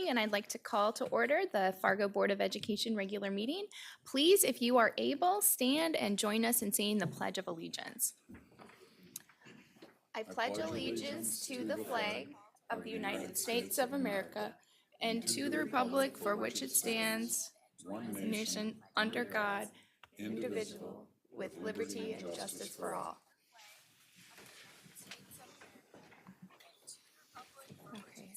Okay, and I'd like to call to order the Fargo Board of Education regular meeting. Please, if you are able, stand and join us in saying the Pledge of Allegiance. I pledge allegiance to the flag of the United States of America and to the republic for which it stands, one nation, under God, indivisible, with liberty and justice for all. Okay.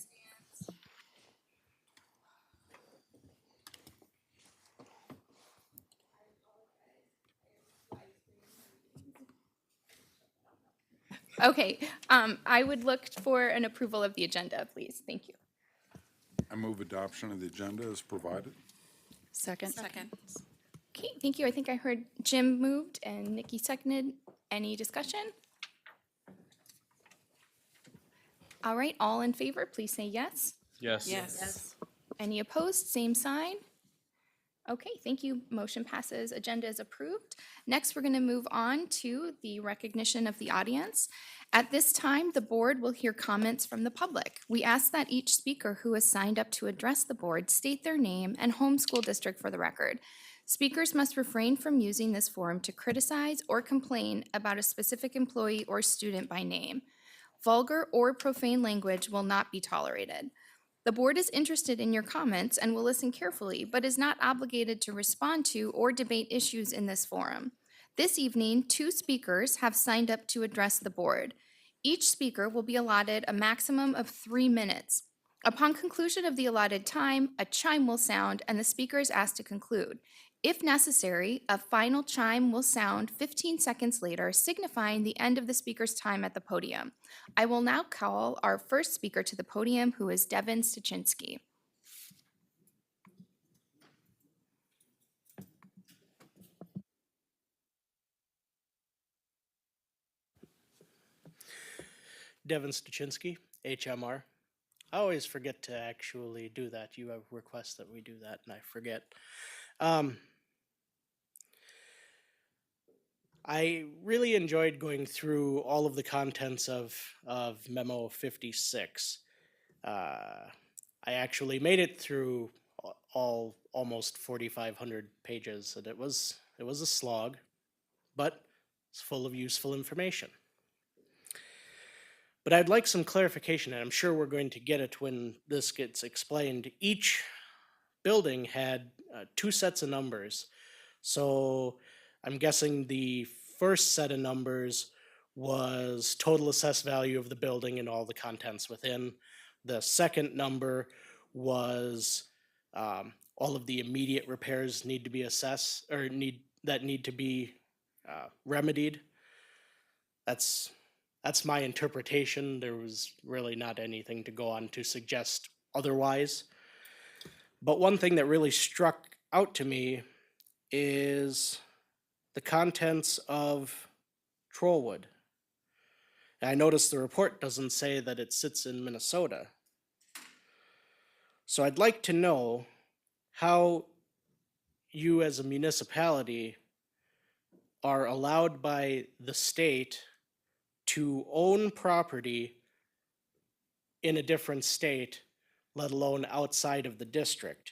Okay, I would look for an approval of the agenda, please. Thank you. I move adoption of the agenda as provided. Second. Okay, thank you. I think I heard Jim moved and Nikki seconded. Any discussion? All right, all in favor, please say yes. Yes. Yes. Any opposed, same sign. Okay, thank you. Motion passes. Agenda is approved. Next, we're going to move on to the recognition of the audience. At this time, the board will hear comments from the public. We ask that each speaker who has signed up to address the board state their name and home school district for the record. Speakers must refrain from using this forum to criticize or complain about a specific employee or student by name. Vulgar or profane language will not be tolerated. The board is interested in your comments and will listen carefully, but is not obligated to respond to or debate issues in this forum. This evening, 2 speakers have signed up to address the board. Each speaker will be allotted a maximum of 3 minutes. Upon conclusion of the allotted time, a chime will sound and the speaker is asked to conclude. If necessary, a final chime will sound 15 seconds later, signifying the end of the speaker's time at the podium. I will now call our first speaker to the podium, who is Devin Stuczynski. Devin Stuczynski, HMR. I always forget to actually do that. You have requests that we do that, and I forget. I really enjoyed going through all of the contents of Memo 56. I actually made it through almost 4,500 pages, and it was a slog, but it's full of useful information. But I'd like some clarification, and I'm sure we're going to get it when this gets explained. Each building had 2 sets of numbers. So I'm guessing the first set of numbers was total assessed value of the building and all the contents within. The second number was all of the immediate repairs need to be assessed or need to be remedied. That's my interpretation. There was really not anything to go on to suggest otherwise. But one thing that really struck out to me is the contents of Trollwood. And I noticed the report doesn't say that it sits in Minnesota. So I'd like to know how you as a municipality are allowed by the state to own property in a different state, let alone outside of the district.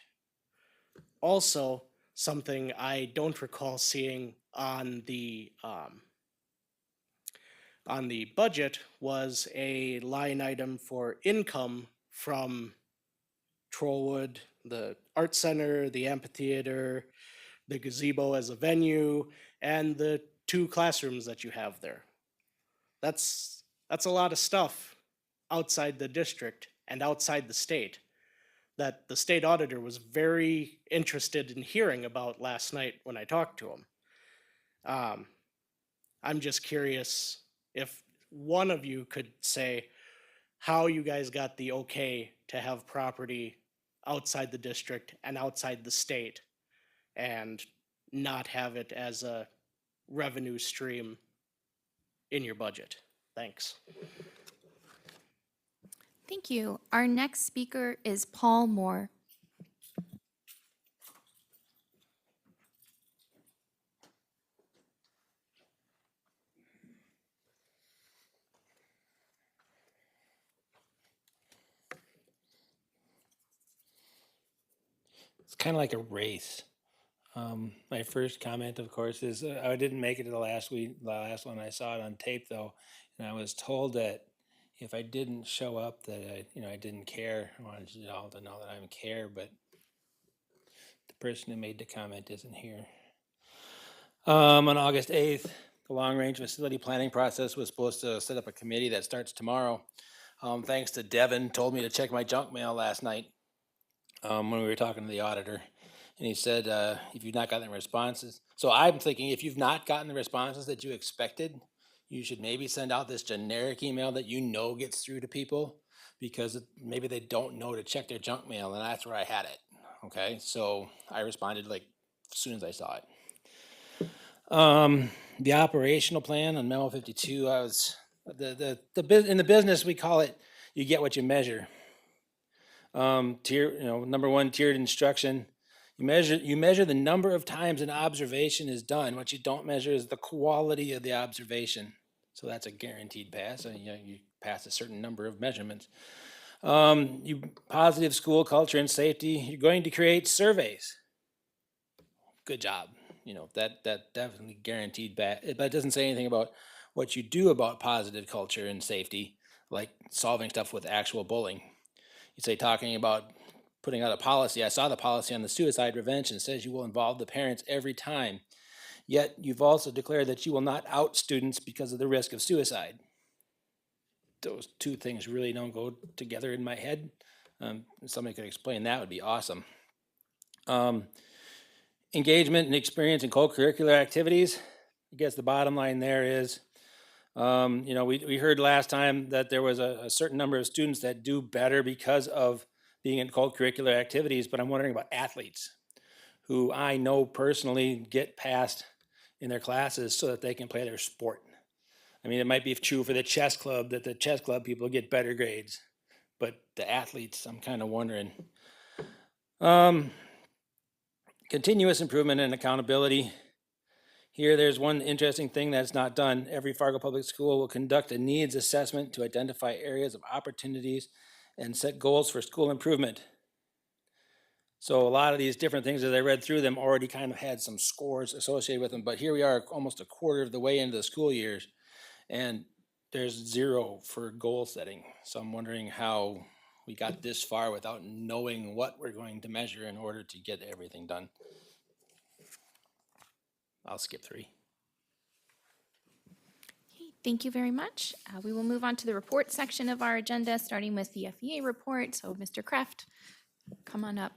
Also, something I don't recall seeing on the budget was a line item for income from Trollwood, the art center, the amphitheater, the gazebo as a venue, and the 2 classrooms that you have there. That's a lot of stuff outside the district and outside the state that the state auditor was very interested in hearing about last night when I talked to him. I'm just curious if one of you could say how you guys got the okay to have property outside the district and outside the state and not have it as a revenue stream in your budget. Thanks. Thank you. Our next speaker is Paul Moore. It's kind of like a race. My first comment, of course, is I didn't make it to the last one. I saw it on tape though, and I was told that if I didn't show up, that I didn't care. I wanted you all to know that I care, but the person who made the comment isn't here. On August 8th, the long-range facility planning process was supposed to set up a committee that starts tomorrow. Thanks to Devin, told me to check my junk mail last night when we were talking to the auditor. And he said, if you've not gotten the responses. So I'm thinking if you've not gotten the responses that you expected, you should maybe send out this generic email that gets through to people, because maybe they don't know to check their junk mail, and that's where I had it. Okay, so I responded like as soon as I saw it. The operational plan on memo 52, I was in the business we call it you get what you measure. Number one, tiered instruction. You measure the number of times an observation is done. What you don't measure is the quality of the observation. So that's a guaranteed pass. You pass a certain number of measurements. You positive school culture and safety. You're going to create surveys. Good job. That definitely guaranteed pass. But it doesn't say anything about what you do about positive culture and safety, like solving stuff with actual bullying. You say talking about putting out a policy. I saw the policy on the suicide prevention. It says you will involve the parents every time. Yet you've also declared that you will not out students because of the risk of suicide. Those two things really don't go together in my head. If somebody could explain that, would be awesome. Engagement and experience in co-curricular activities. I guess the bottom line there is, we heard last time that there was a certain number of students that do better because of being in co-curricular activities, but I'm wondering about athletes who I know personally get passed in their classes so that they can play their sport. I mean, it might be true for the chess club that the chess club people get better grades, but the athletes, I'm kind of wondering. Continuous improvement and accountability. Here, there's one interesting thing that's not done. Every Fargo Public School will conduct a needs assessment to identify areas of opportunities and set goals for school improvement. So a lot of these different things, as I read through them, already kind of had some scores associated with them. But here we are almost a quarter of the way into the school years, and there's 0 for goal setting. So I'm wondering how we got this far without knowing what we're going to measure in order to get everything done. I'll skip 3. Okay, thank you very much. We will move on to the report section of our agenda, starting with the FEA report. So Mr. Kraft, come on up.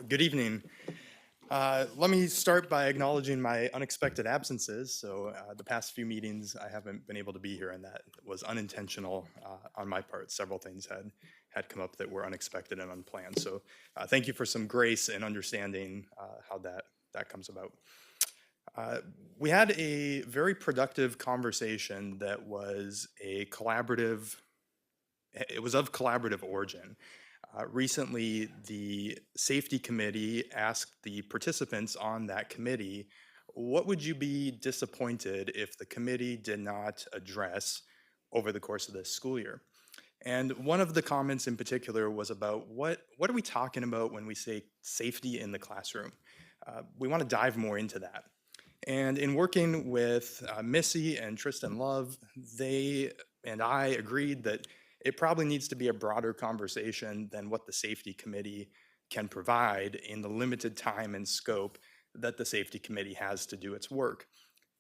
Good evening. Let me start by acknowledging my unexpected absences. So the past few meetings, I haven't been able to be here, and that was unintentional on my part. Several things had come up that were unexpected and unplanned. So thank you for some grace and understanding how that comes about. We had a very productive conversation that was of collaborative origin. Recently, the safety committee asked the participants on that committee, what would you be disappointed if the committee did not address over the course of this school year? And one of the comments in particular was about what are we talking about when we say safety in the classroom? We want to dive more into that. And in working with Missy and Tristan Love, they and I agreed that it probably needs to be a broader conversation than what the safety committee can provide in the limited time and scope that the safety committee has to do its work.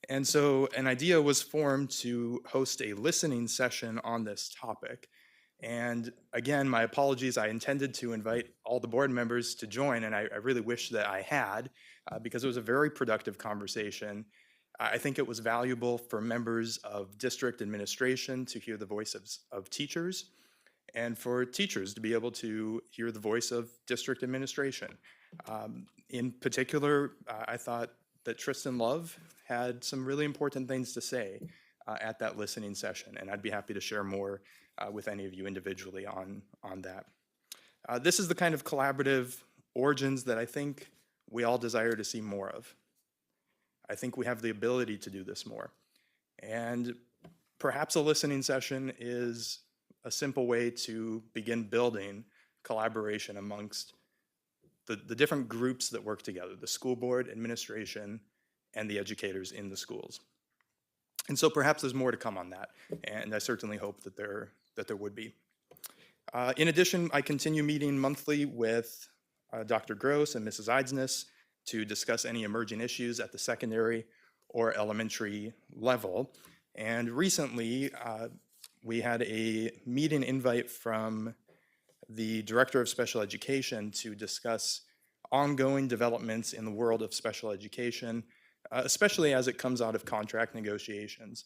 And so an idea was formed to host a listening session on this topic. And again, my apologies, I intended to invite all the board members to join, and I really wish that I had, because it was a very productive conversation. I think it was valuable for members of district administration to hear the voice of teachers, and for teachers to be able to hear the voice of district administration. In particular, I thought that Tristan Love had some really important things to say at that listening session, and I'd be happy to share more with any of you individually on that. This is the kind of collaborative origins that I think we all desire to see more of. I think we have the ability to do this more. And perhaps a listening session is a simple way to begin building collaboration amongst the different groups that work together, the school board, administration, and the educators in the schools. And so perhaps there's more to come on that, and I certainly hope that there would be. In addition, I continue meeting monthly with Dr. Gross and Mrs. Eidsness to discuss any emerging issues at the secondary or elementary level. And recently, we had a meeting invite from the Director of Special Education to discuss ongoing developments in the world of special education, especially as it comes out of contract negotiations.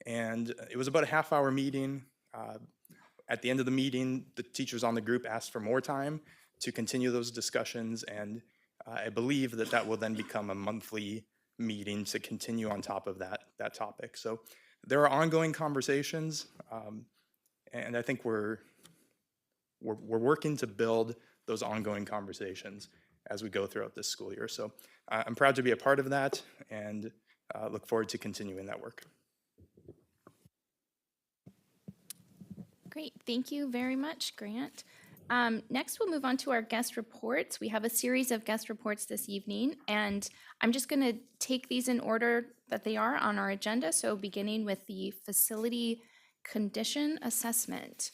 And it was about a half-hour meeting. At the end of the meeting, the teachers on the group asked for more time to continue those discussions, and I believe that will then become a monthly meeting to continue on top of that topic. So there are ongoing conversations, and I think we're working to build those ongoing conversations as we go throughout this school year. So I'm proud to be a part of that, and look forward to continuing that work. Great, thank you very much, Grant. Next, we'll move on to our guest reports. We have a series of guest reports this evening, and I'm just going to take these in order that they are on our agenda. So beginning with the facility condition assessment.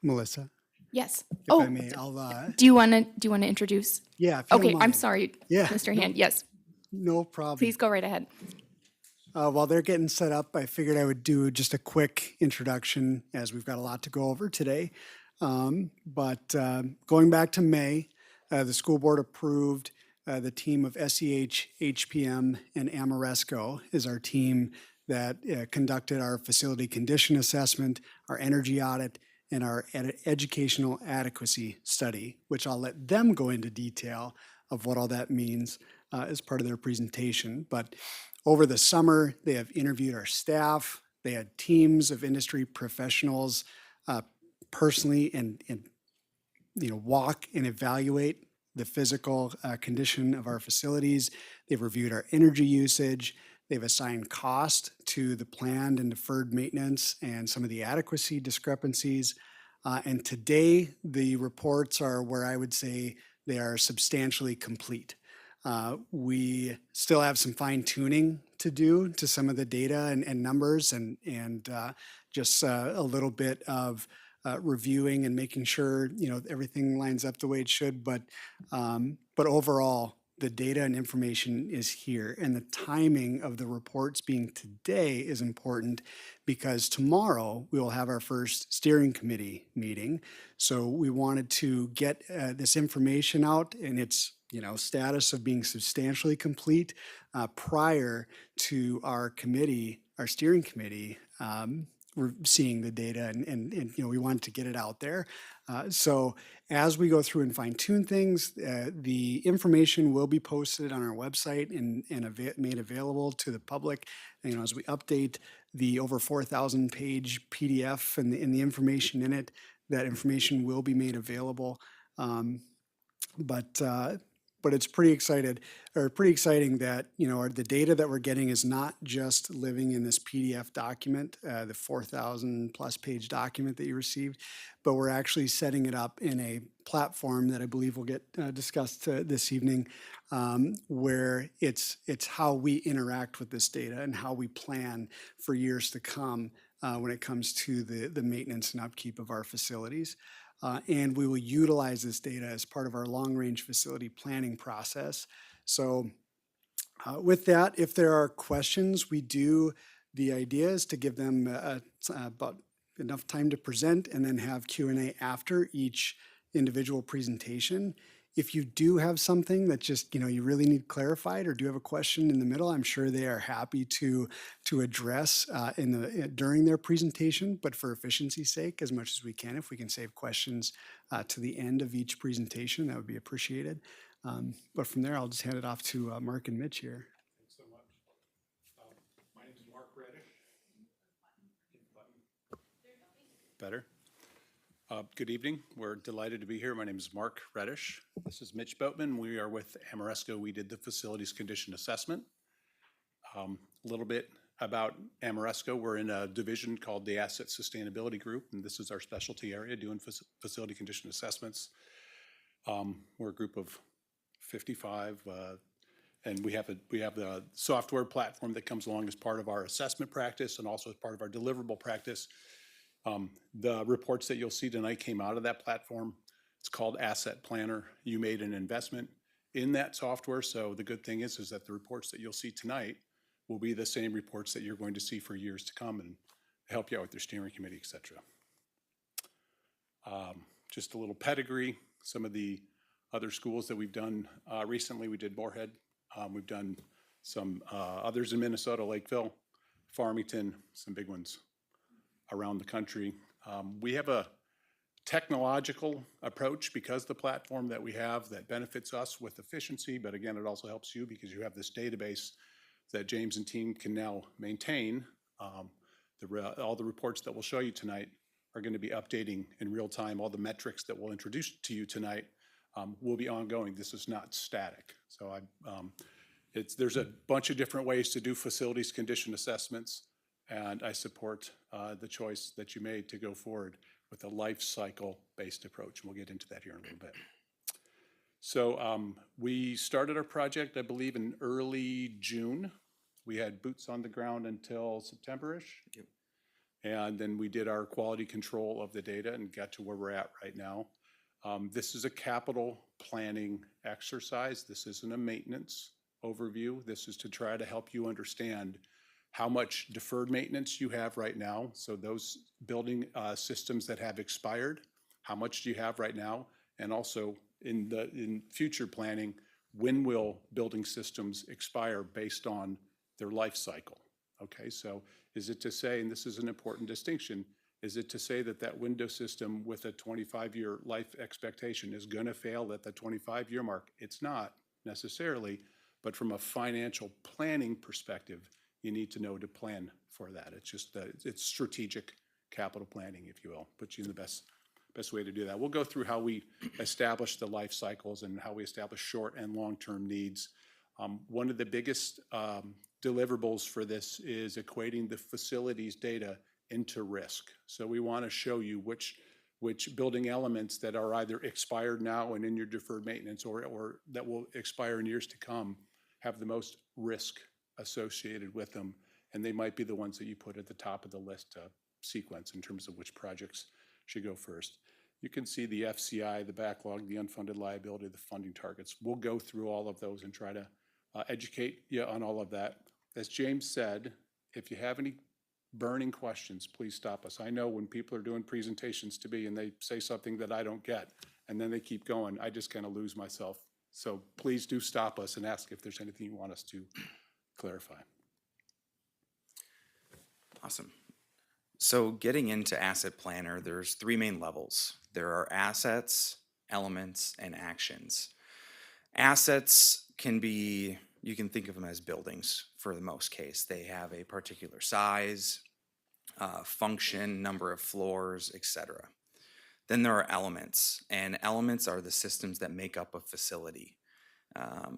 Melissa, Yes. if I may, I'll, Do you want to introduce? yeah, if you don't Okay, I'm mind. sorry, Yeah, Mr. no- Hand. Yes, No problem. please go right ahead. While they're getting set up, I figured I would do just a quick introduction as we've got a lot to go over today. But going back to May, the school board approved the team of SEH, HPM, and Amoresco is our team that conducted our facility condition assessment, our energy audit, and our educational adequacy study, which I'll let them go into detail of what all that means as part of their presentation. But over the summer, they have interviewed our staff. They had teams of industry professionals personally and walk and evaluate the physical condition of our facilities. They've reviewed our energy usage. They've assigned cost to the planned and deferred maintenance and some of the adequacy discrepancies. And today, the reports are where I would say they are substantially complete. We still have some fine tuning to do to some of the data and numbers and just a little bit of reviewing and making sure everything lines up the way it should. But overall, the data and information is here, and the timing of the reports being today is important because tomorrow we will have our first steering committee meeting. So we wanted to get this information out and its status of being substantially complete prior to our committee, our steering committee, seeing the data, and we wanted to get it out there. So as we go through and fine tune things, the information will be posted on our website and made available to the public. As we update the over 4,000 page PDF and the information in it, that information will be made available. But it's pretty exciting that the data that we're getting is not just living in this PDF document, the 4,000 plus page document that you received, but we're actually setting it up in a platform that I believe will get discussed this evening, where it's how we interact with this data and how we plan for years to come when it comes to the maintenance and upkeep of our facilities. And we will utilize this data as part of our long-range facility planning process. So with that, if there are questions, the idea is to give them about enough time to present and then have Q&A after each individual presentation. If you do have something that just, you really need clarified or do have a question in the middle, I'm sure they are happy to address during their presentation, but for efficiency's sake, as much as we can, if we can save questions to the end of each presentation, that would be appreciated. But from there, I'll just hand it off to Mark and Mitch here. Thanks so much. My name is Mark Reddish. Better. Good evening. We're delighted to be here. My name is Mark Reddish. This is Mitch Boatman. We are with Amoresco. We did the facilities condition assessment. A little bit about Amoresco. We're in a division called the Asset Sustainability Group, and this is our specialty area, doing facility condition assessments. We're a group of 55, and we have the software platform that comes along as part of our assessment practice and also as part of our deliverable practice. The reports that you'll see tonight came out of that platform. It's called Asset Planner. You made an investment in that software, so the good thing is that the reports that you'll see tonight will be the same reports that you're going to see for years to come and help you out with your steering committee, et cetera. Just a little pedigree, some of the other schools that we've done recently. We did Moorhead. We've done some others in Minnesota, Lakeville, Farmington, some big ones around the country. We have a technological approach because the platform that we have that benefits us with efficiency, but again, it also helps you because you have this database that James and team can now maintain. All the reports that we'll show you tonight are going to be updating in real time. All the metrics that we'll introduce to you tonight will be ongoing. This is not static. So there's a bunch of different ways to do facilities condition assessments, and I support the choice that you made to go forward with a life cycle based approach. And we'll get into that here in a little bit. So we started our project, I believe, in early June. We had boots on the ground until September-ish. Yep. And then we did our quality control of the data and got to where we're at right now. This is a capital planning exercise. This isn't a maintenance overview. This is to try to help you understand how much deferred maintenance you have right now. So those building systems that have expired, how much do you have right now? And also in future planning, when will building systems expire based on their life cycle? Okay, so is it to say, and this is an important distinction, is it to say that that window system with a 25-year life expectation is going to fail at the 25-year mark? It's not necessarily, but from a financial planning perspective, you need to know to plan for that. It's just it's strategic capital planning, if you will, put you in the best way to do that. We'll go through how we establish the life cycles and how we establish short and long-term needs. One of the biggest deliverables for this is equating the facilities data into risk. So we want to show you which building elements that are either expired now and in your deferred maintenance or that will expire in years to come have the most risk associated with them, and they might be the ones that you put at the top of the list sequence in terms of which projects should go first. You can see the FCI, the backlog, the unfunded liability, the funding targets. We'll go through all of those and try to educate you on all of that. As James said, if you have any burning questions, please stop us. I know when people are doing presentations to me and they say something that I don't get and then they keep going, I just kind of lose myself. So please do stop us and ask if there's anything you want us to clarify. Awesome. So getting into Asset Planner, there's three main levels. There are assets, elements, and actions. Assets can be, you can think of them as buildings for the most case. They have a particular size, function, number of floors, etc. Then there are elements, and elements are the systems that make up a facility.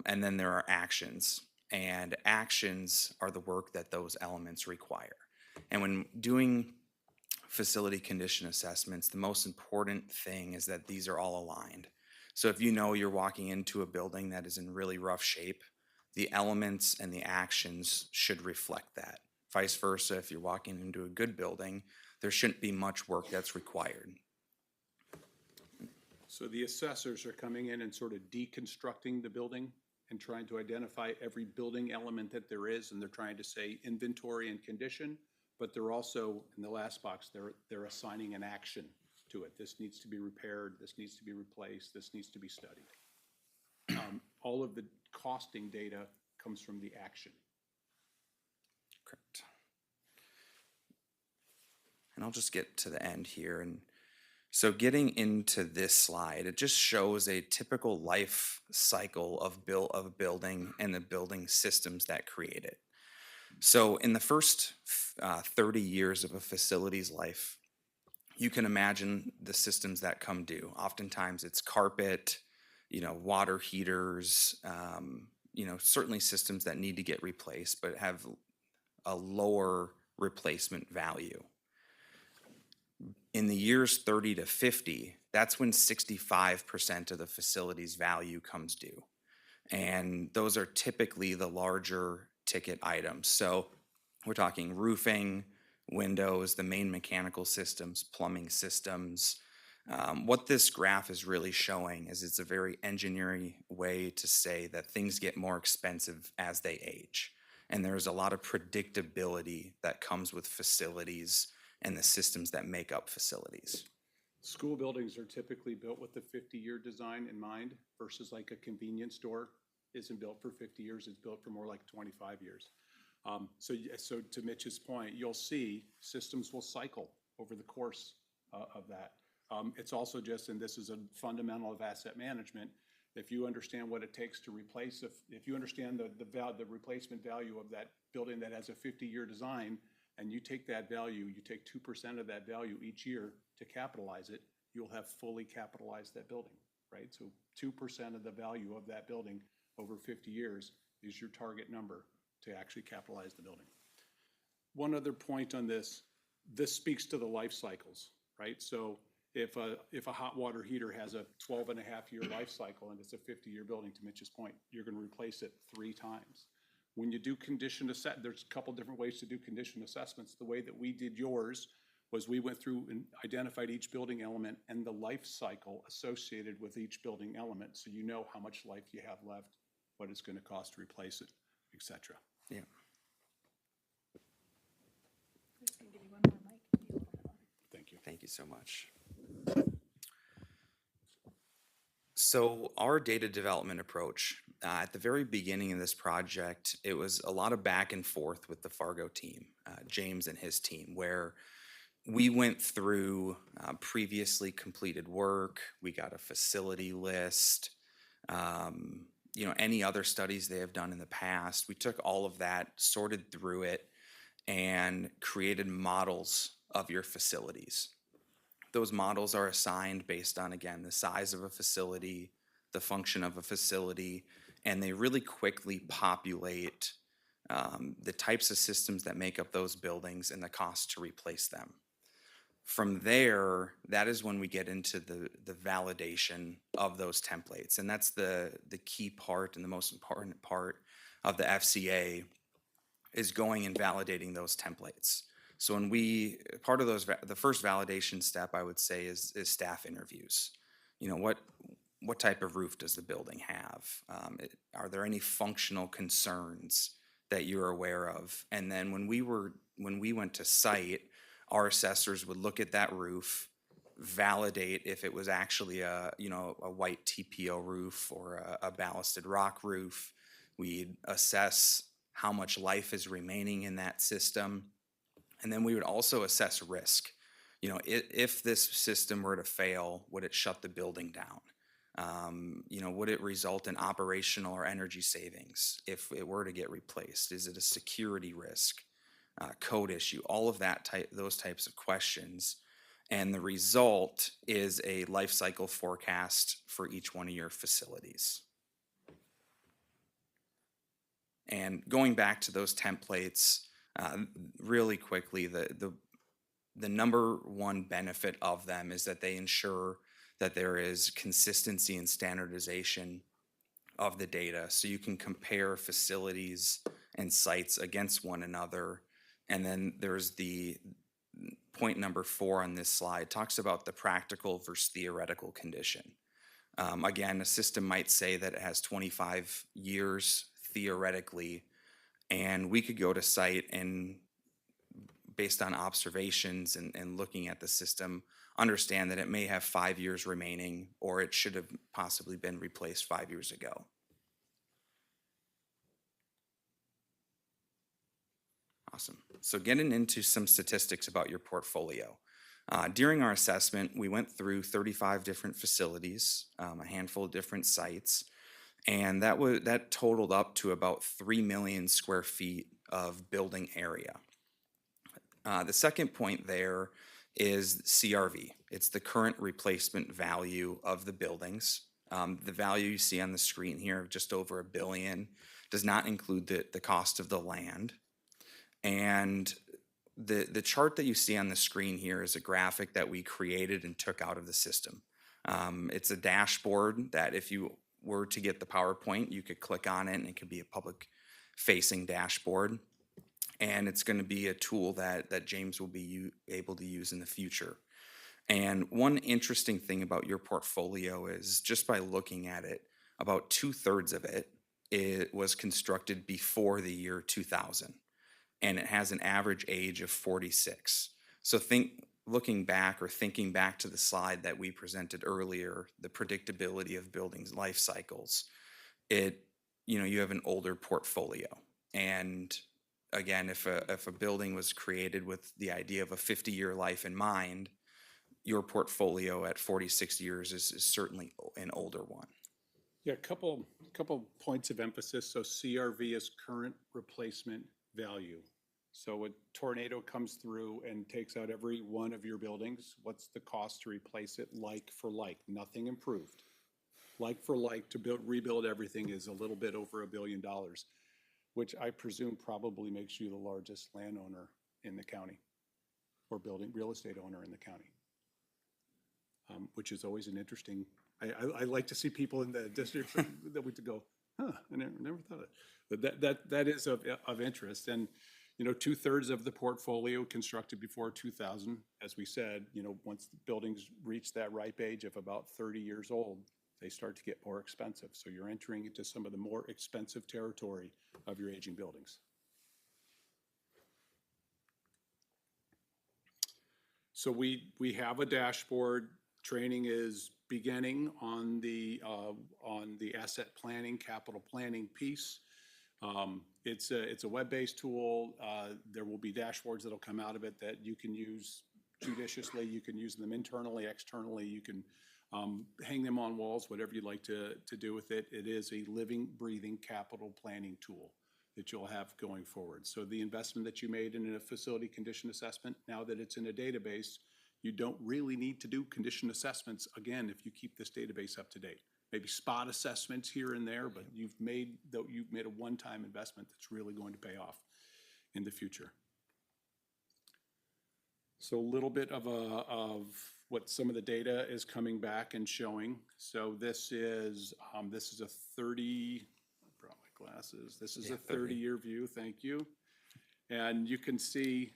And then there are actions, and actions are the work that those elements require. And when doing facility condition assessments, the most important thing is that these are all aligned. So if you know you're walking into a building that is in really rough shape, the elements and the actions should reflect that. Vice versa, if you're walking into a good building, there shouldn't be much work that's required. So the assessors are coming in and sort of deconstructing the building and trying to identify every building element that there is, and they're trying to say inventory and condition, but they're also, in the last box, they're assigning an action to it. This needs to be repaired, this needs to be replaced, this needs to be studied. All of the costing data comes from the action. Correct. And I'll just get to the end here. And so getting into this slide, it just shows a typical life cycle of a building and the building systems that create it. So in the first 30 years of a facility's life, you can imagine the systems that come due. Oftentimes it's carpet, water heaters, certainly systems that need to get replaced, but have a lower replacement value. In the years 30 to 50, that's when 65% of the facility's value comes due. And those are typically the larger ticket items. So we're talking roofing, windows, the main mechanical systems, plumbing systems. What this graph is really showing is it's a very engineering way to say that things get more expensive as they age. And there's a lot of predictability that comes with facilities and the systems that make up facilities. School buildings are typically built with the 50-year design in mind versus like a convenience store isn't built for 50 years, it's built for more like 25 years. So to Mitch's point, you'll see systems will cycle over the course of that. It's also just, and this is a fundamental of asset management, if you understand what it takes to replace, if you understand the replacement value of that building that has a 50-year design, and you take that value, you take 2% of that value each year to capitalize it, you'll have fully capitalized that building, right? So 2% of the value of that building over 50 years is your target number to actually capitalize the building. One other point on this speaks to the life cycles, right? So if a hot water heater has a 12.5-year life cycle and it's a 50-year building, to Mitch's point, you're going to replace it 3 times. When you do condition assessment, there's a couple different ways to do condition assessments. The way that we did yours was we went through and identified each building element and the life cycle associated with each building element, so you know how much life you have left, what it's going to cost to replace it, et cetera. Yeah. Thank you. Thank you so much. So our data development approach, at the very beginning of this project, it was a lot of back and forth with the Fargo team, James and his team, where we went through previously completed work, we got a facility list, any other studies they have done in the past. We took all of that, sorted through it, and created models of your facilities. Those models are assigned based on, again, the size of a facility, the function of a facility, and they really quickly populate the types of systems that make up those buildings and the cost to replace them. From there, that is when we get into the validation of those templates. And that's the key part and the most important part of the FCA is going and validating those templates. So when part of those, the first validation step I would say is staff interviews. What type of roof does the building have? Are there any functional concerns that you're aware of? And then when we went to site, our assessors would look at that roof, validate if it was actually a white TPO roof or a ballasted rock roof. We'd assess how much life is remaining in that system. And then we would also assess risk. If this system were to fail, would it shut the building down? Would it result in operational or energy savings if it were to get replaced? Is it a security risk, code issue, all of those types of questions? And the result is a life cycle forecast for each one of your facilities. And going back to those templates, really quickly, the number one benefit of them is that they ensure that there is consistency and standardization of the data, so you can compare facilities and sites against one another. And then there's the point number 4 on this slide, talks about the practical versus theoretical condition. Again, a system might say that it has 25 years theoretically, and we could go to site and, based on observations and looking at the system, understand that it may have 5 years remaining, or it should have possibly been replaced 5 years ago. Awesome. So getting into some statistics about your portfolio. During our assessment, we went through 35 different facilities, a handful of different sites, and that totaled up to about 3 million square feet of building area. The second point there is CRV. It's the current replacement value of the buildings. The value you see on the screen here of just over $1 billion does not include the cost of the land. And the chart that you see on the screen here is a graphic that we created and took out of the system. It's a dashboard that if you were to get the PowerPoint, you could click on it and it could be a public facing dashboard. And it's going to be a tool that James will be able to use in the future. And one interesting thing about your portfolio is just by looking at it, about 2/3 of it was constructed before the year 2000, and it has an average age of 46. So looking back or thinking back to the slide that we presented earlier, the predictability of buildings' life cycles, you have an older portfolio. And again, if a building was created with the idea of a 50-year life in mind, your portfolio at 46 years is certainly an older one. Yeah, a couple points of emphasis. So CRV is current replacement value. So a tornado comes through and takes out every one of your buildings. What's the cost to replace it like for like? Nothing improved. Like for like to rebuild everything is a little bit over $1 billion, which I presume probably makes you the largest landowner in the county or building real estate owner in the county, which is always an interesting. I like to see people in the district that would go, huh? I never thought of it. But that is of interest. And 2/3 of the portfolio constructed before 2000, as we said. Once the buildings reach that ripe age of about 30 years old, they start to get more expensive. So you're entering into some of the more expensive territory of your aging buildings. So we have a dashboard. Training is beginning on the asset planning, capital planning piece. It's a web-based tool. There will be dashboards that'll come out of it that you can use judiciously. You can use them internally, externally. You can hang them on walls, whatever you'd like to do with it. It is a living, breathing capital planning tool that you'll have going forward. So the investment that you made in a facility condition assessment, now that it's in a database, you don't really need to do condition assessments again if you keep this database up to date. Maybe spot assessments here and there, but you've made a one-time investment that's really going to pay off in the future. So a little bit of what some of the data is coming back and showing. So this is a 30. I brought my glasses. This is a 30-year view. Thank you. And you can see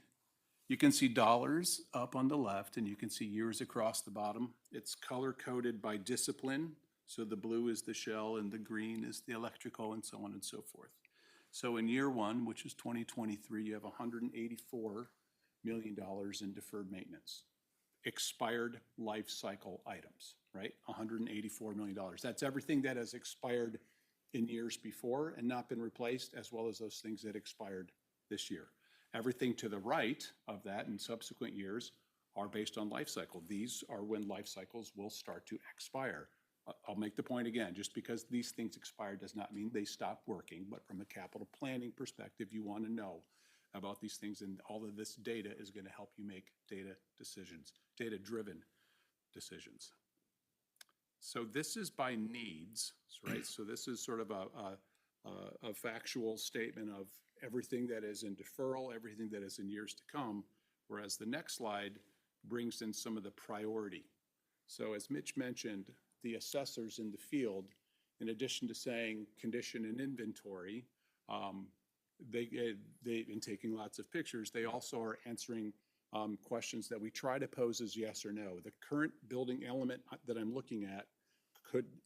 dollars up on the left, and you can see years across the bottom. It's color-coded by discipline. So the blue is the shell, and the green is the electrical, and so on and so forth. So in year one, which is 2023, you have $184 million in deferred maintenance. Expired life cycle items, right? $184 million. That's everything that has expired in years before and not been replaced, as well as those things that expired this year. Everything to the right of that in subsequent years are based on life cycle. These are when life cycles will start to expire. I'll make the point again, just because these things expire does not mean they stop working, but from a capital planning perspective, you want to know about these things, and all of this data is going to help you make data-driven decisions. So this is by needs, right? So this is sort of a factual statement of everything that is in deferral, everything that is in years to come, whereas the next slide brings in some of the priority. So as Mitch mentioned, the assessors in the field, in addition to saying condition and inventory, in taking lots of pictures, they also are answering questions that we try to pose as yes or no. The current building element that I'm looking at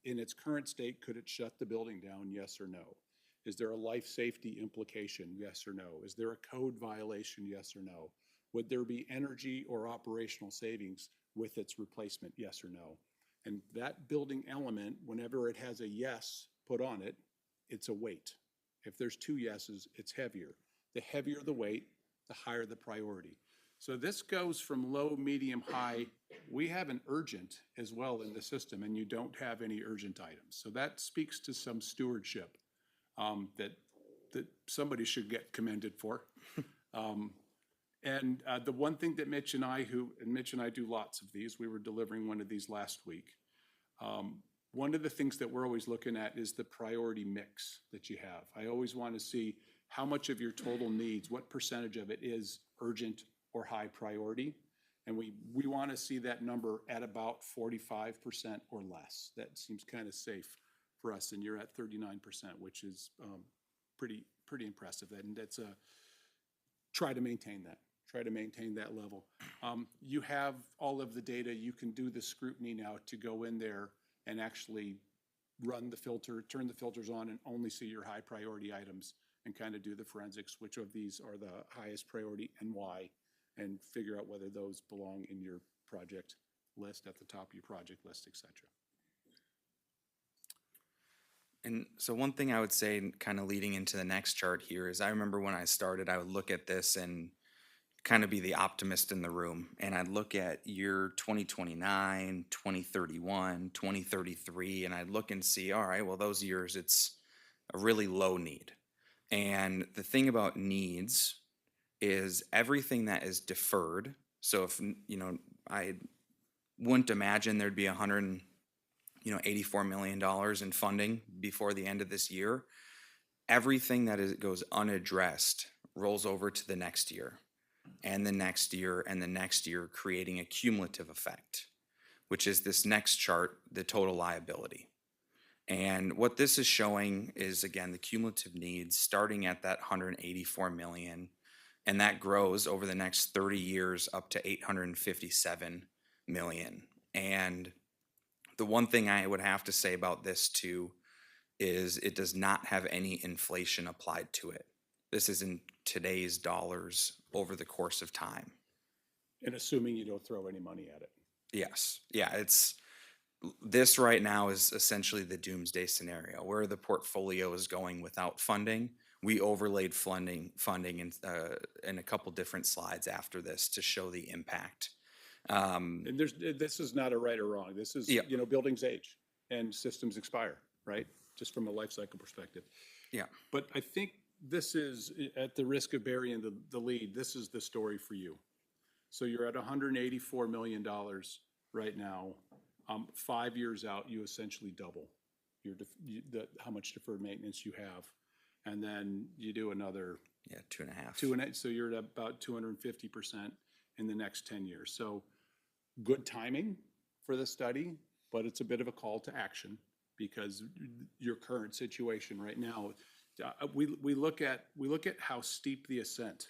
in its current state, could it shut the building down, yes or no? Is there a life safety implication, yes or no? Is there a code violation, yes or no? Would there be energy or operational savings with its replacement, yes or no? And that building element, whenever it has a yes put on it, it's a weight. If there's two yeses, it's heavier. The heavier the weight, the higher the priority. So this goes from low, medium, high. We have an urgent as well in the system, and you don't have any urgent items. So that speaks to some stewardship that somebody should get commended for. And the one thing that Mitch and I do lots of these, we were delivering one of these last week. One of the things that we're always looking at is the priority mix that you have. I always want to see, how much of your total needs, what percentage of it is urgent or high priority? And we want to see that number at about 45% or less. That seems kind of safe for us, and you're at 39%, which is pretty impressive. And that's try to maintain that. Try to maintain that level. You have all of the data. You can do the scrutiny now to go in there and actually run the filter, turn the filters on, and only see your high priority items, and kind of do the forensics, which of these are the highest priority and why, and figure out whether those belong in your project list, at the top of your project list, et cetera. And so one thing I would say, kind of leading into the next chart here, is I remember when I started, I would look at this and kind of be the optimist in the room. And I'd look at year 2029, 2031, 2033, and I'd look and see, all right, well, those years, it's a really low need. And the thing about needs is everything that is deferred. So if, I wouldn't imagine there'd be $184 million in funding before the end of this year. Everything that goes unaddressed rolls over to the next year, and the next year, and the next year, creating a cumulative effect, which is this next chart, the total liability. And what this is showing is, again, the cumulative needs starting at that 184 million, and that grows over the next 30 years up to 857 million. And the one thing I would have to say about this too is it does not have any inflation applied to it. This is in today's dollars over the course of time. And assuming you don't throw any money at it. Yes. Yeah, this right now is essentially the doomsday scenario where the portfolio is going without funding. We overlaid funding in a couple different slides after this to show the impact. And this is not a right or wrong. This is, buildings age and systems expire, right? Just from a life cycle perspective. Yeah. But I think this is, at the risk of burying the lead, this is the story for you. So you're at $184 million right now. 5 years out, you essentially double how much deferred maintenance you have. And then you do another 2.5. So you're at about 250% in the next 10 years. So good timing for the study, but it's a bit of a call to action because your current situation right now, we look at how steep the ascent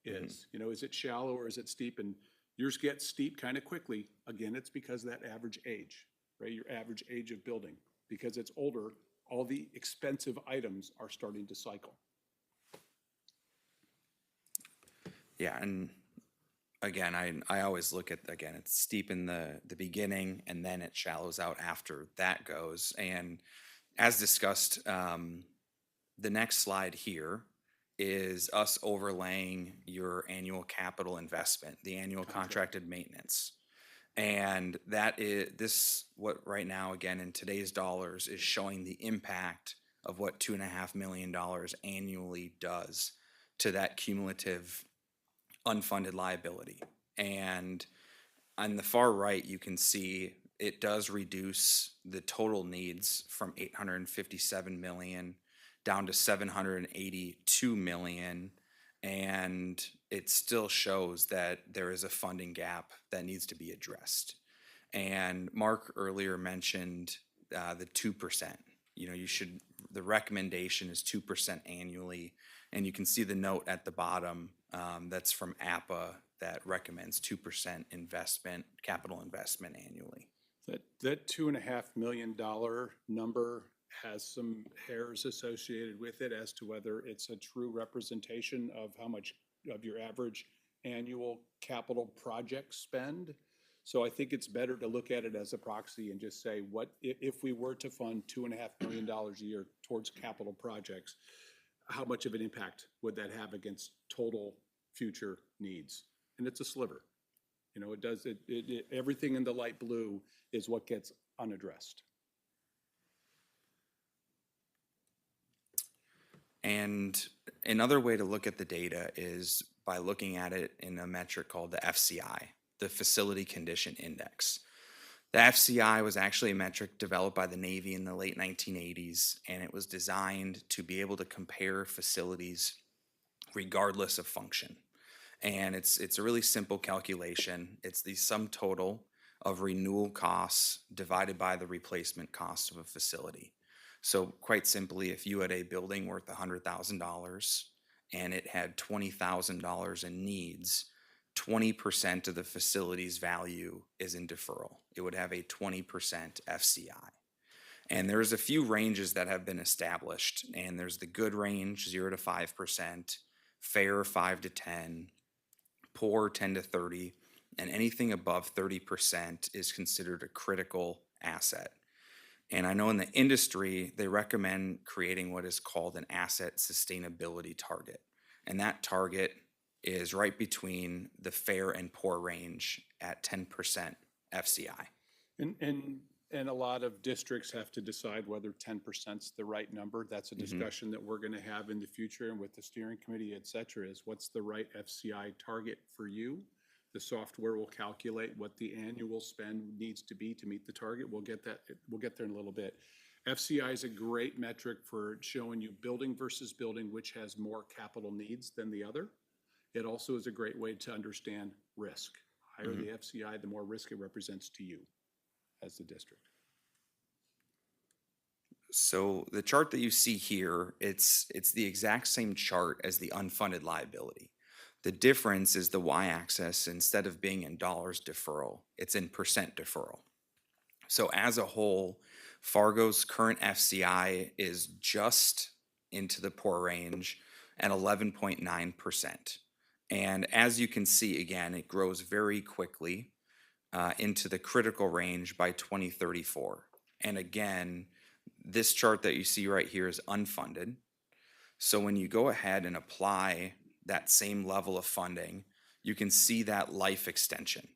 is. Mm-hmm. Is it shallow or is it steep? And yours gets steep kind of quickly. Again, it's because of that average age, right? Your average age of building. Because it's older, all the expensive items are starting to cycle. Yeah, and again, I always look at, it's steep in the beginning, and then it shallows out after that goes. And as discussed, the next slide here is us overlaying your annual capital investment, the annual contracted maintenance. And that is what right now, again, in today's dollars, is showing the impact of what $2.5 million annually does to that cumulative unfunded liability. And on the far right, you can see it does reduce the total needs from 857 million down to 782 million. And it still shows that there is a funding gap that needs to be addressed. And Mark earlier mentioned the 2%. The recommendation is 2% annually. And you can see the note at the bottom that's from APA that recommends 2% capital investment annually. That $2.5 million number has some hairs associated with it as to whether it's a true representation of how much of your average annual capital project spend. So I think it's better to look at it as a proxy and just say, what if we were to fund $2.5 million a year towards capital projects, how much of an impact would that have against total future needs? And it's a sliver. Everything in the light blue is what gets unaddressed. And another way to look at the data is by looking at it in a metric called the FCI, the Facility Condition Index. The FCI was actually a metric developed by the Navy in the late 1980s, and it was designed to be able to compare facilities regardless of function. And it's a really simple calculation. It's the sum total of renewal costs divided by the replacement cost of a facility. So quite simply, if you had a building worth $100,000 and it had $20,000 in needs, 20% of the facility's value is in deferral. It would have a 20% FCI. And there's a few ranges that have been established, and there's the good range, 0 to 5%, fair, 5 to 10, poor, 10 to 30, and anything above 30% is considered a critical asset. And I know in the industry, they recommend creating what is called an asset sustainability target. And that target is right between the fair and poor range at 10% FCI. And a lot of districts have to decide whether 10%'s the right number. That's a discussion that we're gonna have in the future and with the steering committee, et cetera, is what's the right FCI target for you? The software will calculate what the annual spend needs to be to meet the target. We'll get there in a little bit. FCI is a great metric for showing you building versus building, which has more capital needs than the other. It also is a great way to understand risk. Higher the FCI, the more risk it represents to you as the district. So the chart that you see here, it's the exact same chart as the unfunded liability. The difference is the y-axis, instead of being in dollars deferral, it's in percent deferral. So as a whole, Fargo's current FCI is just into the poor range at 11.9%. And as you can see, again, it grows very quickly into the critical range by 2034. And again, this chart that you see right here is unfunded. So when you go ahead and apply that same level of funding, you can see that life extension,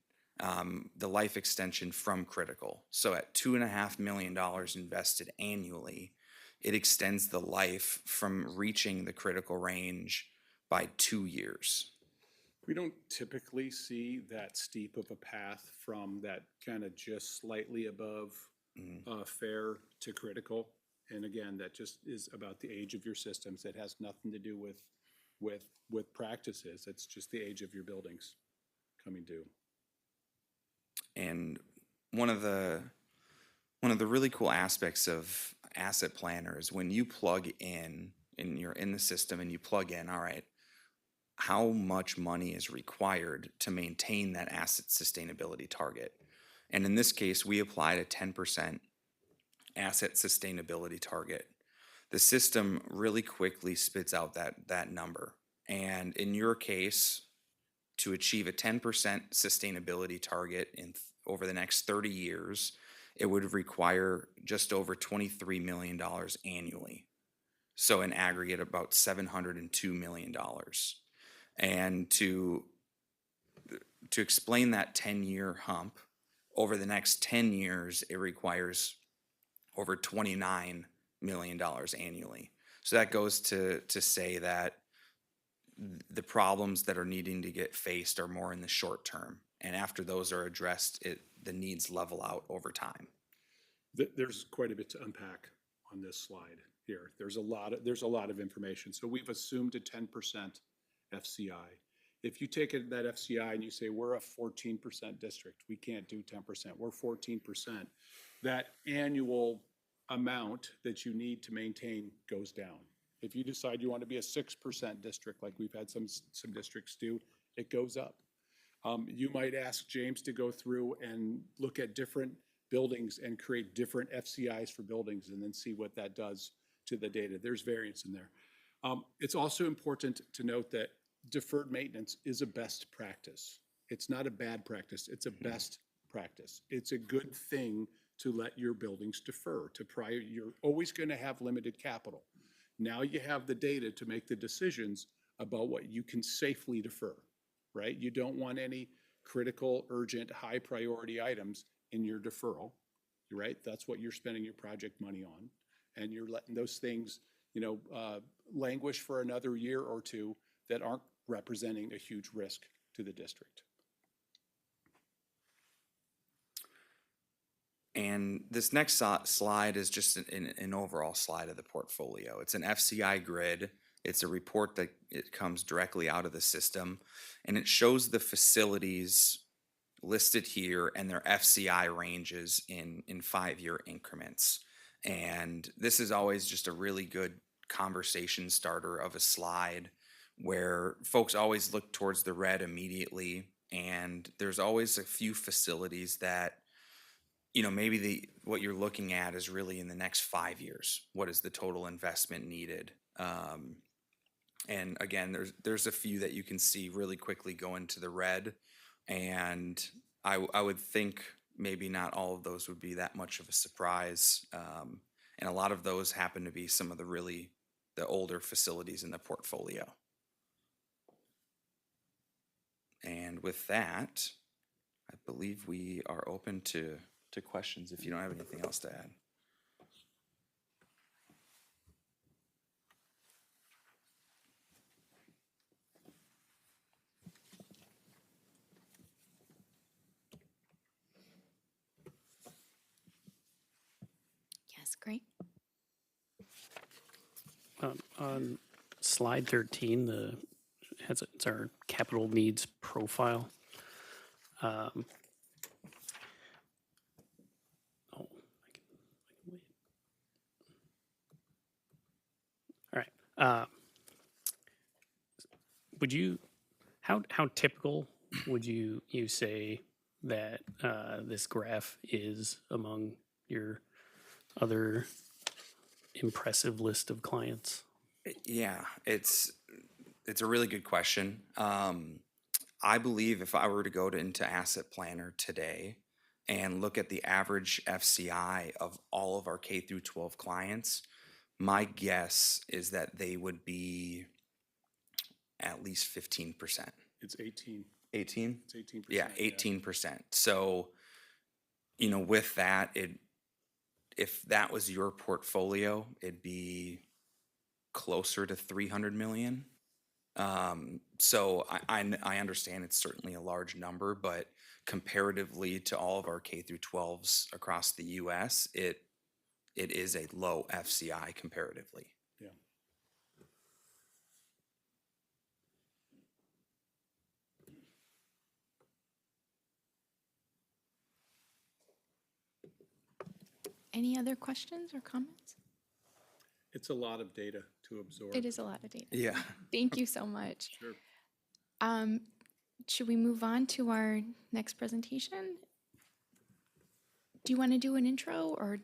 the life extension from critical. So at $2.5 million invested annually, it extends the life from reaching the critical range by 2 years. We don't typically see that steep of a path from that kind of just slightly above fair to critical. And again, that just is about the age of your systems. It has nothing to do with practices. It's just the age of your buildings coming due. And one of the really cool aspects of Asset Planner is when you plug in and you're in the system and you plug in, all right, how much money is required to maintain that asset sustainability target? And in this case, we applied a 10% asset sustainability target. The system really quickly spits out that number. And in your case, to achieve a 10% sustainability target over the next 30 years, it would require just over $23 million annually. So in aggregate, about $702 million. And to explain that 10-year hump, over the next 10 years, it requires over $29 million annually. So that goes to say that the problems that are needing to get faced are more in the short term. And after those are addressed, the needs level out over time. There's quite a bit to unpack on this slide here. There's a lot of information. So we've assumed a 10% FCI. If you take that FCI and you say we're a 14% district, we can't do 10%, we're 14%, that annual amount that you need to maintain goes down. If you decide you want to be a 6% district, like we've had some districts do, it goes up. You might ask James to go through and look at different buildings and create different FCIs for buildings and then see what that does to the data. There's variance in there. It's also important to note that deferred maintenance is a best practice. It's not a bad practice, it's a best practice. It's a good thing to let your buildings defer to prior. You're always going to have limited capital. Now you have the data to make the decisions about what you can safely defer, right? You don't want any critical, urgent, high priority items in your deferral, right? That's what you're spending your project money on. And you're letting those things, languish for another year or two that aren't representing a huge risk to the district. And this next slide is just an overall slide of the portfolio. It's an FCI grid. It's a report that it comes directly out of the system, and it shows the facilities listed here and their FCI ranges in 5-year increments. And this is always just a really good conversation starter of a slide where folks always look towards the red immediately, and there's always a few facilities that maybe what you're looking at is really in the next 5 years. What is the total investment needed? And again, there's a few that you can see really quickly go into the red, and I would think maybe not all of those would be that much of a surprise. And a lot of those happen to be some of the older facilities in the portfolio. And with that, I believe we are open to questions if you don't have anything else to add. Yes, great. On slide 13, it's our capital needs profile. I can wait. All right. Would you, how typical would you say that this graph is among your other impressive list of clients? Yeah, it's a really good question. I believe if I were to go into Asset Planner today and look at the average FCI of all of our K through 12 clients, my guess is that they would be at least 15%. It's 18. 18? It's 18%. Yeah, 18%. So, with that, if that was your portfolio, it'd be closer to 300 million. So I understand it's certainly a large number, but comparatively to all of our K through 12s across the US, it is a low FCI comparatively. Yeah. Any other questions or comments? It's a lot of data to absorb. It is a lot of data. Yeah. Thank you so much. Sure. Should we move on to our next presentation? Do you want to do an intro or?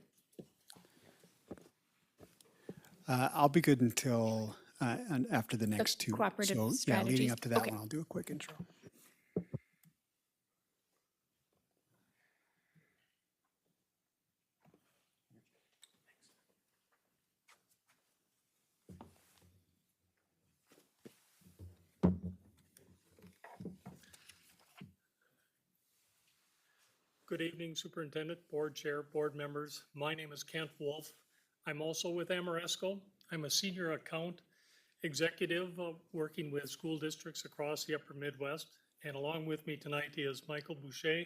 I'll be good until after the next two. cooperative So, yeah, strategies. leading up to that Okay. one, I'll do a quick intro. Good evening, Superintendent, Board Chair, Board members. My name is Kent Wolf. I'm also with Amoresco. I'm a senior account executive working with school districts across the upper Midwest. And along with me tonight is Michael Boucher,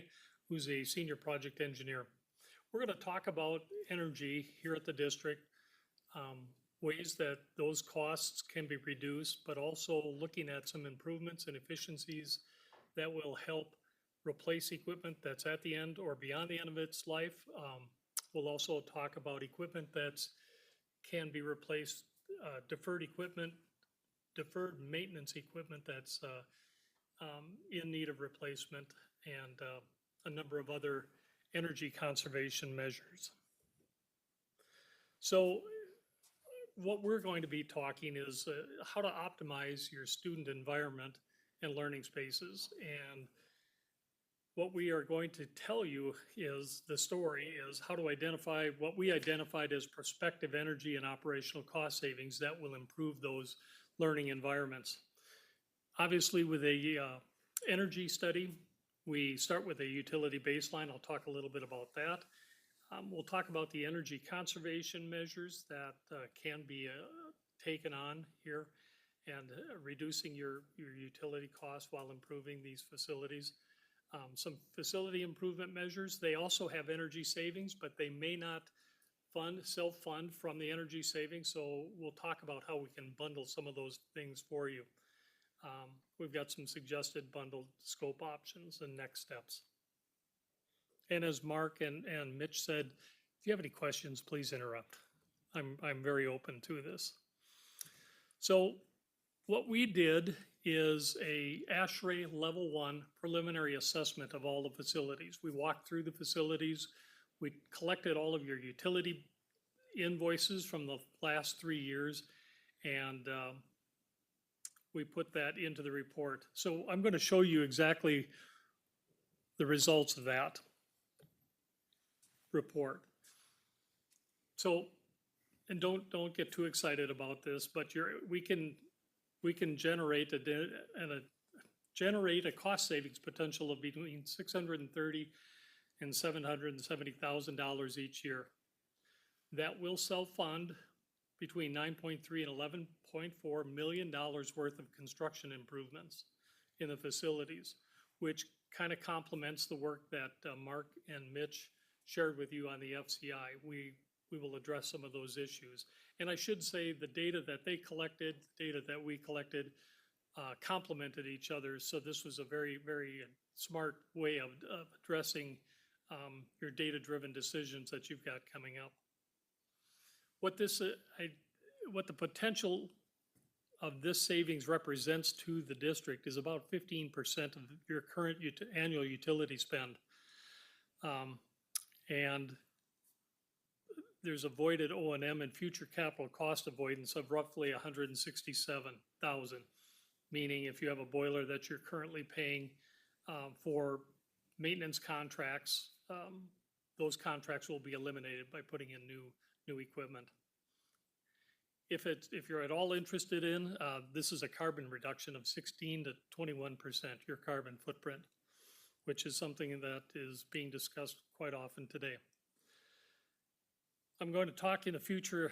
who's a senior project engineer. We're going to talk about energy here at the district, ways that those costs can be reduced, but also looking at some improvements and efficiencies that will help replace equipment that's at the end or beyond the end of its life. We'll also talk about equipment that can be replaced, deferred maintenance equipment that's in need of replacement, and a number of other energy conservation measures. So what we're going to be talking is how to optimize your student environment and learning spaces. And what we are going to tell you is the story is how to identify what we identified as prospective energy and operational cost savings that will improve those learning environments. Obviously, with a energy study, we start with a utility baseline. I'll talk a little bit about that. We'll talk about the energy conservation measures that can be taken on here and reducing your utility costs while improving these facilities. some facility improvement measures. They also have energy savings, but they may not self-fund from the energy savings. So we'll talk about how we can bundle some of those things for you. We've got some suggested bundled scope options and next steps. And as Mark and Mitch said, if you have any questions, please interrupt. I'm very open to this. So what we did is a ASHRAE Level 1 preliminary assessment of all the facilities. We walked through the facilities. We collected all of your utility invoices from the last 3 years, and we put that into the report. So I'm going to show you exactly the results of that report. So, and don't get too excited about this, but we can generate a cost savings potential of between $630,000 and $770,000 each year. That will self-fund between $9.3 and $11.4 million worth of construction improvements in the facilities, which kind of complements the work that Mark and Mitch shared with you on the FCI. We will address some of those issues. And I should say the data that they collected, data that we collected, complemented each other. So this was a very, very smart way of addressing your data-driven decisions that you've got coming up. What the potential of this savings represents to the district is about 15% of your current annual utility spend. And there's avoided O&M and future capital cost avoidance of roughly $167,000, meaning if you have a boiler that you're currently paying for maintenance contracts, those contracts will be eliminated by putting in new equipment. If you're at all interested in, this is a carbon reduction of 16 to 21%, your carbon footprint, which is something that is being discussed quite often today. I'm going to talk in the future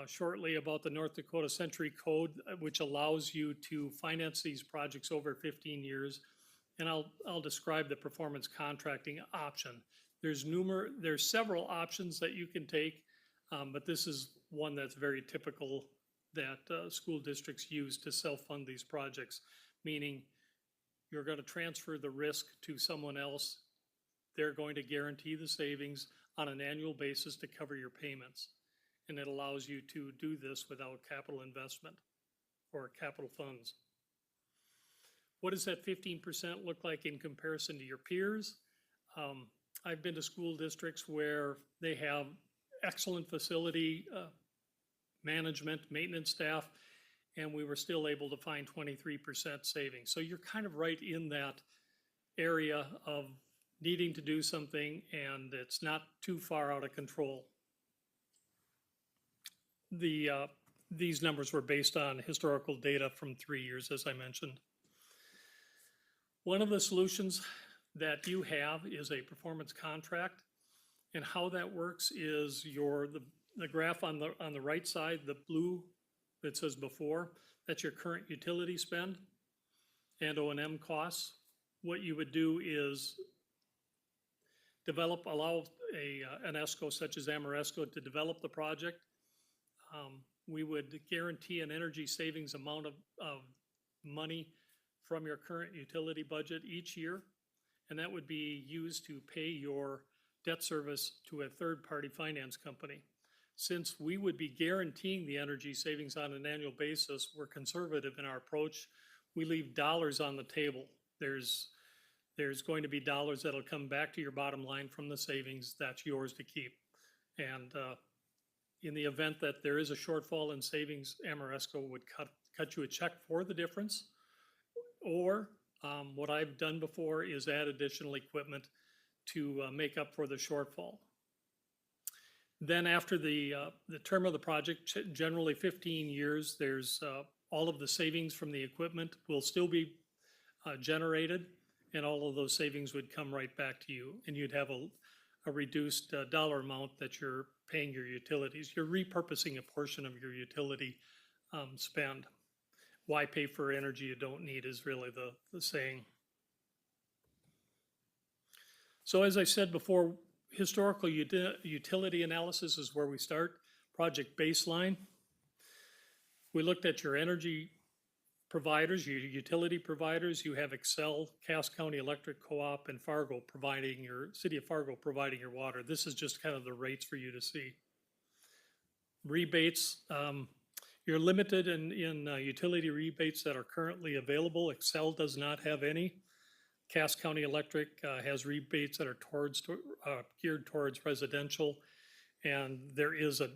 shortly about the North Dakota Century Code, which allows you to finance these projects over 15 years. And I'll describe the performance contracting option. There's several options that you can take, but this is one that's very typical that school districts use to self-fund these projects, meaning you're going to transfer the risk to someone else. They're going to guarantee the savings on an annual basis to cover your payments. And it allows you to do this without capital investment or capital funds. What does that 15% look like in comparison to your peers? I've been to school districts where they have excellent facility management, maintenance staff, and we were still able to find 23% savings. So you're kind of right in that area of needing to do something, and it's not too far out of control. These numbers were based on historical data from 3 years, as I mentioned. One of the solutions that you have is a performance contract, and how that works is the graph on the right side, the blue that says before, that's your current utility spend and O&M costs. What you would do is allow an ESCO such as Ameresco to develop the project. We would guarantee an energy savings amount of money from your current utility budget each year, and that would be used to pay your debt service to a third-party finance company. Since we would be guaranteeing the energy savings on an annual basis, we're conservative in our approach. We leave dollars on the table. There's going to be dollars that'll come back to your bottom line from the savings. That's yours to keep. And in the event that there is a shortfall in savings, Ameresco would cut you a check for the difference. Or what I've done before is add additional equipment to make up for the shortfall. Then after the term of the project, generally 15 years, there's all of the savings from the equipment will still be generated, and all of those savings would come right back to you, and you'd have a reduced dollar amount that you're paying your utilities. You're repurposing a portion of your utility spend. Why pay for energy you don't need is really the saying. So as I said before, historical utility analysis is where we start. Project baseline. We looked at your energy providers, your utility providers. You have Excel, Cass County Electric Co-op, and Fargo providing City of Fargo providing your water. This is just kind of the rates for you to see. Rebates, you're limited in utility rebates that are currently available. Excel does not have any. Cass County Electric has rebates that are geared towards residential, and there is a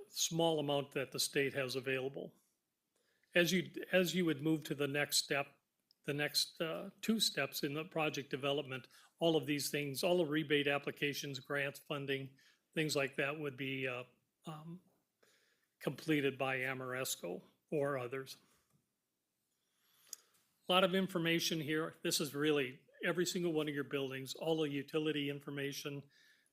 small amount that the state has available. As you would move to the next step, the next two steps in the project development, all of these things, all the rebate applications, grants, funding, things like that would be completed by Amoresco or others. A lot of information here. This is really every single one of your buildings, all the utility information,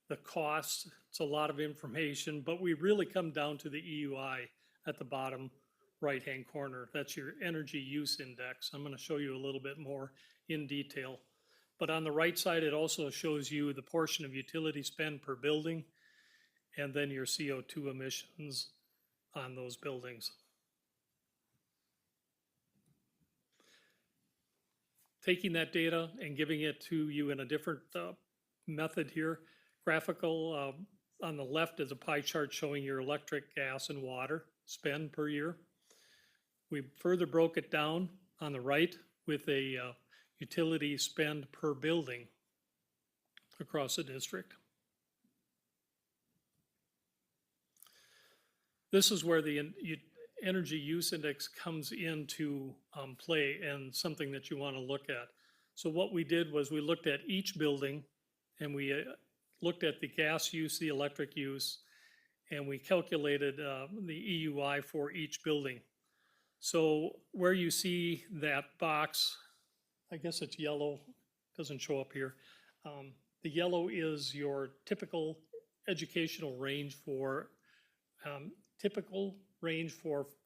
the costs. It's a lot of information, but we really come down to the EUI at the bottom right-hand corner. That's your energy use index. I'm going to show you a little bit more in detail. But on the right side, it also shows you the portion of utility spend per building and then your CO2 emissions on those buildings. Taking that data and giving it to you in a different method here. Graphical, on the left is a pie chart showing your electric, gas, and water spend per year. We further broke it down on the right with a utility spend per building across the district. This is where the energy use index comes into play and something that you want to look at. So what we did was we looked at each building and we looked at the gas use, the electric use, and we calculated the EUI for each building. So where you see that box, I guess it's yellow, doesn't show up here. The yellow is your typical educational range for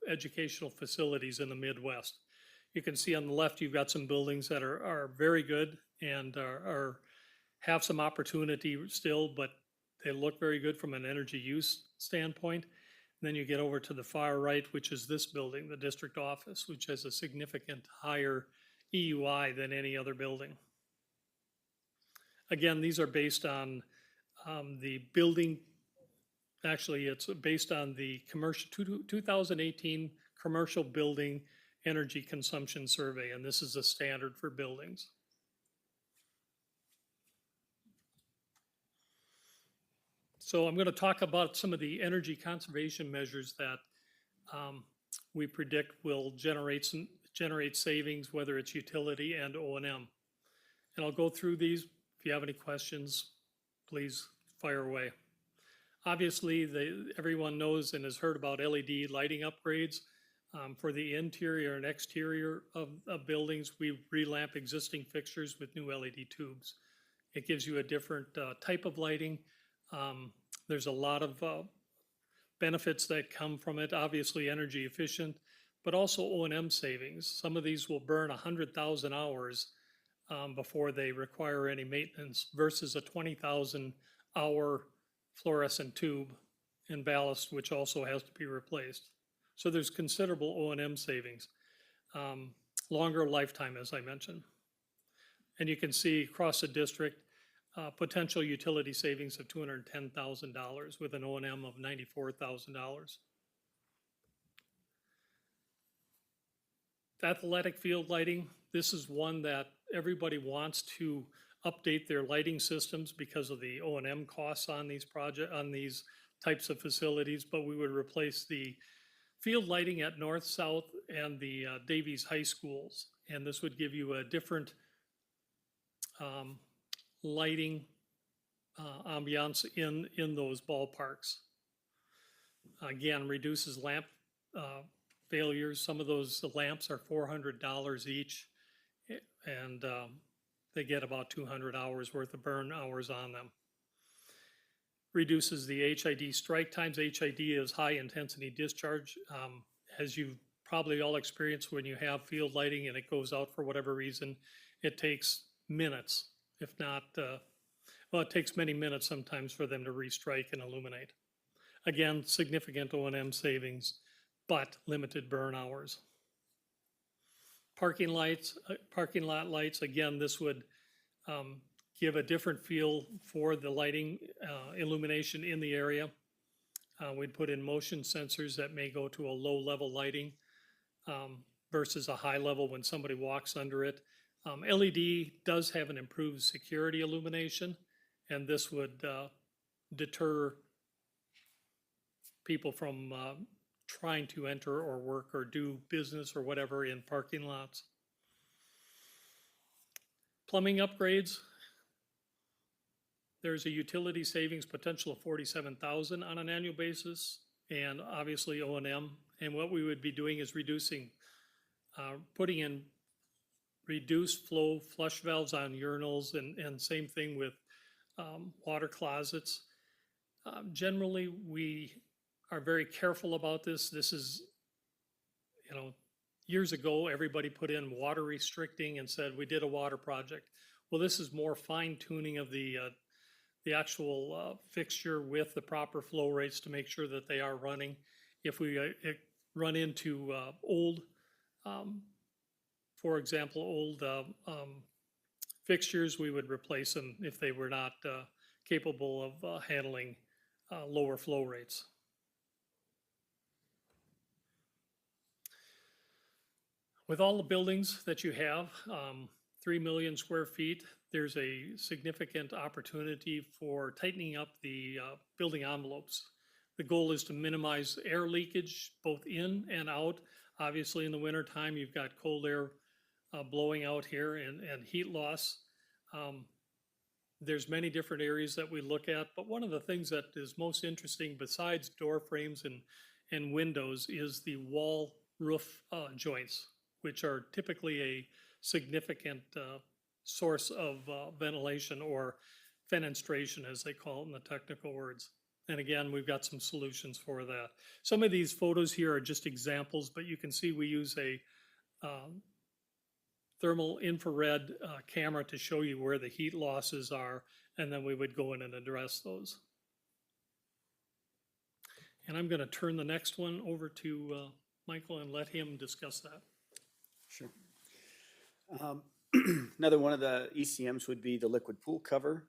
educational facilities in the Midwest. You can see on the left, you've got some buildings that are very good and have some opportunity still, but they look very good from an energy use standpoint. And then you get over to the far right, which is this building, the district office, which has a significant higher EUI than any other building. Again, these are based on the building. Actually, it's based on the 2018 Commercial Building Energy Consumption Survey, and this is a standard for buildings. So I'm going to talk about some of the energy conservation measures that we predict will generate savings, whether it's utility and O&M. And I'll go through these. If you have any questions, please fire away. Obviously, everyone knows and has heard about LED lighting upgrades. For the interior and exterior of buildings, we relamp existing fixtures with new LED tubes. It gives you a different type of lighting. There's a lot of benefits that come from it, obviously energy efficient, but also O&M savings. Some of these will burn 100,000 hours before they require any maintenance versus a 20,000 hour fluorescent tube and ballast, which also has to be replaced. So there's considerable O&M savings. Longer lifetime, as I mentioned. And you can see across the district, potential utility savings of $210,000 with an O&M of $94,000. Athletic field lighting, this is one that everybody wants to update their lighting systems because of the O&M costs on these types of facilities, but we would replace the field lighting at North, South, and the Davies High Schools. And this would give you a different lighting ambiance in those ballparks. Again, reduces lamp failures. Some of those lamps are $400 each, and they get about 200 hours worth of burn hours on them. Reduces the HID strike times. HID is high intensity discharge. As you've probably all experienced when you have field lighting and it goes out for whatever reason, it takes minutes if not, well, it takes many minutes sometimes for them to restrike and illuminate. Again, significant O&M savings, but limited burn hours. Parking lot lights, again, this would give a different feel for the lighting, illumination in the area. We'd put in motion sensors that may go to a low level lighting versus a high level when somebody walks under it. LED does have an improved security illumination, and this would deter people from trying to enter or work or do business or whatever in parking lots. Plumbing upgrades, there's a utility savings potential of $47,000 on an annual basis, and obviously O&M. And what we would be doing is reducing, putting in reduced flow flush valves on urinals, and same thing with water closets. Generally, we are very careful about this. This is, you know, years ago, everybody put in water restricting and said we did a water project. Well, this is more fine tuning of the actual fixture with the proper flow rates to make sure that they are running. If we run into old, for example, old fixtures, we would replace them if they were not capable of handling lower flow rates. With all the buildings that you have, 3 million square feet, there's a significant opportunity for tightening up the building envelopes. The goal is to minimize air leakage both in and out. Obviously, in the wintertime, you've got cold air blowing out here and heat loss. There's many different areas that we look at, but one of the things that is most interesting besides door frames and windows is the wall roof joints, which are typically a significant source of ventilation, or fenestration as they call it in the technical words. And again, we've got some solutions for that. Some of these photos here are just examples, but you can see we use a thermal infrared camera to show you where the heat losses are, and then we would go in and address those. And I'm going to turn the next one over to Michael and let him discuss that. Sure. Another one of the ECMs would be the liquid pool cover.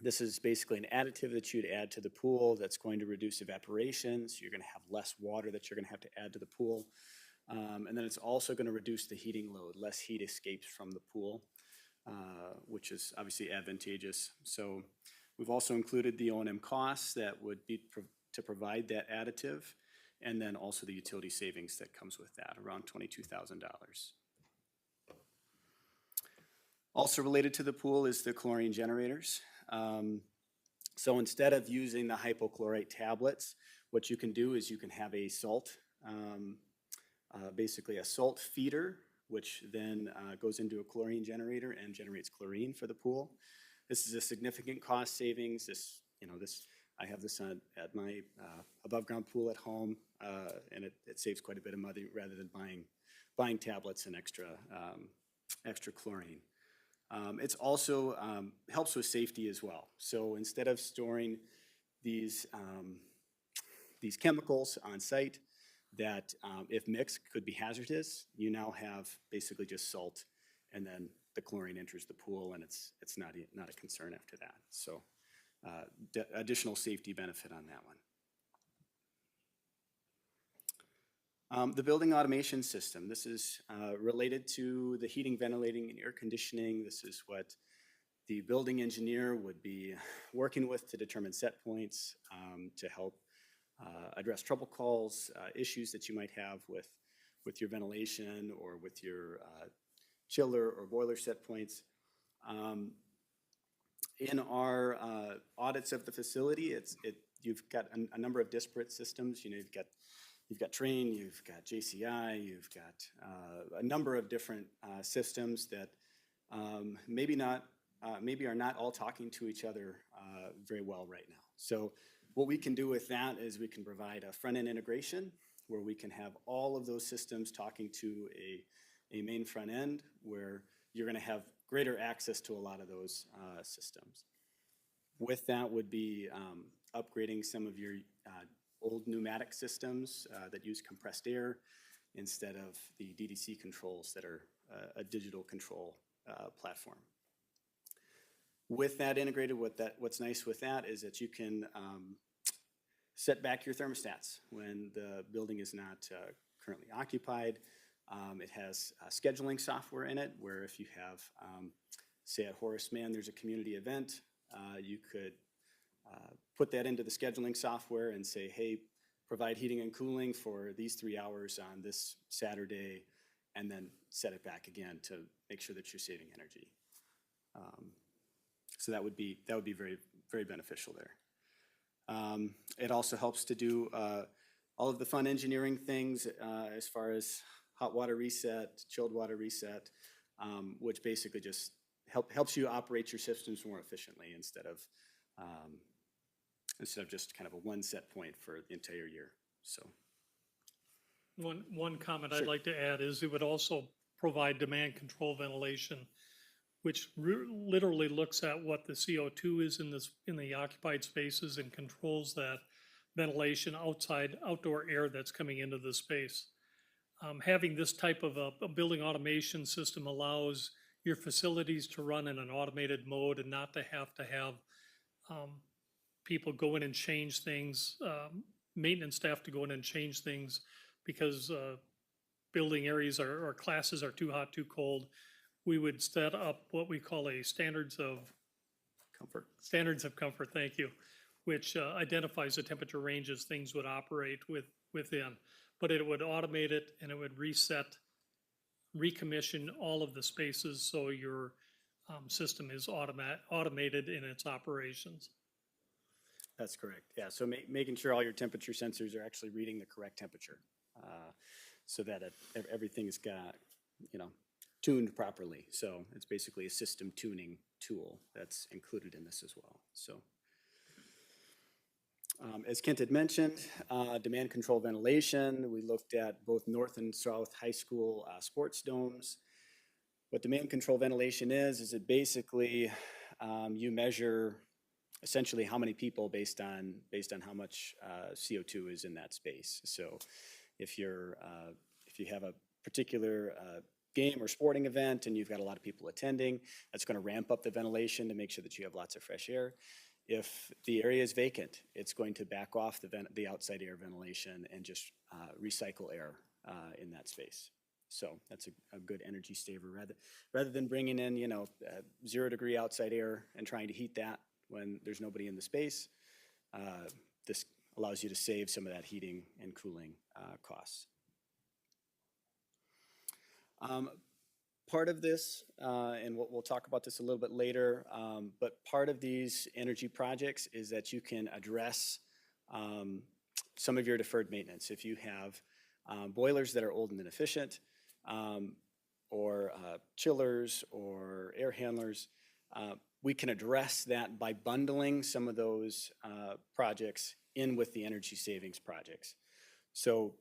This is basically an additive that you'd add to the pool that's going to reduce evaporation, so you're going to have less water that you're going to have to add to the pool. And then it's also going to reduce the heating load. Less heat escapes from the pool, which is obviously advantageous. So we've also included the O&M costs that would be to provide that additive, and then also the utility savings that comes with that, around $22,000. Also related to the pool is the chlorine generators. So instead of using the hypochlorite tablets, what you can do is you can have a salt, basically a salt feeder, which then goes into a chlorine generator and generates chlorine for the pool. This is a significant cost savings. I have this at my above ground pool at home, and it saves quite a bit of money rather than buying tablets and extra chlorine. It's also helps with safety as well. So instead of storing these chemicals on site that if mixed could be hazardous, you now have basically just salt, and then the chlorine enters the pool, and it's not a concern after that. So additional safety benefit on that one. The building automation system. This is related to the heating, ventilating, and air conditioning. This is what the building engineer would be working with to determine set points, to help address trouble calls, issues that you might have with your ventilation or with your chiller or boiler set points. In our audits of the facility, you've got a number of disparate systems. You know, you've got Train, you've got JCI, you've got a number of different systems that maybe are not all talking to each other very well right now. So what we can do with that is we can provide a front-end integration where we can have all of those systems talking to a main front end, where you're going to have greater access to a lot of those systems. With that would be upgrading some of your old pneumatic systems that use compressed air instead of the DDC controls that are a digital control platform. With that integrated, what's nice with that is that you can set back your thermostats when the building is not currently occupied. It has scheduling software in it where if you have, say at Horace Mann, there's a community event, you could put that into the scheduling software and say, hey, provide heating and cooling for these 3 hours on this Saturday, and then set it back again to make sure that you're saving energy. So that would be very, very beneficial there. It also helps to do all of the fun engineering things as far as hot water reset, chilled water reset, which basically just helps you operate your systems more efficiently instead of just kind of a one set point for the entire year. So One comment Sure. I'd like to add is it would also provide demand control ventilation, which literally looks at what the CO2 is in the occupied spaces and controls that ventilation outdoor air that's coming into the space. Having this type of a building automation system allows your facilities to run in an automated mode and not to have people go in and change things, maintenance staff to go in and change things because building areas or classes are too hot, too cold. We would set up what we call a standards of comfort, thank you, which identifies the temperature ranges things would operate within. But it would automate it and it would recommission all of the spaces so your system is automated in its operations. that's correct. Yeah, so making sure all your temperature sensors are actually reading the correct temperature so that everything is got, tuned properly. So it's basically a system tuning tool that's included in this as well. So as Kent had mentioned, demand control ventilation, we looked at both north and south high school sports domes. What demand control ventilation is it basically you measure essentially how many people based on how much CO2 is in that space. So if you have a particular game or sporting event and you've got a lot of people attending, that's going to ramp up the ventilation to make sure that you have lots of fresh air. If the area is vacant, it's going to back off the outside air ventilation and just recycle air in that space. So that's a good energy saver rather than bringing in 0 degree outside air and trying to heat that when there's nobody in the space. This allows you to save some of that heating and cooling costs. Part of this, and we'll talk about this a little bit later, but part of these energy projects is that you can address some of your deferred maintenance. If you have boilers that are old and inefficient, or chillers or air handlers, we can address that by bundling some of those projects in with the energy savings projects. So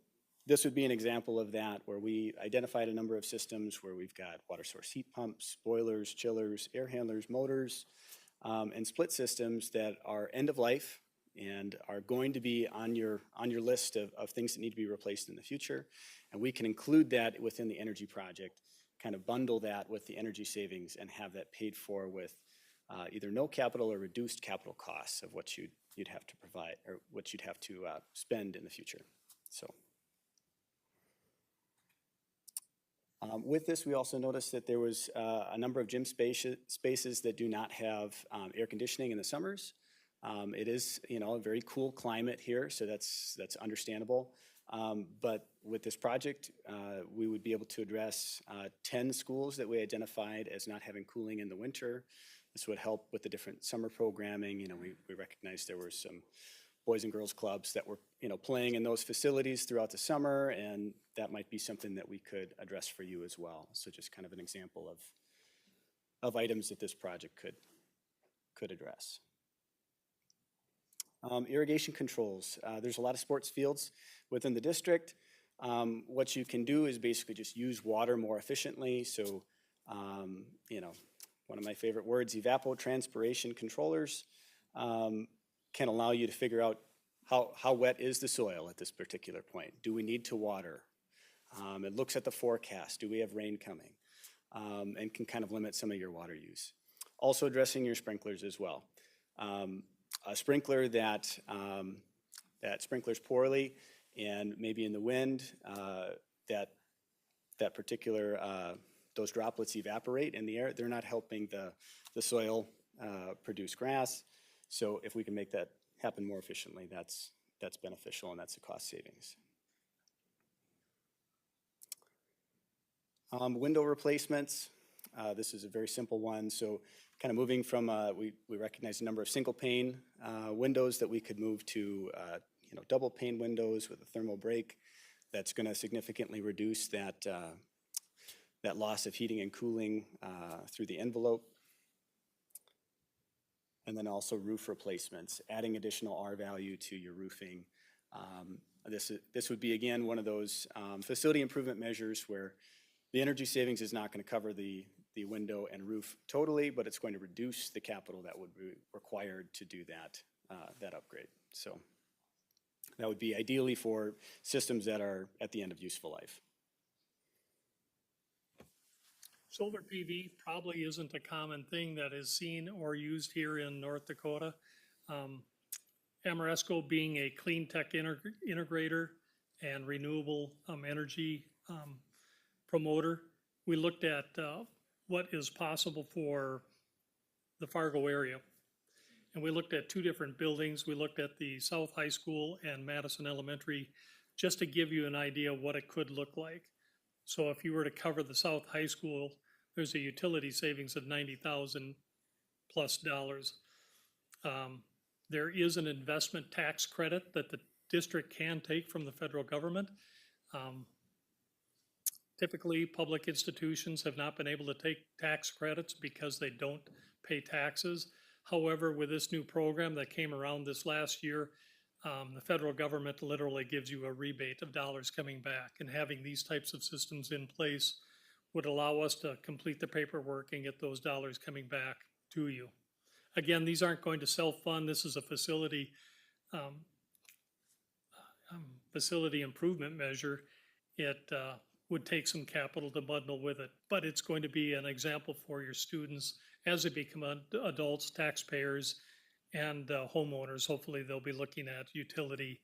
this would be an example of that, where we identified a number of systems where we've got water source heat pumps, boilers, chillers, air handlers, motors, and split systems that are end of life and are going to be on your list of things that need to be replaced in the future. And we can include that within the energy project, kind of bundle that with the energy savings and have that paid for with either no capital or reduced capital costs of what you'd have to provide or what you'd have to spend in the future. So. With this, we also noticed that there was a number of gym spaces that do not have air conditioning in the summers. It is, a very cool climate here, so that's understandable. But with this project, we would be able to address 10 schools that we identified as not having cooling in the winter. This would help with the different summer programming. We recognized there were some Boys and Girls Clubs that were, playing in those facilities throughout the summer, and that might be something that we could address for you as well. So just kind of an example of items that this project could address. Irrigation controls. There's a lot of sports fields within the district. What you can do is basically just use water more efficiently. So, one of my favorite words, evapotranspiration controllers, can allow you to figure out how wet is the soil at this particular point. Do we need to water? It looks at the forecast. Do we have rain coming? And can kind of limit some of your water use. Also addressing your sprinklers as well. A sprinkler that sprinklers poorly and maybe in the wind, that particular, those droplets evaporate in the air, they're not helping the soil produce grass. So if we can make that happen more efficiently, that's beneficial and that's a cost savings. Window replacements. This is a very simple one. So kind of moving from, we recognize a number of single pane windows that we could move to double pane windows with a thermal break. That's going to significantly reduce that loss of heating and cooling through the envelope. And then also roof replacements, adding additional R value to your roofing. This would be, again, one of those facility improvement measures where the energy savings is not going to cover the window and roof totally, but it's going to reduce the capital that would be required to do that upgrade. So that would be ideally for systems that are at the end of useful life. Solar PV probably isn't a common thing that is seen or used here in North Dakota. Ameresco being a clean tech integrator and renewable energy promoter, we looked at what is possible for the Fargo area. And we looked at two different buildings. We looked at the South High School and Madison Elementary, just to give you an idea of what it could look like. So if you were to cover the South High School, there's a utility savings of $90,000 plus. There is an investment tax credit that the district can take from the federal government. Typically, public institutions have not been able to take tax credits because they don't pay taxes. However, with this new program that came around this last year, the federal government literally gives you a rebate of dollars coming back, and having these types of systems in place would allow us to complete the paperwork and get those dollars coming back to you. Again, these aren't going to self-fund. This is a facility improvement measure. It would take some capital to bundle with it, but it's going to be an example for your students as they become adults, taxpayers, and homeowners. Hopefully they'll be looking at utility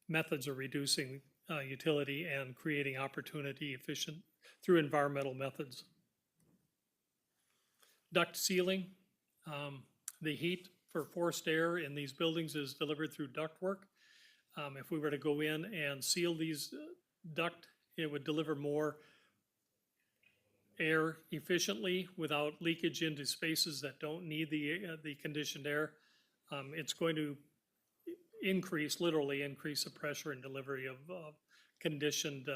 methods of reducing utility and creating opportunity efficient through environmental methods. Duct sealing. The heat for forced air in these buildings is delivered through ductwork. If we were to go in and seal these duct, it would deliver more air efficiently without leakage into spaces that don't need the conditioned air. It's going to literally increase the pressure and delivery of conditioned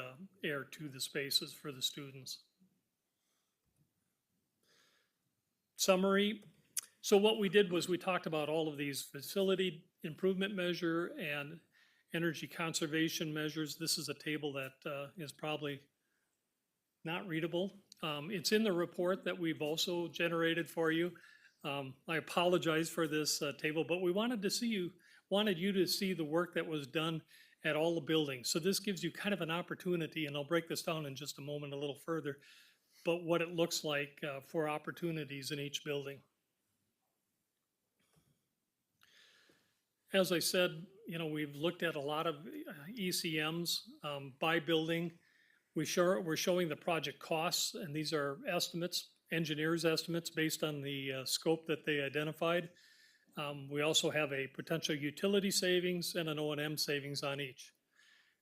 air to the spaces for the students. Summary. So what we did was we talked about all of these facility improvement measure and energy conservation measures. This is a table that is probably not readable. It's in the report that we've also generated for you. I apologize for this table, but we wanted you to see the work that was done at all the buildings. So this gives you kind of an opportunity, and I'll break this down in just a moment a little further, but what it looks like for opportunities in each building. As I said, we've looked at a lot of ECMs by building. We're showing the project costs, and these are estimates, engineers' estimates based on the scope that they identified. We also have a potential utility savings and an O&M savings on each.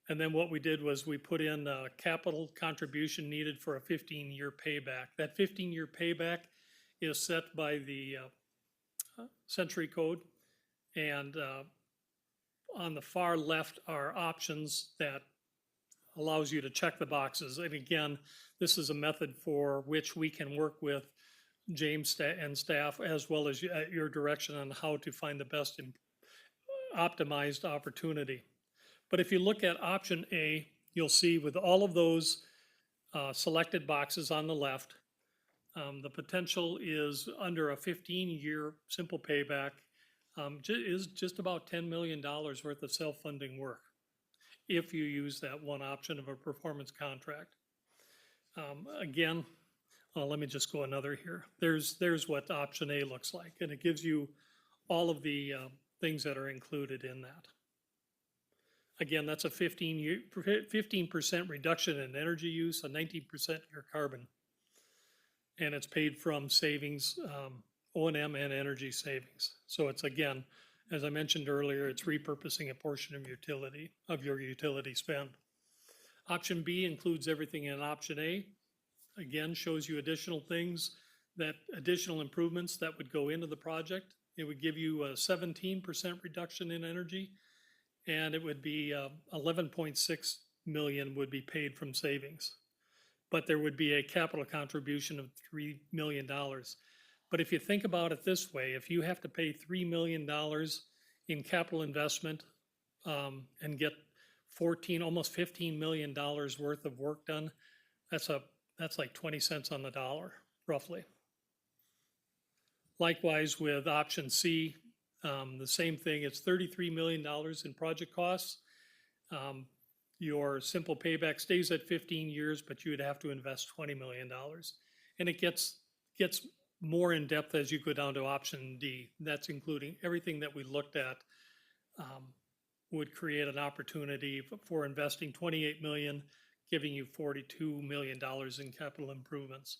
And then what we did was we put in a capital contribution needed for a 15-year payback. That 15-year payback is set by the Century Code. And on the far left are options that allows you to check the boxes. And again, this is a method for which we can work with James and staff, as well as at your direction on how to find the best optimized opportunity. But if you look at option A, you'll see with all of those selected boxes on the left, The potential is under a 15-year simple payback, is just about $10 million worth of self-funding work if you use that one option of a performance contract. Again, let me just go another here. There's what option A looks like, and it gives you all of the things that are included in that. Again, that's a 15% reduction in energy use, a 19% in your carbon. And it's paid from savings, O&M and energy savings. So it's, again, as I mentioned earlier, it's repurposing a portion of your utility spend. Option B includes everything in option A. Again, shows you additional things, additional improvements that would go into the project. It would give you a 17% reduction in energy, and it would be 11.6 million would be paid from savings. But there would be a capital contribution of $3 million. But if you think about it this way, if you have to pay $3 million in capital investment and get almost $15 million worth of work done, that's like 20 cents on the dollar, roughly. Likewise with option C, the same thing, it's $33 million in project costs. Your simple payback stays at 15 years, but you would have to invest $20 million. And it gets more in depth as you go down to option D. That's including everything that we looked at would create an opportunity for investing $28 million, giving you $42 million in capital improvements.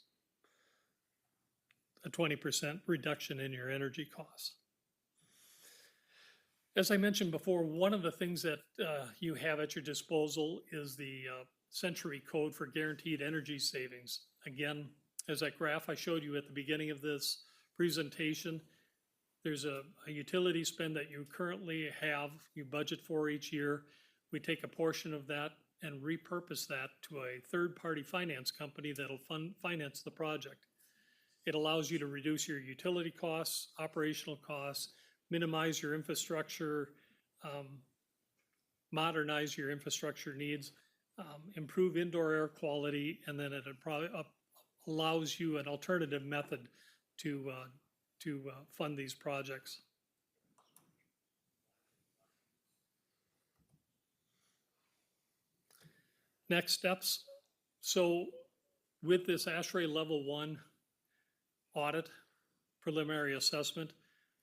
A 20% reduction in your energy costs. As I mentioned before, one of the things that you have at your disposal is the Century Code for Guaranteed Energy Savings. Again, as that graph I showed you at the beginning of this presentation, there's a utility spend that you currently have, you budget for each year. We take a portion of that and repurpose that to a third-party finance company that'll finance the project. It allows you to reduce your utility costs, operational costs, minimize your infrastructure, modernize your infrastructure needs, improve indoor air quality, and then it allows you an alternative method to fund these projects. Next steps. So with this ASHRAE Level 1 audit, preliminary assessment,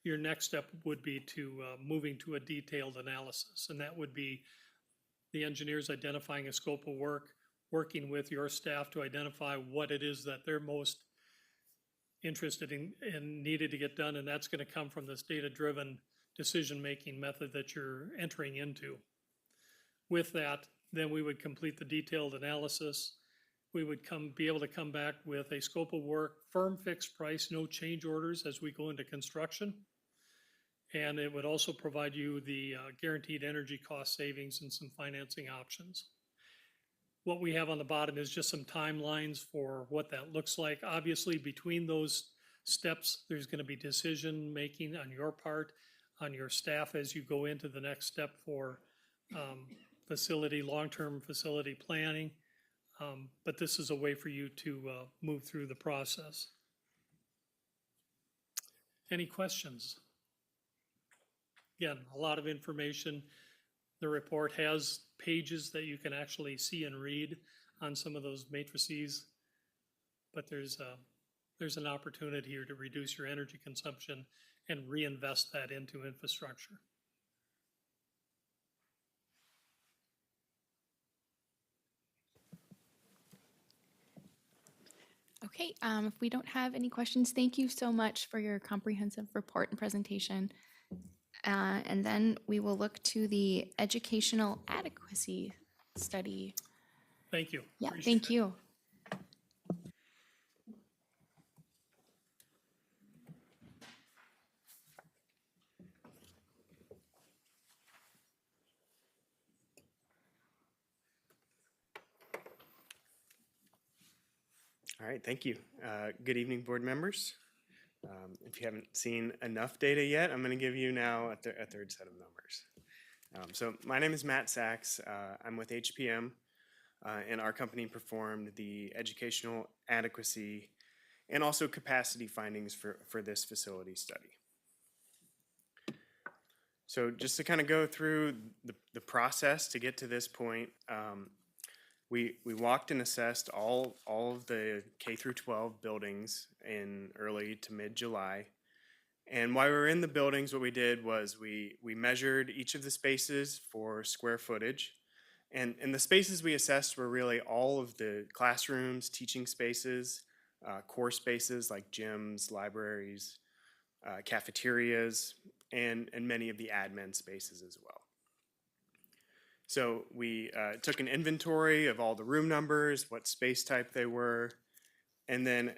your next step would be to moving to a detailed analysis. And that would be the engineers identifying a scope of work, working with your staff to identify what it is that they're most interested in and needed to get done. And that's going to come from this data-driven decision-making method that you're entering into. With that, then we would complete the detailed analysis. We would be able to come back with a scope of work, firm fixed price, no change orders as we go into construction. And it would also provide you the guaranteed energy cost savings and some financing options. What we have on the bottom is just some timelines for what that looks like. Obviously, between those steps, there's going to be decision making on your part, on your staff as you go into the next step for long-term facility planning. But this is a way for you to move through the process. Any questions? Again, a lot of information. The report has pages that you can actually see and read on some of those matrices, but there's an opportunity here to reduce your energy consumption and reinvest that into infrastructure. Okay, if we don't have any questions, thank you so much for your comprehensive report and presentation. And then we will look to the educational adequacy study. Thank you. Yeah, Appreciate thank it. you. All right, thank you. Good evening, board members. If you haven't seen enough data yet, I'm going to give you now a third set of numbers. So my name is Matt Sachs. I'm with HPM, and our company performed the educational adequacy and also capacity findings for this facility study. So just to kind of go through the process to get to this point, we walked and assessed all of the K through 12 buildings in early to mid-July. And while we were in the buildings, what we did was we measured each of the spaces for square footage. And the spaces we assessed were really all of the classrooms, teaching spaces, core spaces like gyms, libraries, cafeterias, and many of the admin spaces as well. So we took an inventory of all the room numbers, what space type they were, and then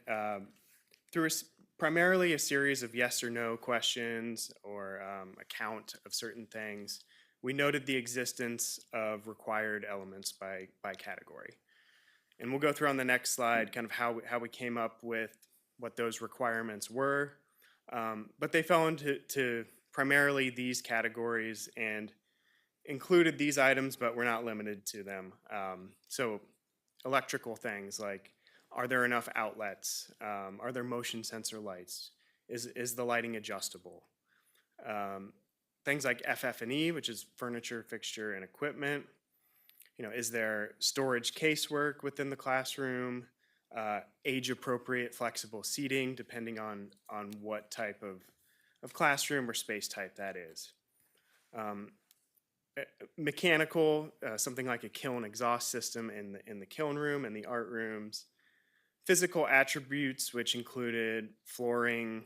through primarily a series of yes or no questions or a count of certain things, we noted the existence of required elements by category. And we'll go through on the next slide kind of how we came up with what those requirements were. But they fell into primarily these categories and included these items, but we're not limited to them. So electrical things like, are there enough outlets? Are there motion sensor lights? Is the lighting adjustable? Things like FF&E, which is furniture, fixture, and equipment. You know, is there storage casework within the classroom? Age-appropriate flexible seating, depending on what type of classroom or space type that is. Mechanical, something like a kiln exhaust system in the kiln room and the art rooms. Physical attributes, which included flooring,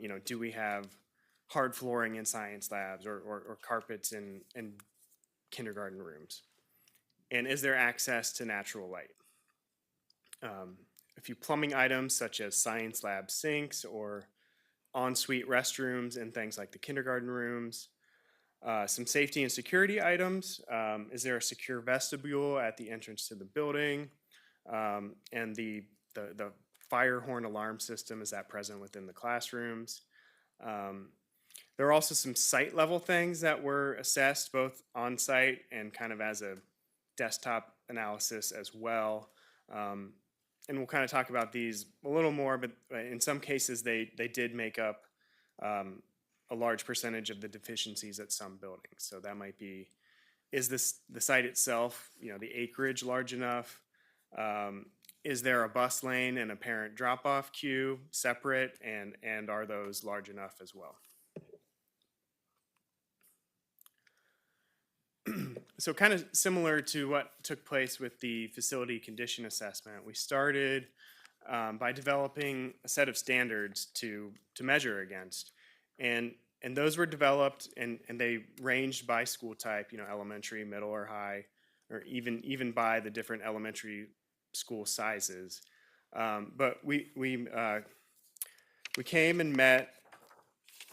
you know, do we have hard flooring in science labs or carpets in kindergarten rooms? And is there access to natural light? A few plumbing items such as science lab sinks or ensuite restrooms and things like the kindergarten rooms. Some safety and security items. Is there a secure vestibule at the entrance to the building? And the fire horn alarm system, is that present within the classrooms? There are also some site level things that were assessed both on site and kind of as a desktop analysis as well. And we'll kind of talk about these a little more, but in some cases they did make up a large percentage of the deficiencies at some buildings. So that might be, is the site itself, you know, the acreage large enough? Is there a bus lane and a parent drop-off queue separate, and are those large enough as well? So kind of similar to what took place with the facility condition assessment, we started by developing a set of standards to measure against. And those were developed and they ranged by school type, you know, elementary, middle, or high, or even by the different elementary school sizes. But we came and met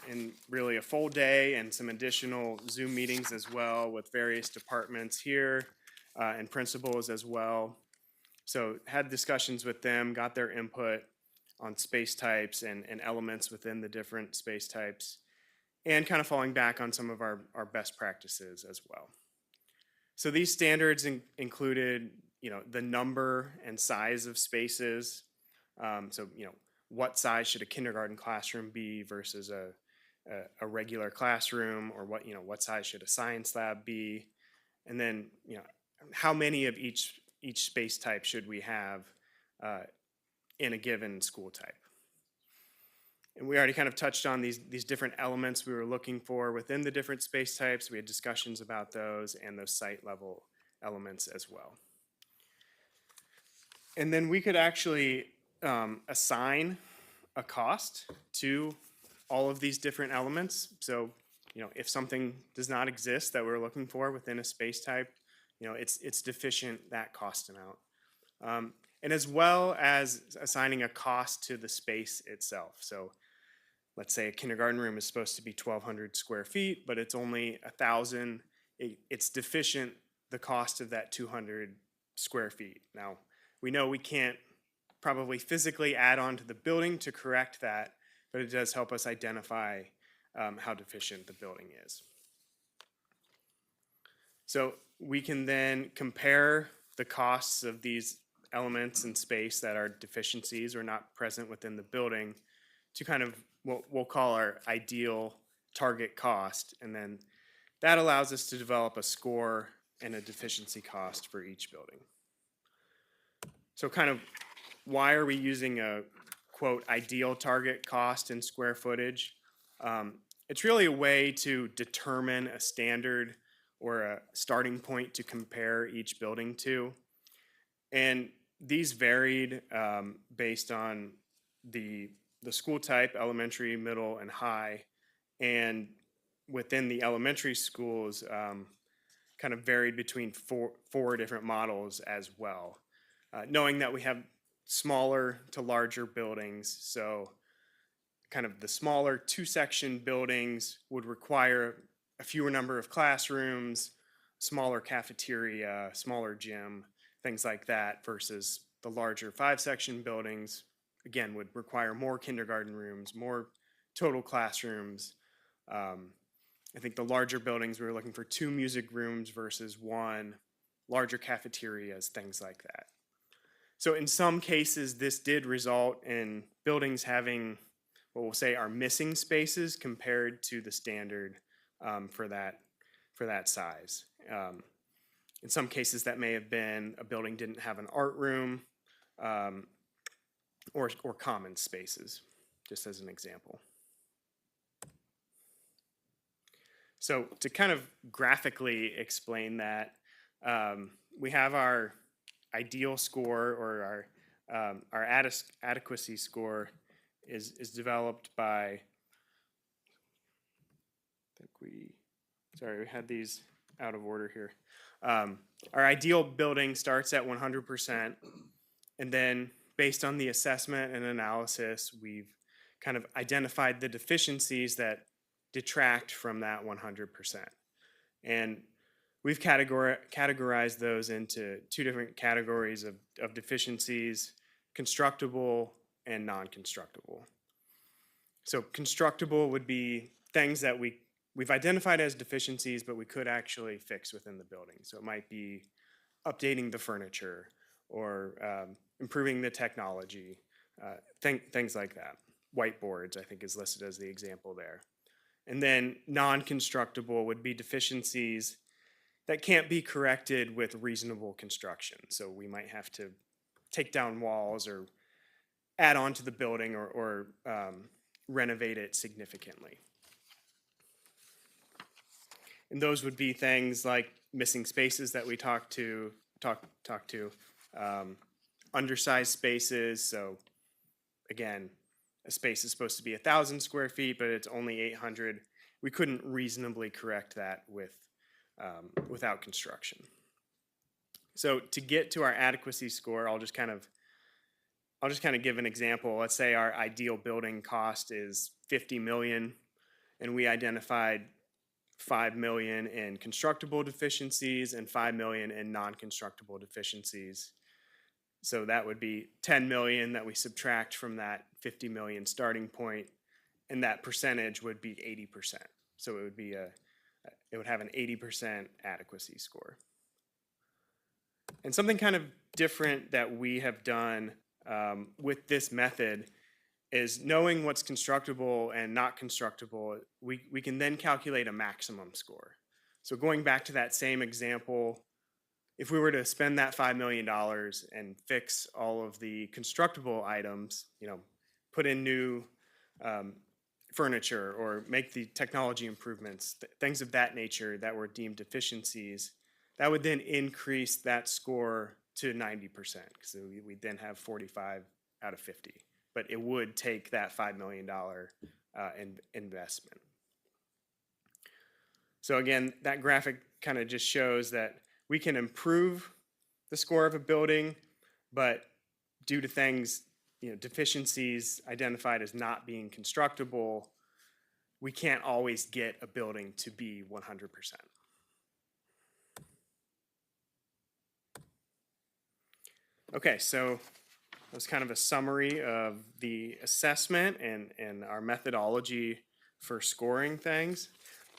in really a full day and some additional Zoom meetings as well with various departments here and principals as well. So had discussions with them, got their input on space types and elements within the different space types, and kind of falling back on some of our best practices as well. So these standards included, you know, the number and size of spaces. So, you know, what size should a kindergarten classroom be versus a regular classroom, or what size should a science lab be? And then, you know, how many of each space type should we have in a given school type? And we already kind of touched on these different elements we were looking for within the different space types. We had discussions about those and those site level elements as well. And then we could actually assign a cost to all of these different elements. So, you know, if something does not exist that we're looking for within a space type, you know, it's deficient, that cost amount. And as well as assigning a cost to the space itself. So let's say a kindergarten room is supposed to be 1,200 square feet, but it's only 1,000. It's deficient, the cost of that 200 square feet. Now, we know we can't probably physically add on to the building to correct that, but it does help us identify how deficient the building is. So we can then compare the costs of these elements in space that are deficiencies or not present within the building to kind of what we'll call our ideal target cost. And then that allows us to develop a score and a deficiency cost for each building. So kind of why are we using a quote ideal target cost in square footage? It's really a way to determine a standard or a starting point to compare each building to. And these varied based on the school type, elementary, middle, and high. And within the elementary schools, kind of varied between four different models as well. Knowing that we have smaller to larger buildings, so kind of the smaller two-section buildings would require a fewer number of classrooms, smaller cafeteria, smaller gym, things like that, versus the larger five-section buildings, again, would require more kindergarten rooms, more total classrooms. I think the larger buildings, we were looking for 2 music rooms versus 1, larger cafeterias, things like that. So in some cases, this did result in buildings having what we'll say are missing spaces compared to the standard for that size. In some cases, that may have been a building didn't have an art room or common spaces, just as an example. So to kind of graphically explain that, we have our ideal score, or our adequacy score is developed by, we had these out of order here. Our ideal building starts at 100%, and then based on the assessment and analysis, we've kind of identified the deficiencies that detract from that 100%. And we've categorized those into 2 different categories of deficiencies: constructible and non-constructible. So constructible would be things that we've identified as deficiencies, but we could actually fix within the building. So it might be updating the furniture or improving the technology, things like that. Whiteboards, I think, is listed as the example there. And then non-constructible would be deficiencies that can't be corrected with reasonable construction. So we might have to take down walls or add on to the building or renovate it significantly. And those would be things like missing spaces that we talk to, undersized spaces. So again, a space is supposed to be 1,000 square feet, but it's only 800. We couldn't reasonably correct that without construction. So to get to our adequacy score, I'll just kind of give an example. Let's say our ideal building cost is $50 million, and we identified $5 million in constructible deficiencies and $5 million in non-constructible deficiencies. So that would be $10 million that we subtract from that $50 million starting point, and that percentage would be 80%. So it would have an 80% adequacy score. And something kind of different that we have done with this method is knowing what's constructible and not constructible, we can then calculate a maximum score. So going back to that same example, if we were to spend that $5 million and fix all of the constructible items, put in new furniture or make the technology improvements, things of that nature that were deemed deficiencies, that would then increase that score to 90%, because we then have 45 out of 50. But it would take that $5 million investment. So again, that graphic kind of just shows that we can improve the score of a building, but due to things, deficiencies identified as not being constructible, we can't always get a building to be 100%. Okay, so that was kind of a summary of the assessment and our methodology for scoring things.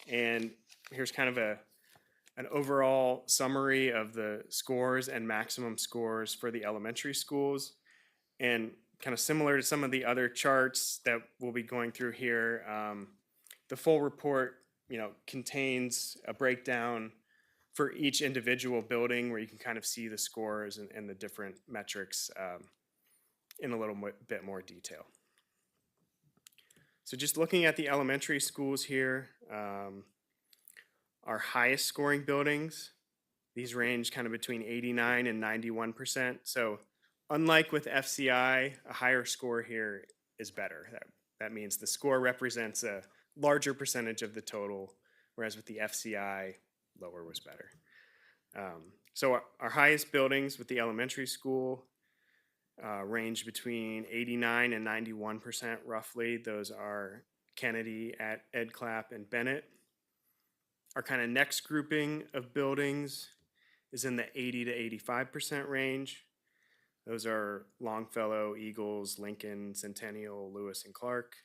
And here's kind of an overall summary of the scores and maximum scores for the elementary schools. And kind of similar to some of the other charts that we'll be going through here, the full report, contains a breakdown for each individual building where you can kind of see the scores and the different metrics in a little bit more detail. So just looking at the elementary schools here, our highest scoring buildings, these range kind of between 89 and 91%. So unlike with FCI, a higher score here is better. That means the score represents a larger percentage of the total, whereas with the FCI, lower was better. So our highest buildings with the elementary school range between 89 and 91% roughly. Those are Kennedy, Ed Clapp, and Bennett. Our kind of next grouping of buildings is in the 80 to 85% range. Those are Longfellow, Eagles, Lincoln, Centennial, Lewis, and Clark.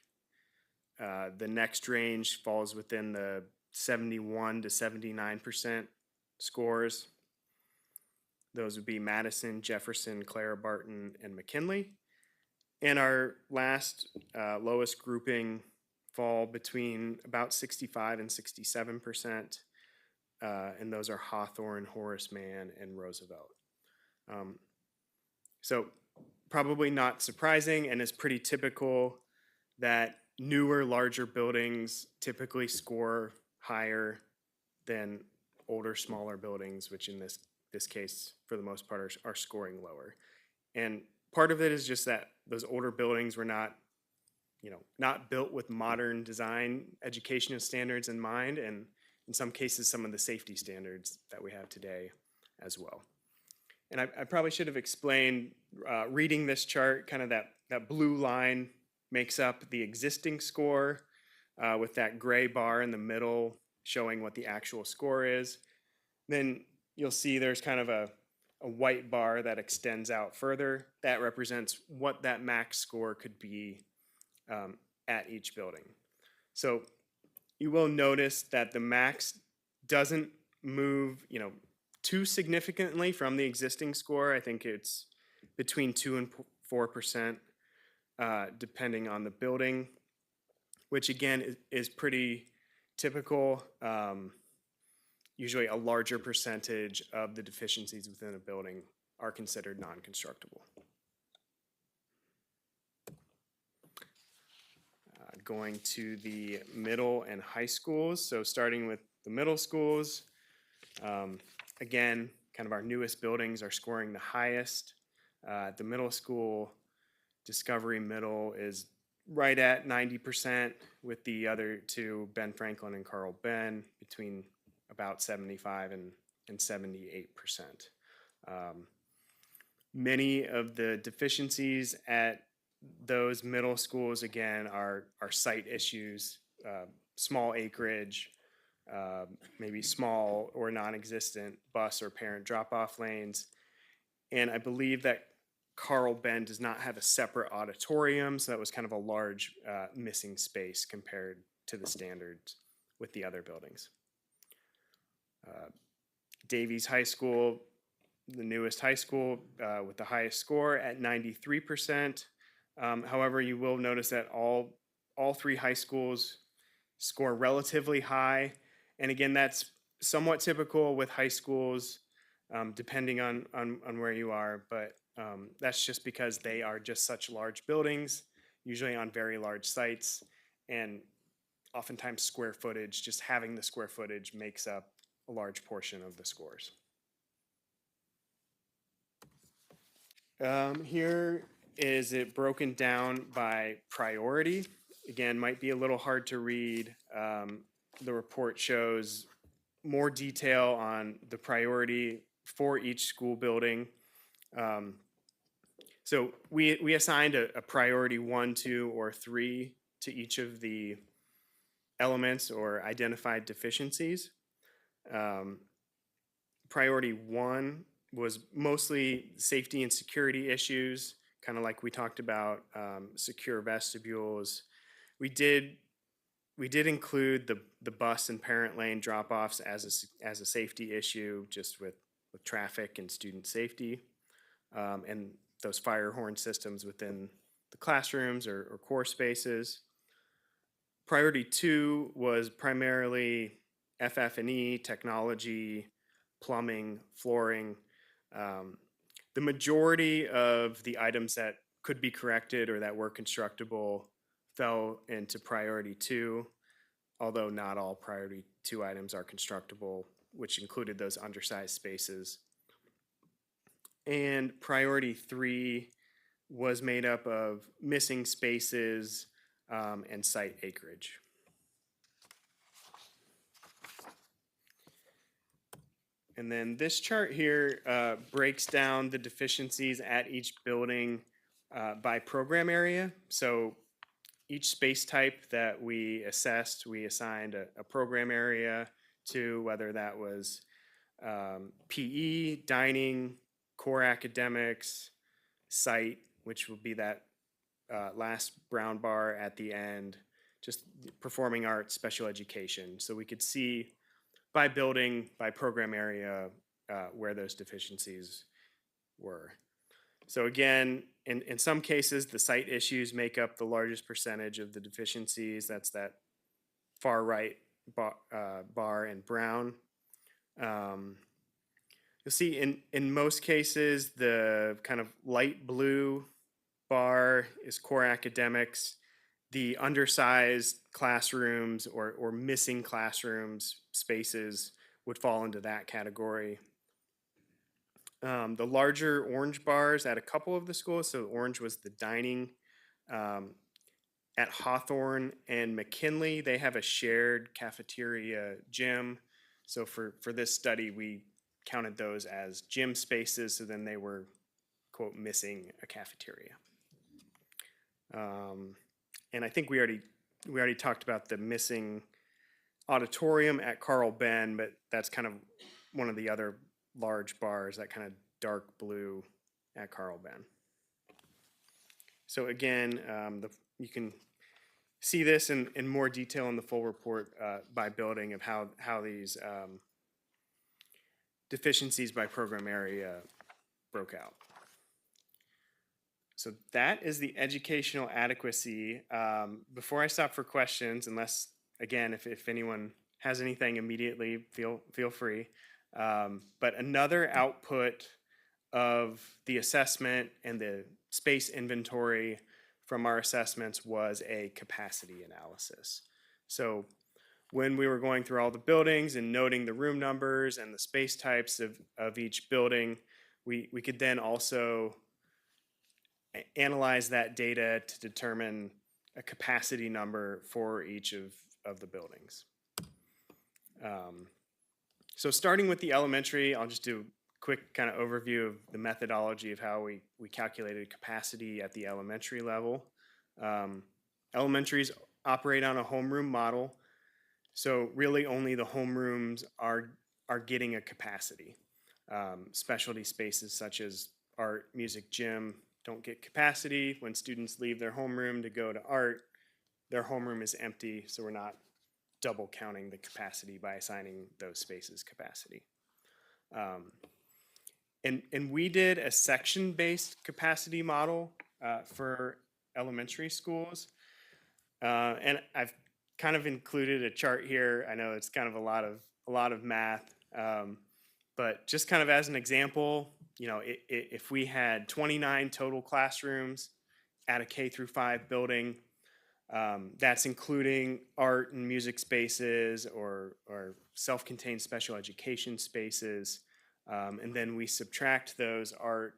The next range falls within the 71 to 79% scores. Those would be Madison, Jefferson, Clara Barton, and McKinley. And our last lowest grouping fall between about 65 and 67%. And those are Hawthorne, Horace Mann, and Roosevelt. So probably not surprising, and it's pretty typical that newer, larger buildings typically score higher than older, smaller buildings, which in this case, for the most part, are scoring lower. And part of it is just that those older buildings were not built with modern design educational standards in mind, and in some cases, some of the safety standards that we have today as well. And I probably should have explained, reading this chart, kind of that blue line makes up the existing score with that gray bar in the middle showing what the actual score is. Then you'll see there's kind of a white bar that extends out further. That represents what that max score could be at each building. So you will notice that the max doesn't move, too significantly from the existing score. I think it's between 2 and 4%, depending on the building, which again is pretty typical. Usually a larger percentage of the deficiencies within a building are considered non-constructible. Going to the middle and high schools. So starting with the middle schools, again, kind of our newest buildings are scoring the highest. The middle school, Discovery Middle, is right at 90%, with the other two, Ben Franklin and Carl Ben, between about 75 and 78%. Many of the deficiencies at those middle schools, again, are site issues, small acreage, maybe small or non-existent bus or parent drop-off lanes. And I believe that Carl Ben does not have a separate auditorium, so that was kind of a large missing space compared to the standards with the other buildings. Davies High School, the newest high school with the highest score at 93%. However, you will notice that all three high schools score relatively high. And again, that's somewhat typical with high schools, depending on where you are. But that's just because they are just such large buildings, usually on very large sites. And oftentimes square footage, just having the square footage makes up a large portion of the scores. Here is it broken down by priority. Again, might be a little hard to read. The report shows more detail on the priority for each school building. So we assigned a priority 1, 2, or 3 to each of the elements or identified deficiencies. Priority 1 was mostly safety and security issues, kind of like we talked about, secure vestibules. We did we did include the bus and parent lane drop-offs as a safety issue, just with traffic and student safety, and those fire horn systems within the classrooms or core spaces. Priority 2 was primarily FF&E, technology, plumbing, flooring. The majority of the items that could be corrected or that were constructible fell into priority 2, although not all priority 2 items are constructible, which included those undersized spaces. And priority 3 was made up of missing spaces and site acreage. And then this chart here breaks down the deficiencies at each building by program area. So each space type that we assessed, we assigned a program area to, whether that was PE, dining, core academics, site, which will be that last brown bar at the end, just performing arts, special education. So we could see by building, by program area, where those deficiencies were. So again, in some cases, the site issues make up the largest percentage of the deficiencies. That's that far right bar in brown. You'll see in most cases, the kind of light blue bar is core academics. The undersized classrooms or missing classrooms spaces would fall into that category. The larger orange bars at a couple of the schools, so orange was the dining. At Hawthorne and McKinley, they have a shared cafeteria gym. So for this study, we counted those as gym spaces, so then they were, quote, missing a cafeteria. And I think we already talked about the missing auditorium at Carl Ben, but that's kind of one of the other large bars, that kind of dark blue at Carl Ben. So again, you can see this in more detail in the full report by building of how these deficiencies by program area broke out. So that is the educational adequacy. Before I stop for questions, unless, again, if anyone has anything immediately, feel free. But another output of the assessment and the space inventory from our assessments was a capacity analysis. So when we were going through all the buildings and noting the room numbers and the space types of each building, we could then also analyze that data to determine a capacity number for each of the buildings. So starting with the elementary, I'll just do a quick kind of overview of the methodology of how we calculated capacity at the elementary level. Elementaries operate on a homeroom model, so really only the homerooms are getting a capacity. Specialty spaces such as art, music, gym don't get capacity. When students leave their homeroom to go to art, their homeroom is empty, so we're not double counting the capacity by assigning those spaces capacity. And we did a section-based capacity model for elementary schools. And I've kind of included a chart here. I know it's kind of a lot of math, but just kind of as an example, if we had 29 total classrooms at a K-5 building, that's including art and music spaces or self-contained special education spaces. And then we subtract those art,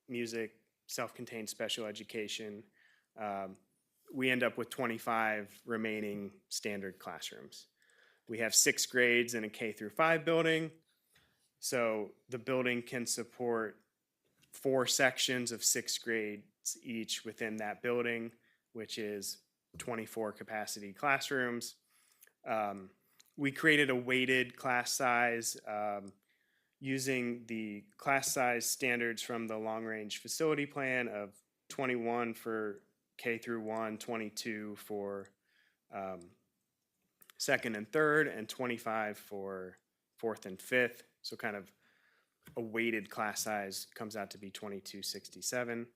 music, self-contained special education. We end up with 25 remaining standard classrooms. We have 6 grades in a K-5 building. So the building can support 4 sections of 6 grades each within that building, which is 24 capacity classrooms. We created a weighted class size using the class size standards from the long range facility plan of 21 for K-1, 22 for second and third, and 25 for fourth and fifth. So kind of a weighted class size comes out to be 2267.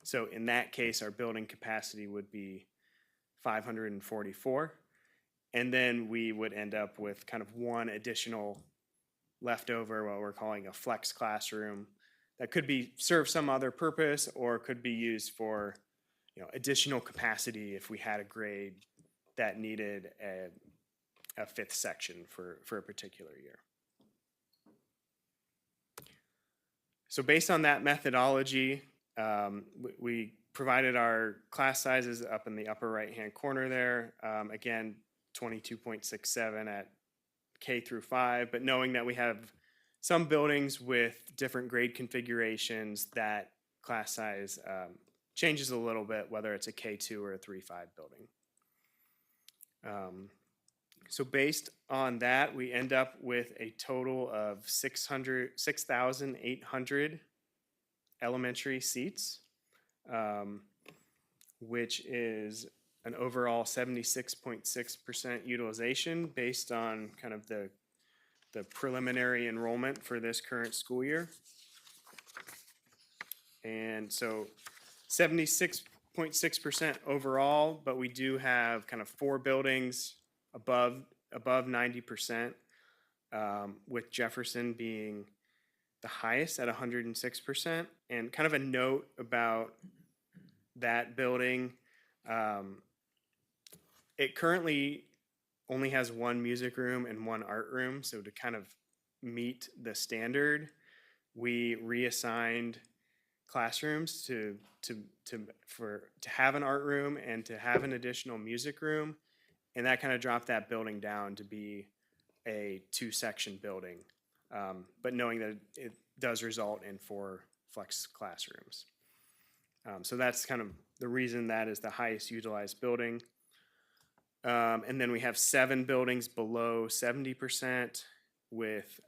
So in that case, our building capacity would be 544. And then we would end up with kind of one additional leftover, what we're calling a flex classroom, that could be serve some other purpose or could be used for, additional capacity if we had a grade that needed a fifth section for a particular year. So based on that methodology, we provided our class sizes up in the upper right-hand corner there. Again, 22.67 at K through 5, but knowing that we have some buildings with different grade configurations, that class size changes a little bit, whether it's a K2 or a 3-5 building. So based on that, we end up with a total of 6,800 elementary seats, which is an overall 76.6% utilization based on kind of the preliminary enrollment for this current school year. And so 76.6% overall, but we do have kind of 4 buildings above 90%, with Jefferson being the highest at 106%. And kind of a note about that building, it currently only has 1 music room and 1 art room. So to kind of meet the standard, we reassigned classrooms to have an art room and to have an additional music room. And that kind of dropped that building down to be a 2-section building, but knowing that it does result in 4 flex classrooms. So that's kind of the reason that is the highest utilized building. And then we have 7 buildings below 70%, with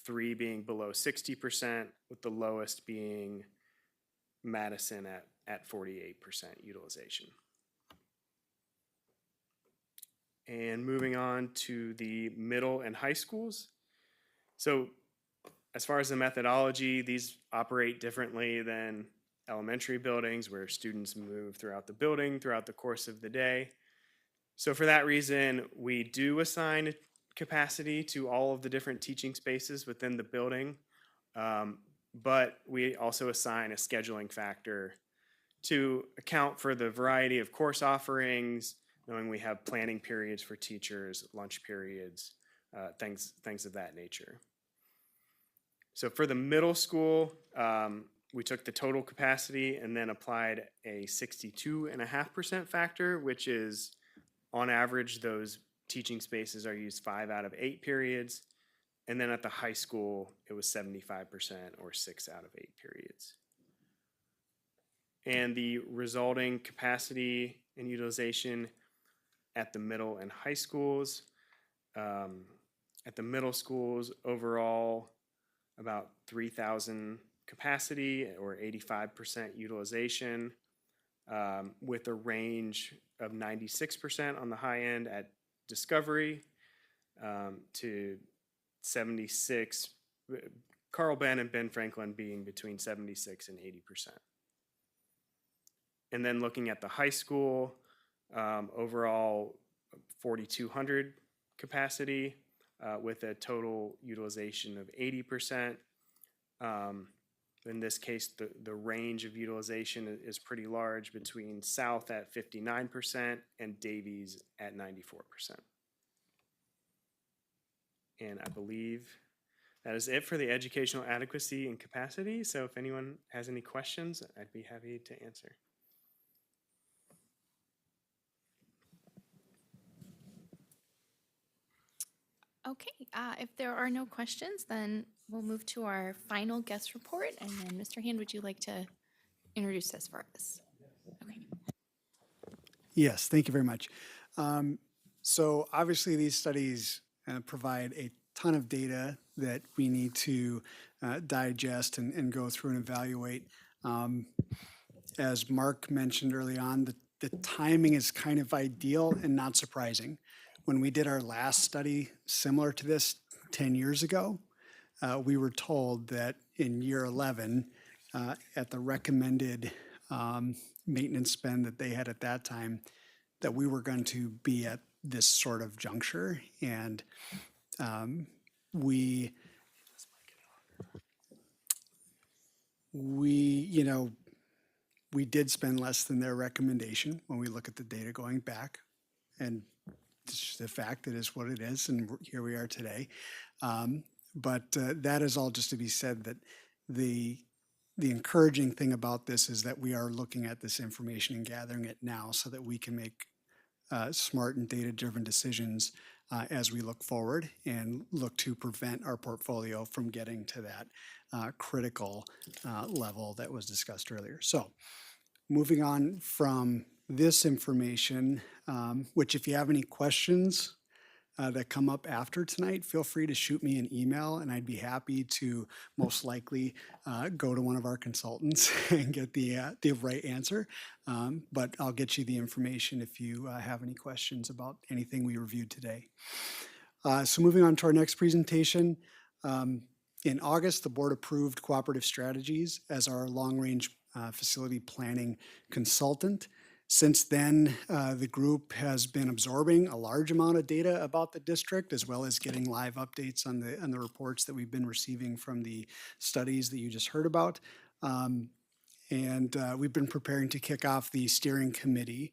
3 being below 60%, with the lowest being Madison at 48% utilization. And moving on to the middle and high schools. So as far as the methodology, these operate differently than elementary buildings, where students move throughout the building throughout the course of the day. So for that reason, we do assign capacity to all of the different teaching spaces within the building, but we also assign a scheduling factor to account for the variety of course offerings, knowing we have planning periods for teachers, lunch periods, things of that nature. So for the middle school, we took the total capacity and then applied a 62.5% factor, which is on average, those teaching spaces are used 5 out of 8 periods. And then at the high school, it was 75% or 6 out of 8 periods. And the resulting capacity and utilization at the middle and high schools. At the middle schools, overall, about 3,000 capacity or 85% utilization, with a range of 96% on the high end at Discovery, to 76, Carl Ben and Ben Franklin being between 76 and 80%. And then looking at the high school, overall 4,200 capacity, with a total utilization of 80%. In this case, the range of utilization is pretty large, between South at 59% and Davies at 94%. And I believe that is it for the educational adequacy and capacity. So if anyone has any questions, I'd be happy to answer. Okay, if there are no questions, then we'll move to our final guest report. And then Mr. Hand, would you like to introduce us for us? Okay. Yes, thank you very much. So obviously these studies provide a ton of data that we need to digest and go through and evaluate. As Mark mentioned early on, the timing is kind of ideal and not surprising. when we did our last study similar to this 10 years ago, we were told that in year 11, at the recommended maintenance spend that they had at that time, that we were going to be at this sort of juncture. And we, you know, we did spend less than their recommendation when we look at the data going back. And it's just the fact, it is what it is, and here we are today. But that is all just to be said, that the encouraging thing about this is that we are looking at this information and gathering it now so that we can make smart and data-driven decisions as we look forward and look to prevent our portfolio from getting to that critical level that was discussed earlier. So moving on from this information, which if you have any questions that come up after tonight, feel free to shoot me an email, and I'd be happy to most likely go to one of our consultants and get the right answer. But I'll get you the information if you have any questions about anything we reviewed today. So moving on to our next presentation. In August, the board approved Cooperative Strategies as our long-range facility planning consultant. Since then, the group has been absorbing a large amount of data about the district, as well as getting live updates on the reports that we've been receiving from the studies that you just heard about. We've been preparing to kick off the steering committee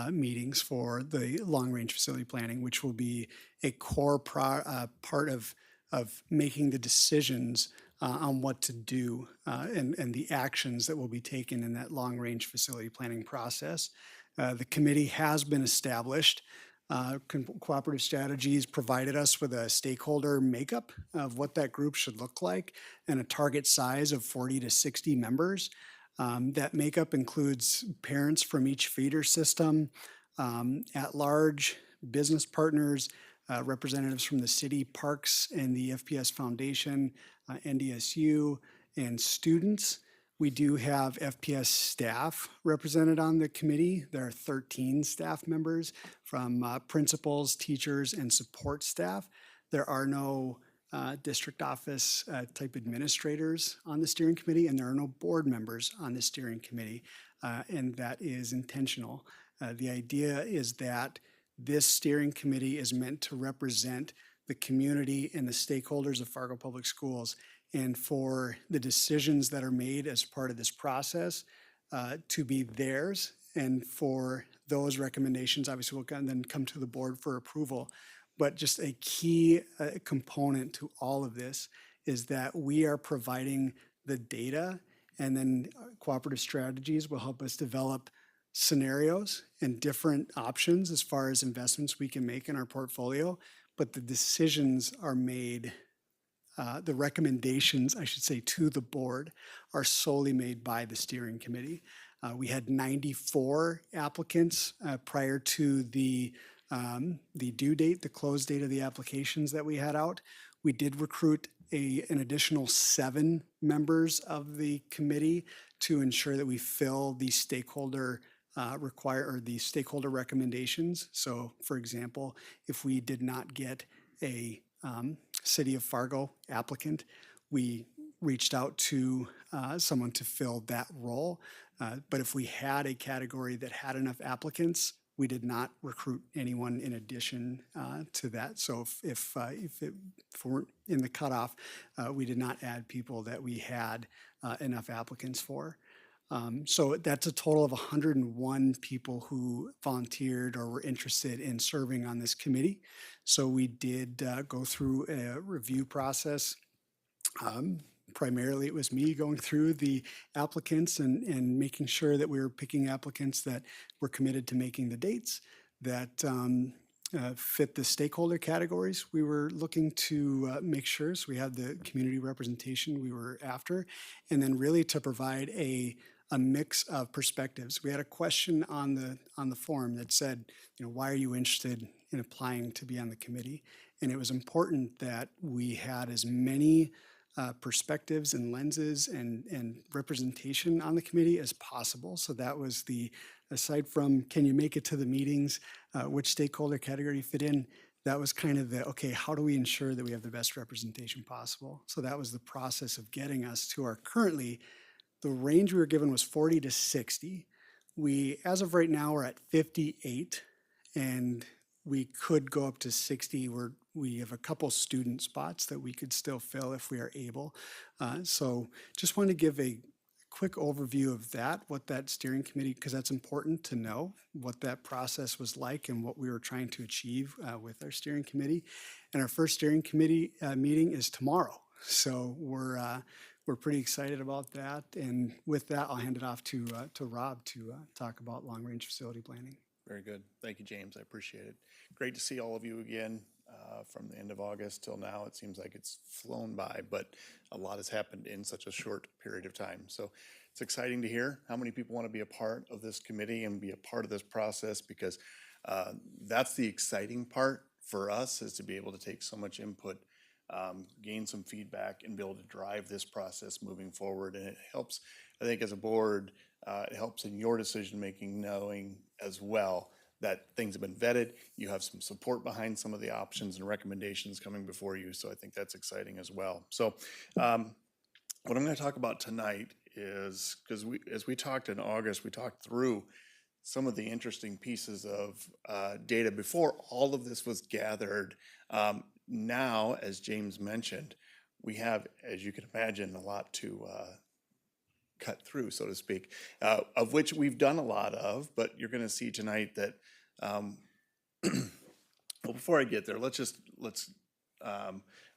meetings for the long-range facility planning, which will be a core part of making the decisions on what to do and the actions that will be taken in that long-range facility planning process. The committee has been established. Cooperative Strategies provided us with a stakeholder makeup of what that group should look like and a target size of 40 to 60 members. That makeup includes parents from each feeder system, at-large business partners, representatives from the city, parks, and the FPS Foundation, NDSU, and students. We do have FPS staff represented on the committee. There are 13 staff members from principals, teachers, and support staff. There are no district office type administrators on the steering committee, and there are no board members on the steering committee, and that is intentional. The idea is that this steering committee is meant to represent the community and the stakeholders of Fargo Public Schools, and for the decisions that are made as part of this process to be theirs, and for those recommendations obviously will then come to the board for approval. But just a key component to all of this is that we are providing the data, and then Cooperative Strategies will help us develop scenarios and different options as far as investments we can make in our portfolio. But the decisions are made, the recommendations, I should say, to the board are solely made by the steering committee. We had 94 applicants prior to the due date, the close date of the applications that we had out. We did recruit an additional 7 members of the committee to ensure that we fill the stakeholder the stakeholder recommendations. So, for example, if we did not get a City of Fargo applicant, we reached out to someone to fill that role. But if we had a category that had enough applicants, we did not recruit anyone in addition to that. So if we're in the cutoff, we did not add people that we had enough applicants for. So that's a total of 101 people who volunteered or were interested in serving on this committee. So we did go through a review process. Primarily, it was me going through the applicants and making sure that we were picking applicants that were committed to making the dates, that fit the stakeholder categories we were looking to make sure. So we had the community representation we were after, and then really to provide a mix of perspectives. We had a question on the form that said, why are you interested in applying to be on the committee? And it was important that we had as many perspectives and lenses and representation on the committee as possible. So that was aside from can you make it to the meetings, which stakeholder category you fit in, that was kind of okay, how do we ensure that we have the best representation possible? So that was the process of getting us to our currently, the range we were given was 40 to 60. We, as of right now, we're at 58, and we could go up to 60. We have a couple student spots that we could still fill if we are able. So just want to give a quick overview of that, what that steering committee, because that's important to know what that process was like and what we were trying to achieve with our steering committee. And our first steering committee meeting is tomorrow. So we're pretty excited about that. And with that, I'll hand it off to Rob to talk about long-range facility planning. Very good. Thank you, James. I appreciate it. Great to see all of you again from the end of August till now. It seems like it's flown by, but a lot has happened in such a short period of time. So it's exciting to hear how many people want to be a part of this committee and be a part of this process, because that's the exciting part for us, is to be able to take so much input, gain some feedback, and be able to drive this process moving forward. And it helps, I think, as a board, it helps in your decision-making, knowing as well that things have been vetted, you have some support behind some of the options and recommendations coming before you. So I think that's exciting as well. So what I'm going to talk about tonight is, because as we talked in August, we talked through some of the interesting pieces of data before all of this was gathered. Now, as James mentioned, we have, as you can imagine, a lot to cut through, so to speak, of which we've done a lot of, but you're going to see tonight that, well, before I get there, I'm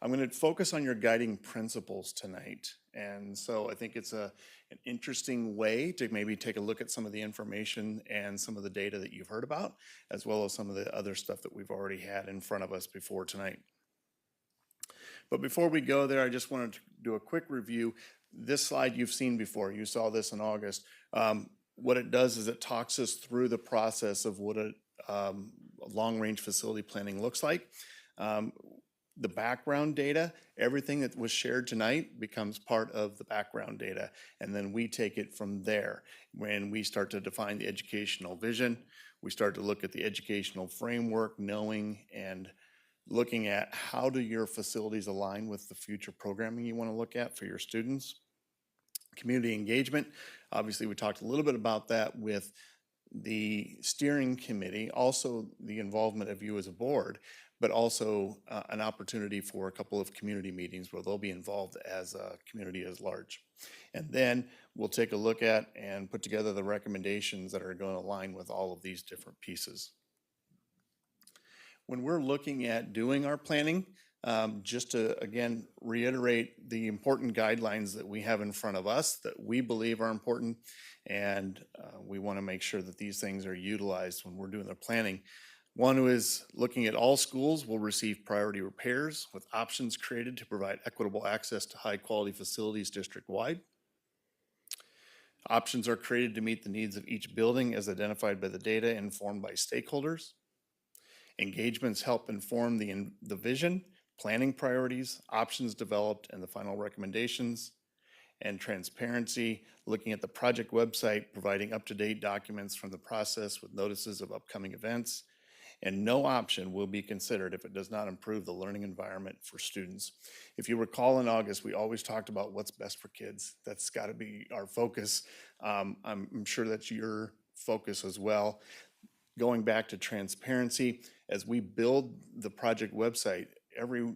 going to focus on your guiding principles tonight. And so I think it's an interesting way to maybe take a look at some of the information and some of the data that you've heard about, as well as some of the other stuff that we've already had in front of us before tonight. But before we go there, I just wanted to do a quick review. This slide you've seen before. You saw this in August. What it does is it talks us through the process of what a long-range facility planning looks like. The background data, everything that was shared tonight becomes part of the background data. And then we take it from there. When we start to define the educational vision, we start to look at the educational framework, knowing and looking at how do your facilities align with the future programming you want to look at for your students. Community engagement, obviously we talked a little bit about that with the steering committee, also the involvement of you as a board, but also an opportunity for a couple of community meetings where they'll be involved as a community as large. And then we'll take a look at and put together the recommendations that are going to align with all of these different pieces. When we're looking at doing our planning, just to, again, reiterate the important guidelines that we have in front of us that we believe are important, and we want to make sure that these things are utilized when we're doing the planning. One is looking at all schools will receive priority repairs with options created to provide equitable access to high-quality facilities district-wide. Options are created to meet the needs of each building as identified by the data informed by stakeholders. Engagements help inform the vision, planning priorities, options developed, and the final recommendations. And transparency, looking at the project website, providing up-to-date documents from the process with notices of upcoming events. And no option will be considered if it does not improve the learning environment for students. If you recall in August, we always talked about what's best for kids. That's got to be our focus. I'm sure that's your focus as well. Going back to transparency, as we build the project website, every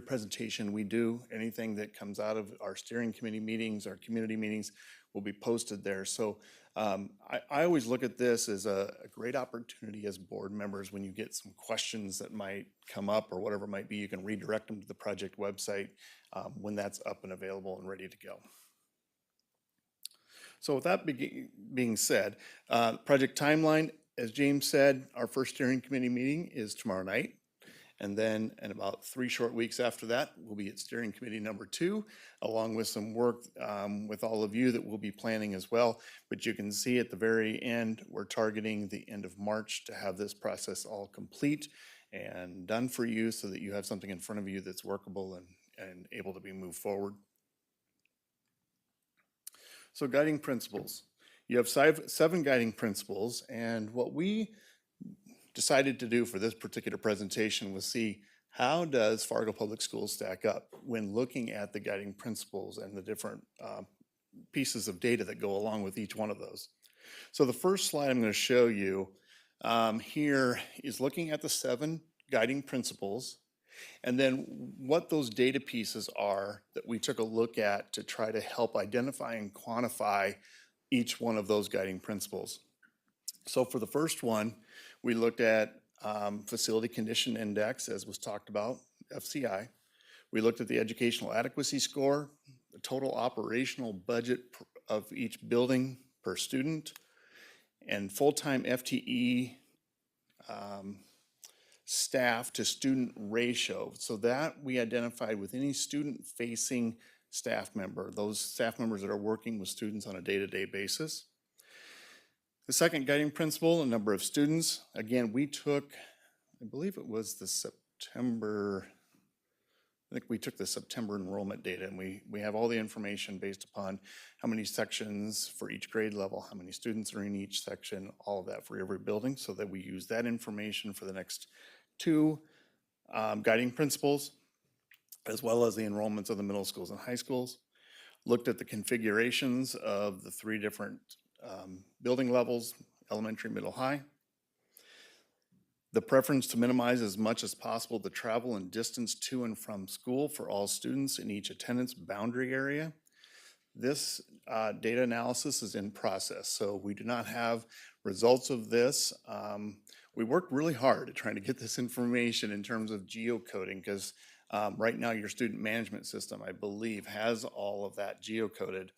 presentation we do, anything that comes out of our steering committee meetings, our community meetings, will be posted there. So I always look at this as a great opportunity as board members. When you get some questions that might come up or whatever it might be, you can redirect them to the project website when that's up and available and ready to go. So with that being said, project timeline, as James said, our first steering committee meeting is tomorrow night. And then in about 3 short weeks after that, we'll be at steering committee number 2, along with some work with all of you that we'll be planning as well. But you can see at the very end, we're targeting the end of March to have this process all complete and done for you so that you have something in front of you that's workable and able to be moved forward. So guiding principles. You have seven guiding principles, and what we decided to do for this particular presentation was see how does Fargo Public Schools stack up when looking at the guiding principles and the different pieces of data that go along with each one of those. So the first slide I'm going to show you here is looking at the 7 guiding principles and then what those data pieces are that we took a look at to try to help identify and quantify each one of those guiding principles. So for the first one, we looked at Facility Condition Index, as was talked about, FCI. We looked at the Educational Adequacy Score, the total operational budget of each building per student, and full-time FTE staff to student ratio. So that we identified with any student-facing staff member, those staff members that are working with students on a day-to-day basis. The second guiding principle, a number of students. Again, we took, I believe it was the September, I think we took the September enrollment data, and we have all the information based upon how many sections for each grade level, how many students are in each section, all of that for every building, so that we use that information for the next 2 guiding principles, as well as the enrollments of the middle schools and high schools. Looked at the configurations of the 3 different building levels, elementary, middle, high. The preference to minimize as much as possible the travel and distance to and from school for all students in each attendance boundary area. This data analysis is in process, so we do not have results of this. We worked really hard at trying to get this information in terms of geocoding, because right now your student management system, I believe, has all of that geocoded,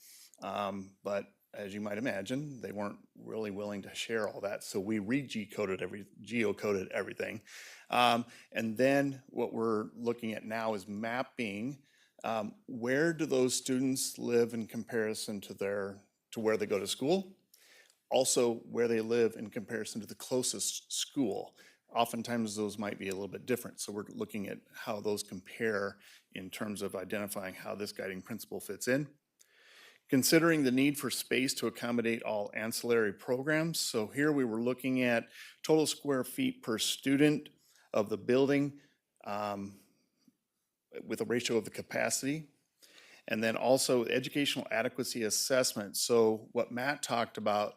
but as you might imagine, they weren't really willing to share all that, so we geocoded everything. And then what we're looking at now is mapping where do those students live in comparison to where they go to school, also where they live in comparison to the closest school. Oftentimes those might be a little bit different, so we're looking at how those compare in terms of identifying how this guiding principle fits in. Considering the need for space to accommodate all ancillary programs. So here we were looking at total square feet per student of the building with a ratio of the capacity. And then also educational adequacy assessment. So what Matt talked about,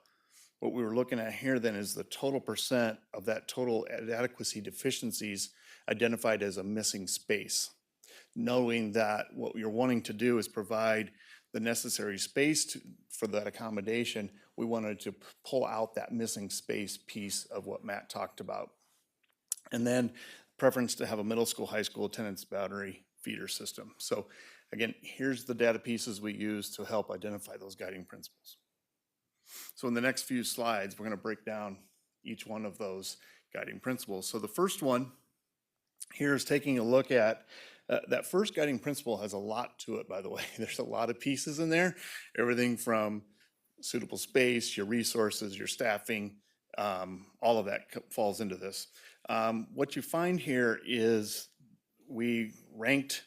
what we were looking at here then is the total percent of that total adequacy deficiencies identified as a missing space. Knowing that what you're wanting to do is provide the necessary space for that accommodation, we wanted to pull out that missing space piece of what Matt talked about. And then preference to have a middle school, high school attendance boundary feeder system. So again, here's the data pieces we use to help identify those guiding principles. So in the next few slides, we're going to break down each one of those guiding principles. So the first one here is taking a look at that first guiding principle has a lot to it, by the way. There's a lot of pieces in there, everything from suitable space, your resources, your staffing, all of that falls into this. What you find here is we ranked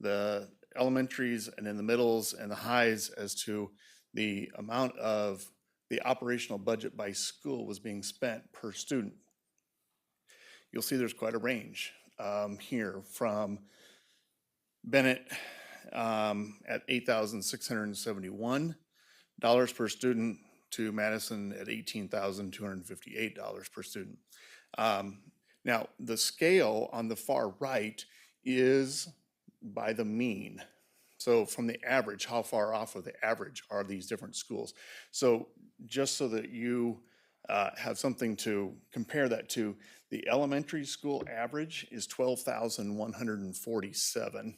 the elementaries and then the middles and the highs as to the amount of the operational budget by school was being spent per student. You'll see there's quite a range here from Bennett at $8,671 per student to Madison at $18,258 per student. Now, the scale on the far right is by the mean. So from the average, how far off of the average are these different schools? So just so that you have something to compare that to, the elementary school average is 12,147.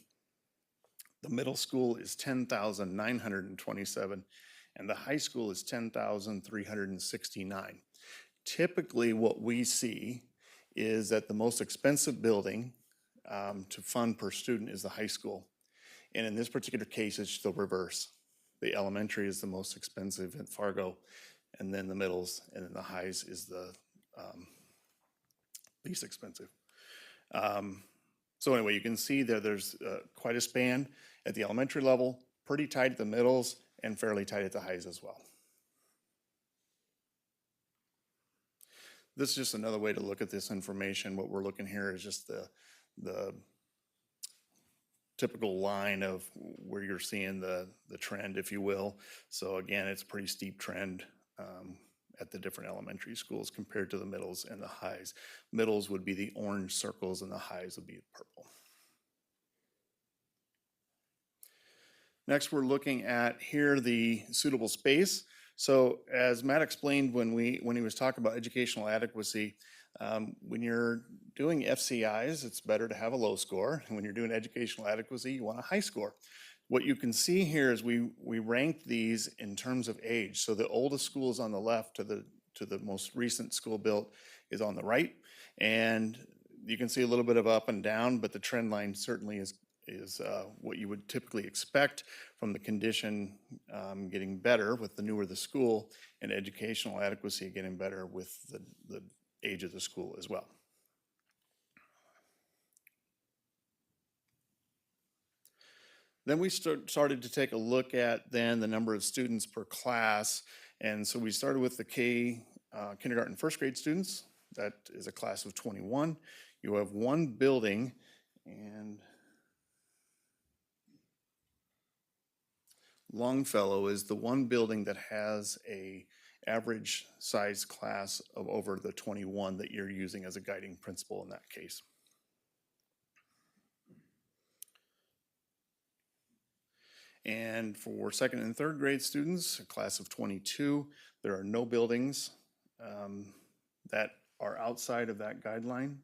The middle school is 10,927, and the high school is 10,369. Typically, what we see is that the most expensive building to fund per student is the high school. And in this particular case, it's the reverse. The elementary is the most expensive in Fargo, and then the middles, and then the highs is the least expensive. So anyway, you can see there's quite a span at the elementary level, pretty tight at the middles, and fairly tight at the highs as well. This is just another way to look at this information. What we're looking here is just the typical line of where you're seeing the trend, if you will. So again, it's a pretty steep trend at the different elementary schools compared to the middles and the highs. Middles would be the orange circles and the highs would be purple. Next, we're looking at here the suitable space. So as Matt explained when he was talking about educational adequacy, when you're doing FCIs, it's better to have a low score. And when you're doing educational adequacy, you want a high score. What you can see here is we ranked these in terms of age. So the oldest school is on the left to the most recent school built is on the right. And you can see a little bit of up and down, but the trend line certainly is what you would typically expect from the condition getting better with the newer the school, and educational adequacy getting better with the age of the school as well. Then we started to take a look at then the number of students per class. And so we started with the kindergarten first grade students. That is a class of 21. You have one building, and Longfellow is the one building that has a average size class of over the 21 that you're using as a guiding principle in that case. And for second and third grade students, a class of 22, there are no buildings that are outside of that guideline.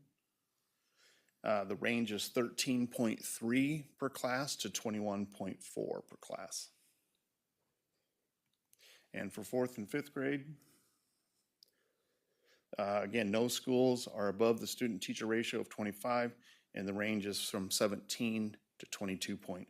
The range is 13.3 per class to 21.4 per class. And for fourth and fifth grade, again, no schools are above the student-teacher ratio of 25, and the range is from 17 to 22.8.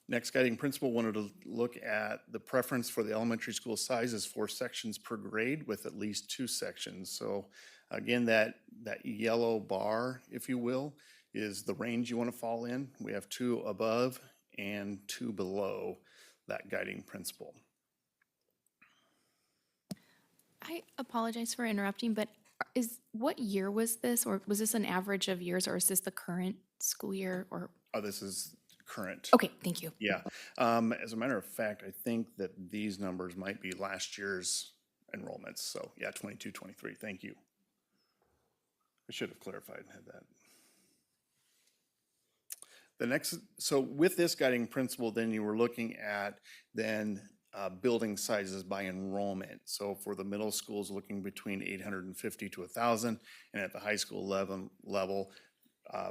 Next guiding principle wanted to look at the preference for the elementary school sizes for sections per grade with at least 2 sections. So again, that yellow bar, if you will, is the range you want to fall in. We have 2 above and 2 below that guiding principle. I apologize for interrupting, but what year was this, or was this an average of years, or is this the current school year, or? Oh, this is current. Okay, thank you. Yeah. As a matter of fact, I think that these numbers might be last year's enrollments. So yeah, 22, 23. Thank you. I should have clarified and had that. The next, so with this guiding principle, then you were looking at then building sizes by enrollment. So for the middle schools, looking between 850 to 1,000, and at the high school level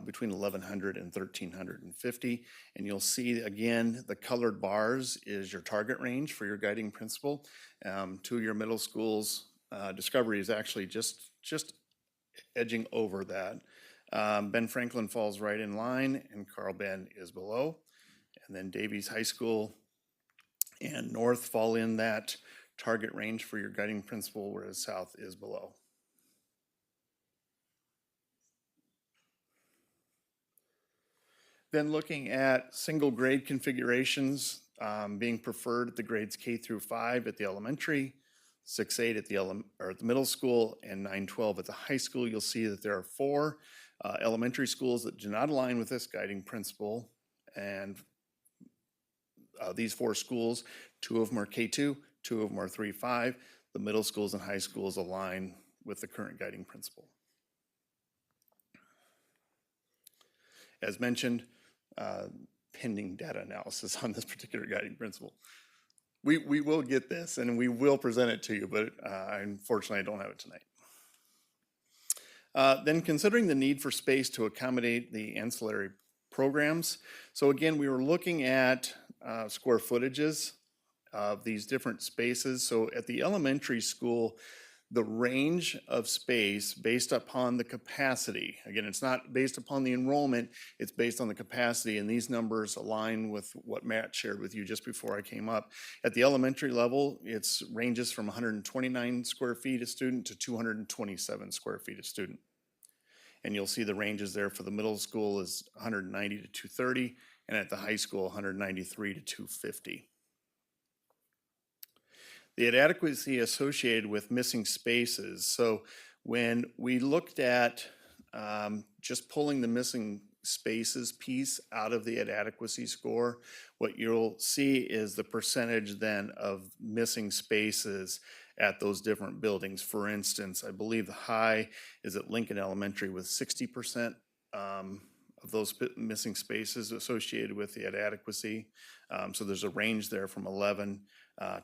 between 1,100 and 1,350. And you'll see again, the colored bars is your target range for your guiding principle. 2 of your middle schools, Discovery is actually just edging over that. Ben Franklin falls right in line, and Carl Ben is below. And then Davies High School and North fall in that target range for your guiding principle, whereas South is below. Then looking at single grade configurations being preferred at the grades K through 5 at the elementary, 6-8 at the middle school, and 9-12 at the high school, you'll see that there are 4 elementary schools that do not align with this guiding principle. And these 4 schools, 2 of them are K2, 2 of them are 3-5. The middle schools and high schools align with the current guiding principle. As mentioned, pending data analysis on this particular guiding principle. We will get this and we will present it to you, but unfortunately I don't have it tonight. Then considering the need for space to accommodate the ancillary programs. So again, we were looking at square footages of these different spaces. So at the elementary school, the range of space based upon the capacity. Again, it's not based upon the enrollment, it's based on the capacity, and these numbers align with what Matt shared with you just before I came up. At the elementary level, it's ranges from 129 square feet a student to 227 square feet a student. And you'll see the ranges there for the middle school is 190 to 230, and at the high school, 193 to 250. The inadequacy associated with missing spaces. So when we looked at just pulling the missing spaces piece out of the inadequacy score, what you'll see is the percentage then of missing spaces at those different buildings. For instance, I believe the high is at Lincoln Elementary with 60% of those missing spaces associated with the inadequacy. So there's a range there from 11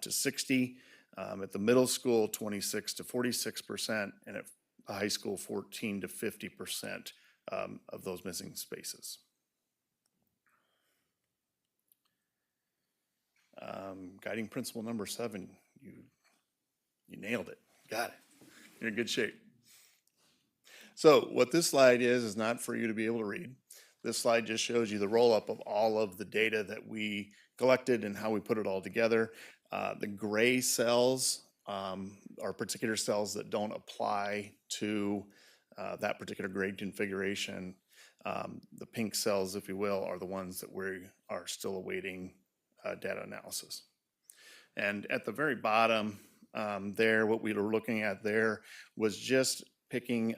to 60. At the middle school, 26 to 46%, and at the high school, 14 to 50% of those missing spaces. Guiding principle number 7, you nailed it. Got it. You're in good shape. So what this slide is not for you to be able to read. This slide just shows you the roll-up of all of the data that we collected and how we put it all together. The gray cells are particular cells that don't apply to that particular grade configuration. The pink cells, if you will, are the ones that we are still awaiting data analysis. And at the very bottom there, what we were looking at there was just picking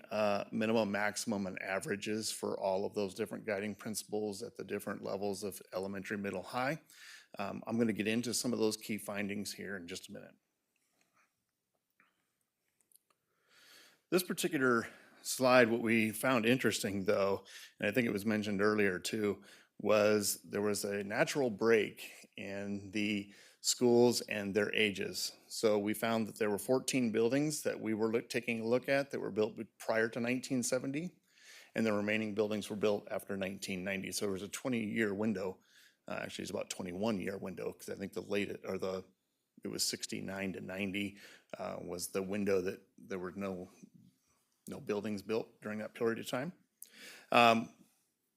minimum, maximum, and averages for all of those different guiding principles at the different levels of elementary, middle, high. I'm going to get into some of those key findings here in just a minute. This particular slide, what we found interesting though, and I think it was mentioned earlier too, was there was a natural break in the schools and their ages. So we found that there were 14 buildings that we were taking a look at that were built prior to 1970, and the remaining buildings were built after 1990. So there was a 20-year window. Actually, it's about 21-year window, because I think it was 69 to 90 was the window that there were no buildings built during that period of time.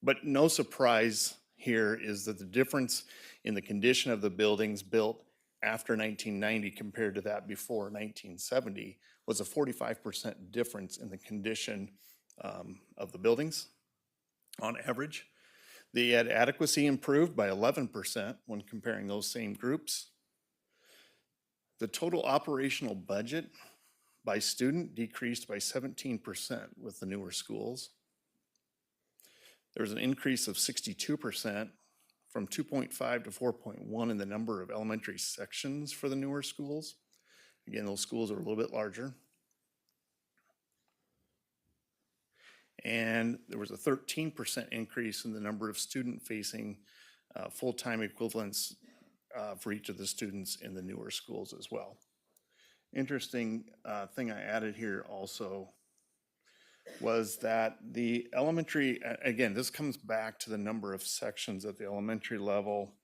But no surprise here is that the difference in the condition of the buildings built after 1990 compared to that before 1970 was a 45% difference in the condition of the buildings on average. The adequacy improved by 11% when comparing those same groups. The total operational budget by student decreased by 17% with the newer schools. There was an increase of 62% from 2.5 to 4.1 in the number of elementary sections for the newer schools. Again, those schools are a little bit larger. And there was a 13% increase in the number of student-facing full-time equivalents for each of the students in the newer schools as well. Interesting thing I added here also was that the elementary, again, this comes back to the number of sections at the elementary level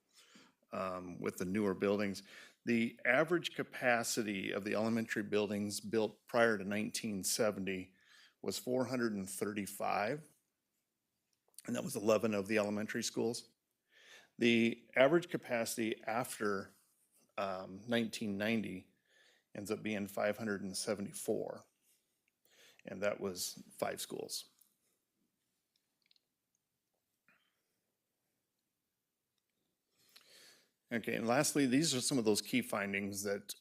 with the newer buildings. The average capacity of the elementary buildings built prior to 1970 was 435, and that was 11 of the elementary schools. The average capacity after 1990 ends up being 574, and that was 5 schools. Okay, and lastly, these are some of those key findings that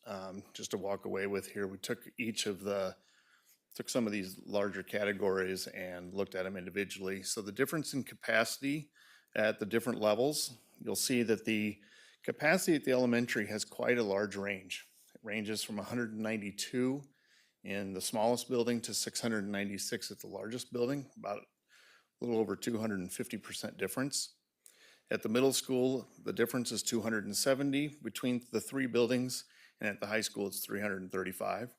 just to walk away with here. We took some of these larger categories and looked at them individually. So the difference in capacity at the different levels, you'll see that the capacity at the elementary has quite a large range. It ranges from 192 in the smallest building to 696 at the largest building, about a little over 250% difference. At the middle school, the difference is 270 between the 3 buildings, and at the high school, it's 335.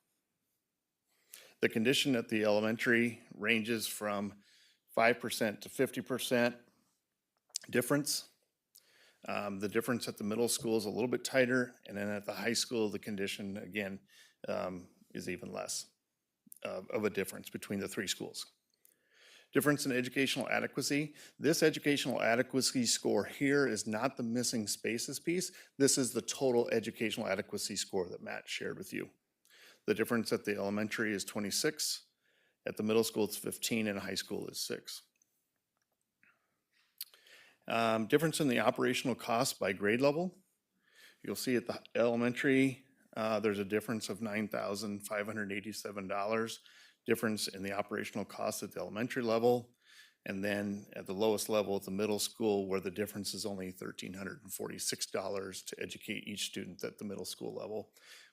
The condition at the elementary ranges from 5% to 50% difference. The difference at the middle school is a little bit tighter, and then at the high school, the condition, again, is even less. of a difference between the three schools. Difference in educational adequacy. This educational adequacy score here is not the missing spaces piece. This is the total educational adequacy score that Matt shared with you. The difference at the elementary is 26, at the middle school it's 15, and high school is 6. Difference in the operational costs by grade level. You'll see at the elementary, there's a difference of $9,587. Difference in the operational costs at the elementary level. And then at the lowest level at the middle school, where the difference is only $1,346 to educate each student at the middle school level,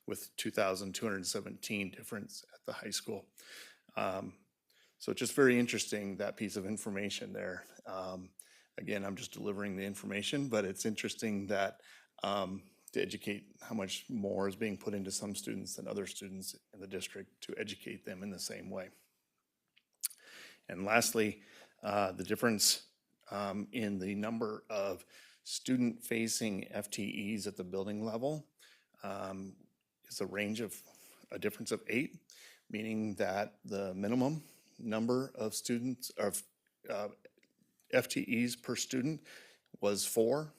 with $2,217 difference at the high school. So it's just very interesting, that piece of information there. Again, I'm just delivering the information, but it's interesting that to educate how much more is being put into some students than other students in the district to educate them in the same way. And lastly, the difference in the number of student-facing FTEs at the building level is a difference of 8, meaning that the minimum number of students of FTEs per student was 4,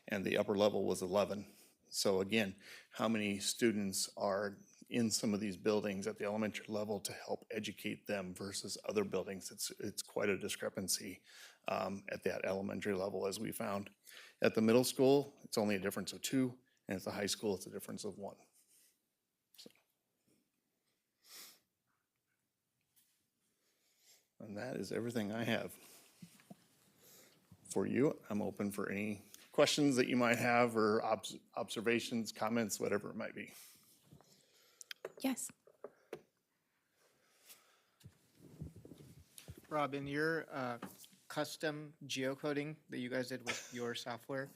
and the upper level was 11. So again, how many students are in some of these buildings at the elementary level to help educate them versus other buildings? It's quite a discrepancy at that elementary level, as we found. At the middle school, it's only a difference of 2, and at the high school, it's a difference of 1. So. And that is everything I have for you. I'm open for any questions that you might have, or observations, comments, whatever it might be. Yes. Rob, in your custom geocoding that you guys did with your software,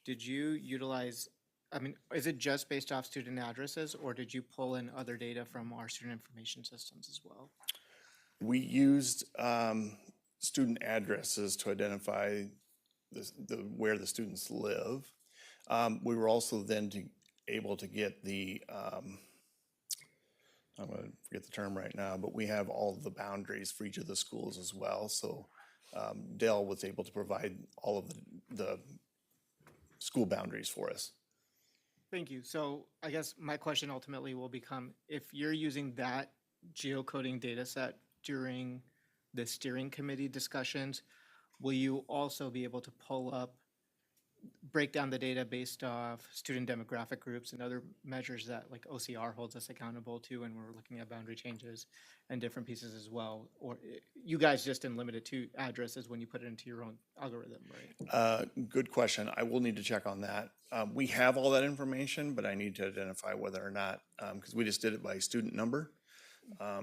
did you utilize, I mean, is it just based off student addresses, or did you pull in other data from our student information systems as well? We used student addresses to identify where the students live. We were also then able to get the, I'm going to forget the term right now, but we have all of the boundaries for each of the schools as well. So Dell was able to provide all of the school boundaries for us. Thank you. So I guess my question ultimately will become, if you're using that geocoding data set during the steering committee discussions, will you also be able to break down the data based off student demographic groups and other measures that like OCR holds us accountable to, and we're looking at boundary changes and different pieces as well? Or you guys just didn't limit it to addresses when you put it into your own algorithm, right? Good question. I will need to check on that. We have all that information, but I need to identify whether or not, because we just did it by student number,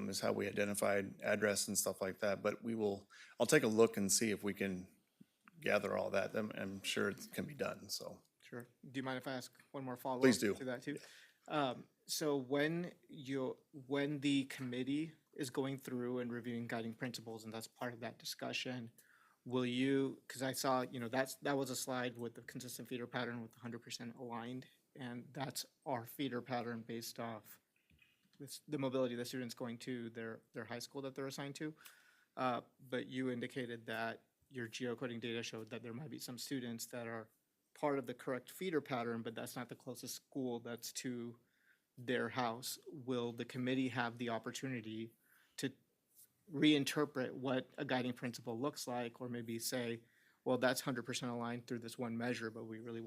is how we identified address and stuff like that. But I'll take a look and see if we can gather all that. I'm sure it can be done, so. Sure. Do you mind if I ask one more follow-up Please do. to that too? So when the committee is going through and reviewing guiding principles, and that's part of that discussion, will you, because I saw, that was a slide with the consistent feeder pattern with 100% aligned, and that's our feeder pattern based off the mobility of the students going to their high school that they're assigned to. But you indicated that your geocoding data showed that there might be some students that are part of the correct feeder pattern, but that's not the closest school that's to their house. Will the committee have the opportunity to reinterpret what a guiding principle looks like, or maybe say, well, that's 100% aligned through this one measure, but we really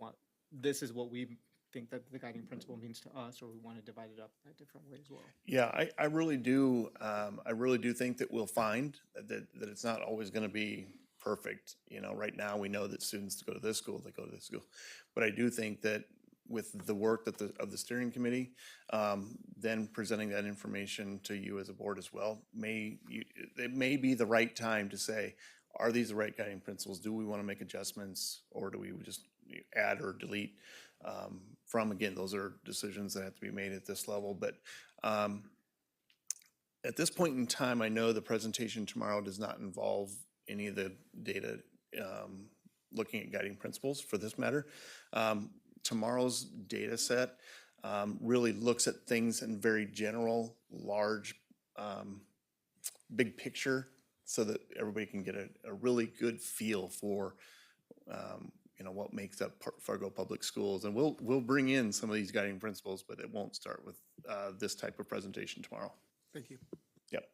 this is what we think that the guiding principle means to us, or we want to divide it up a different way as well? Yeah, I really do. I really do think that we'll find that it's not always going to be perfect. Right now we know that students go to this school, they go to this school. But I do think that with the work of the steering committee, then presenting that information to you as a board as well, it may be the right time to say, are these the right guiding principles? Do we want to make adjustments, or do we just add or delete from? Again, those are decisions that have to be made at this level. But at this point in time, I know the presentation tomorrow does not involve any of the data looking at guiding principles for this matter. Tomorrow's data set really looks at things in very general, large big picture so that everybody can get a really good feel for, what makes up Fargo Public Schools. And we'll bring in some of these guiding principles, but it won't start with this type of presentation tomorrow. Thank you. Yep.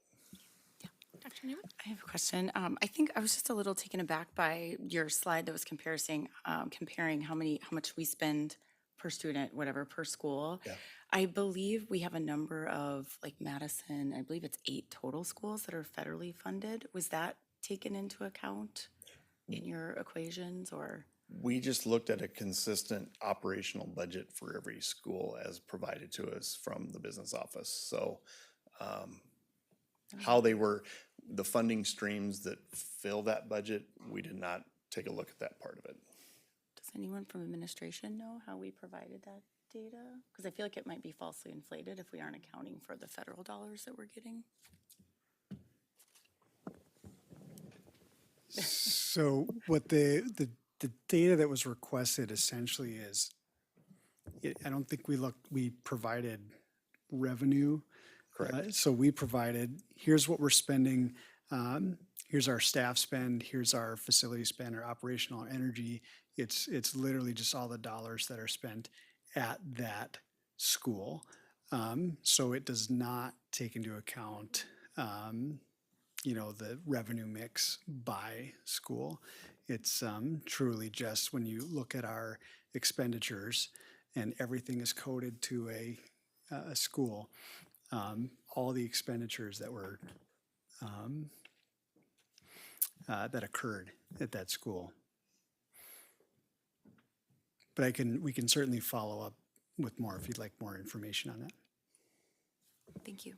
Dr. Newman? I have a question. I think I was just a little taken aback by your slide that was comparing how much we spend per student, whatever, per school. Yeah. I believe we have a number of, like Madison, I believe it's 8 total schools that are federally funded. Was that taken into account in your equations, or? We just looked at a consistent operational budget for every school as provided to us from the business office. So how they were, the funding streams that fill that budget, we did not take a look at that part of it. Does anyone from administration know how we provided that data? Because I feel like it might be falsely inflated if we aren't accounting for the federal dollars that we're getting. So what the data that was requested essentially is, I don't think we provided revenue. Correct. So we provided, here's what we're spending, here's our staff spend, here's our facility spend, our operational energy. It's literally just all the dollars that are spent at that school. So it does not take into account, the revenue mix by school. It's truly just when you look at our expenditures and everything is coded to a school, all the expenditures that were that occurred at that school. But we can certainly follow up with more if you'd like more information on that. Thank you.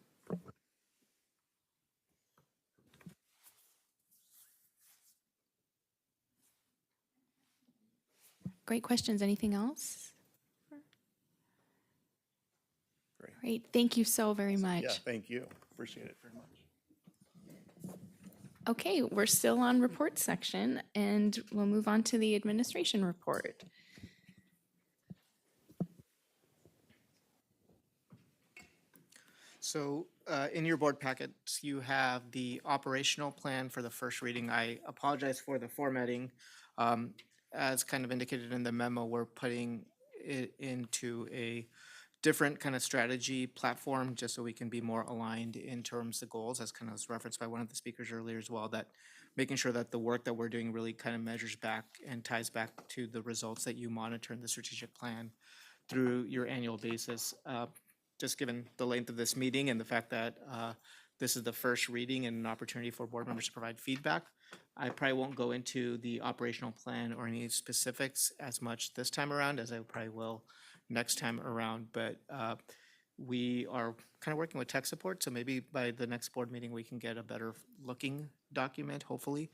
Great questions. Anything else? Great. Great. Thank you so very much. Yeah, thank you. Appreciate it very much. Okay, we're still on report section, and we'll move on to the administration report. So in your board packets, you have the operational plan for the first reading. I apologize for the formatting. As kind of indicated in the memo, we're putting it into a different kind of strategy platform just so we can be more aligned in terms of goals, as kind of was referenced by one of the speakers earlier as well, that making sure that the work that we're doing really kind of measures back and ties back to the results that you monitor in the strategic plan through your annual basis. Just given the length of this meeting and the fact that this is the first reading and an opportunity for board members to provide feedback, I probably won't go into the operational plan or any specifics as much this time around as I probably will next time around. But we are kind of working with tech support, so maybe by the next board meeting we can get a better looking document, hopefully,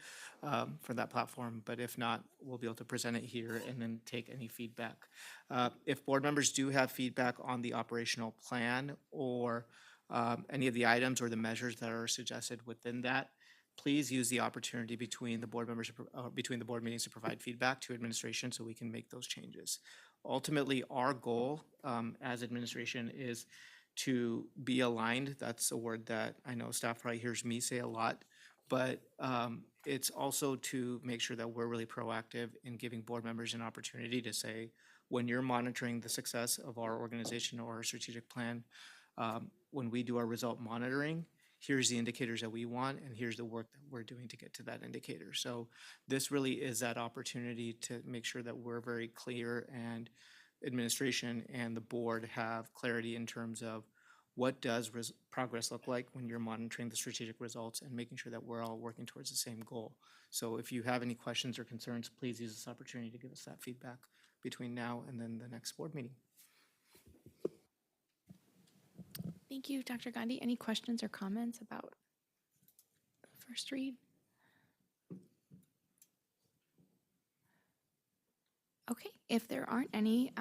for that platform. But if not, we'll be able to present it here and then take any feedback. If board members do have feedback on the operational plan or any of the items or the measures that are suggested within that, please use the opportunity between the board members, between the board meetings to provide feedback to administration so we can make those changes. Ultimately, our goal as administration is to be aligned. That's a word that I know staff probably hears me say a lot, but it's also to make sure that we're really proactive in giving board members an opportunity to say, when you're monitoring the success of our organization or our strategic plan, when we do our result monitoring, here's the indicators that we want, and here's the work that we're doing to get to that indicator. So this really is that opportunity to make sure that we're very clear and administration and the board have clarity in terms of what does progress look like when you're monitoring the strategic results and making sure that we're all working towards the same goal. So if you have any questions or concerns, please use this opportunity to give us that feedback between now and then the next board meeting. Thank you, Dr. Gandhi. Any questions or comments about the first read? Okay, if there aren't any,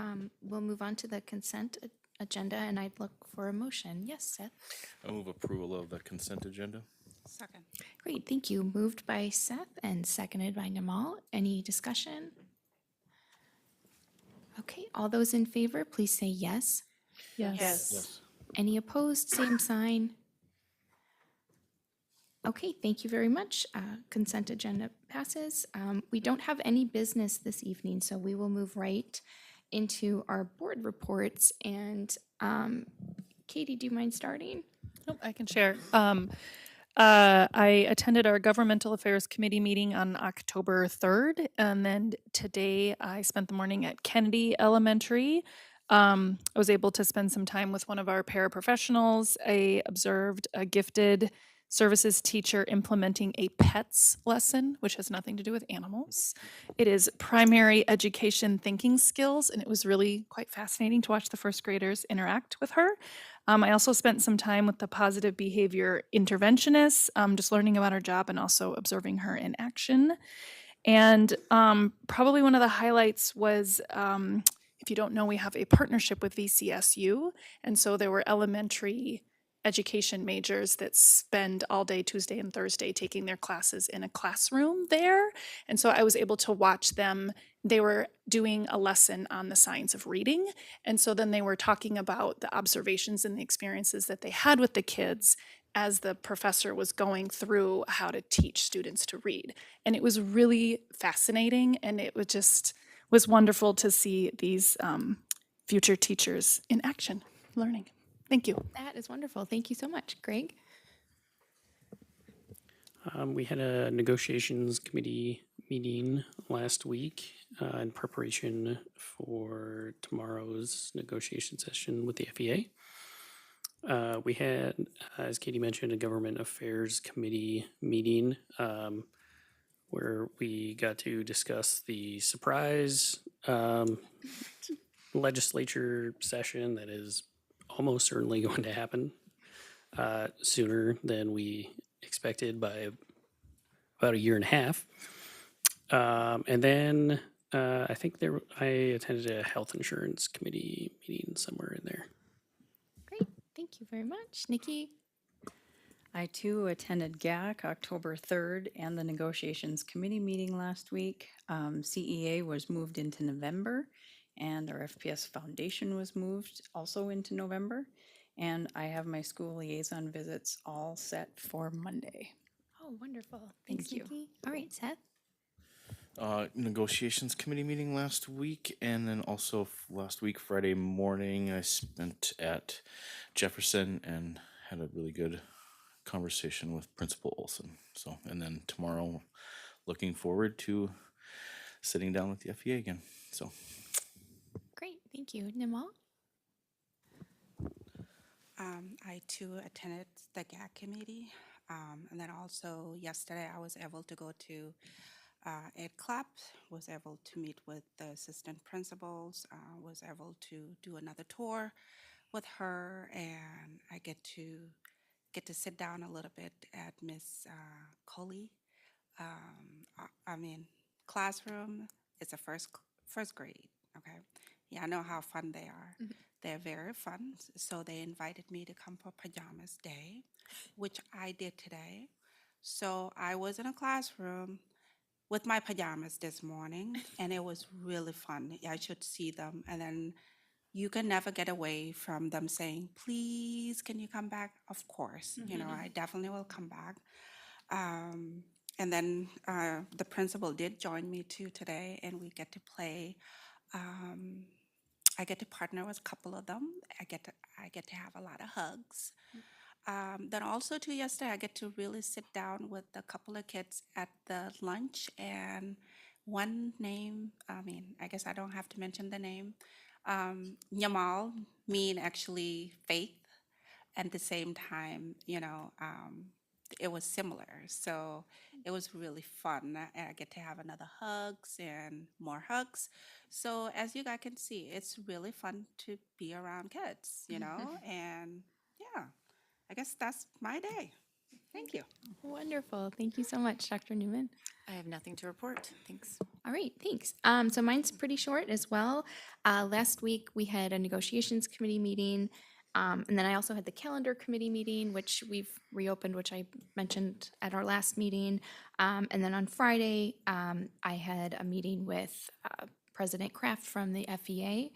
we'll move on to the consent agenda, and I'd look for a motion. Yes, Seth? I move approval of the consent agenda. Second. Great, thank you. Moved by Seth and seconded by Namal. Any discussion? Okay, all those in favor, please say yes. Yes. Any opposed, same sign. Okay, thank you very much. Consent agenda passes. We don't have any business this evening, so we will move right into our board reports. And Katie, do you mind starting? Nope, I can share. I attended our Governmental Affairs Committee meeting on October 3rd, and then today I spent the morning at Kennedy Elementary. I was able to spend some time with one of our paraprofessionals. I observed a gifted services teacher implementing a PETS lesson, which has nothing to do with animals. It is primary education thinking skills, and it was really quite fascinating to watch the first graders interact with her. I also spent some time with the positive behavior interventionist, just learning about her job and also observing her in action. And probably one of the highlights was, if you don't know, we have a partnership with VCSU. And so there were elementary education majors that spend all day Tuesday and Thursday taking their classes in a classroom there. And so I was able to watch them. They were doing a lesson on the science of reading. And so then they were talking about the observations and the experiences that they had with the kids as the professor was going through how to teach students to read. And it was really fascinating, and it was wonderful to see these future teachers in action, learning. Thank you. That is wonderful. Thank you so much. Greg? We had a negotiations committee meeting last week in preparation for tomorrow's negotiation session with the FEA. We had, as Katie mentioned, a government affairs committee meeting where we got to discuss the surprise legislature session that is almost certainly going to happen sooner than we expected by about a year and a half. And then I think I attended a health insurance committee meeting somewhere in there. Great. Thank you very much. Nikki? I too attended GAC October 3rd and the negotiations committee meeting last week. CEA was moved into November, and our FPS Foundation was moved also into November. And I have my school liaison visits all set for Monday. Oh, wonderful. Thanks, Thank you. Nikki. All right, Seth? Negotiations committee meeting last week, and then also last week, Friday morning, I spent at Jefferson and had a really good conversation with Principal Olson. So, and then tomorrow, looking forward to sitting down with the FEA again. So, Great. Thank you. Nimal? I too attended the GAC committee. And then also yesterday I was able to go to Ed Club, was able to meet with the assistant principals, was able to do another tour with her, and I get to sit down a little bit at Miss Coley. Classroom. It's a first grade. Okay, yeah, I know how fun they are. Mhm. They're very fun. So they invited me to come for pajamas day, which I did today. So I was in a classroom with my pajamas this morning, and it was really fun. I should see them, and then you can never get away from them saying, "Please, can you come back?" Of course, I definitely will come back. And then the principal did join me too today, and we get to play. I get to partner with a couple of them. I get to have a lot of hugs. Then also too yesterday, I get to really sit down with a couple of kids at the lunch, and one name, I guess I don't have to mention the name. Yamal mean actually faith, at the same time, it was similar. So it was really fun. I get to have another hugs and more hugs. So as you guys can see, it's really fun to be around kids, and yeah, I guess that's my day. Thank you. Wonderful. Thank you so much, Dr. Newman. I have nothing to report. Thanks. All right, thanks. So mine's pretty short as well. Last week we had a negotiations committee meeting, and then I also had the calendar committee meeting, which we've reopened, which I mentioned at our last meeting. And then on Friday, I had a meeting with President Kraft from the FEA,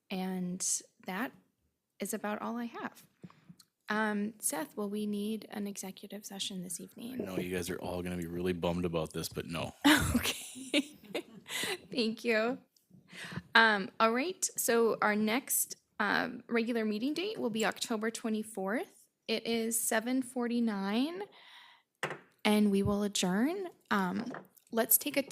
and that is about all I have. Seth, will we need an executive session this evening? I know you guys are all gonna be really bummed about this, but no. Okay. Thank you. All right, so our next regular meeting date will be October 24th. It is 7:49, and we will adjourn. Let's take a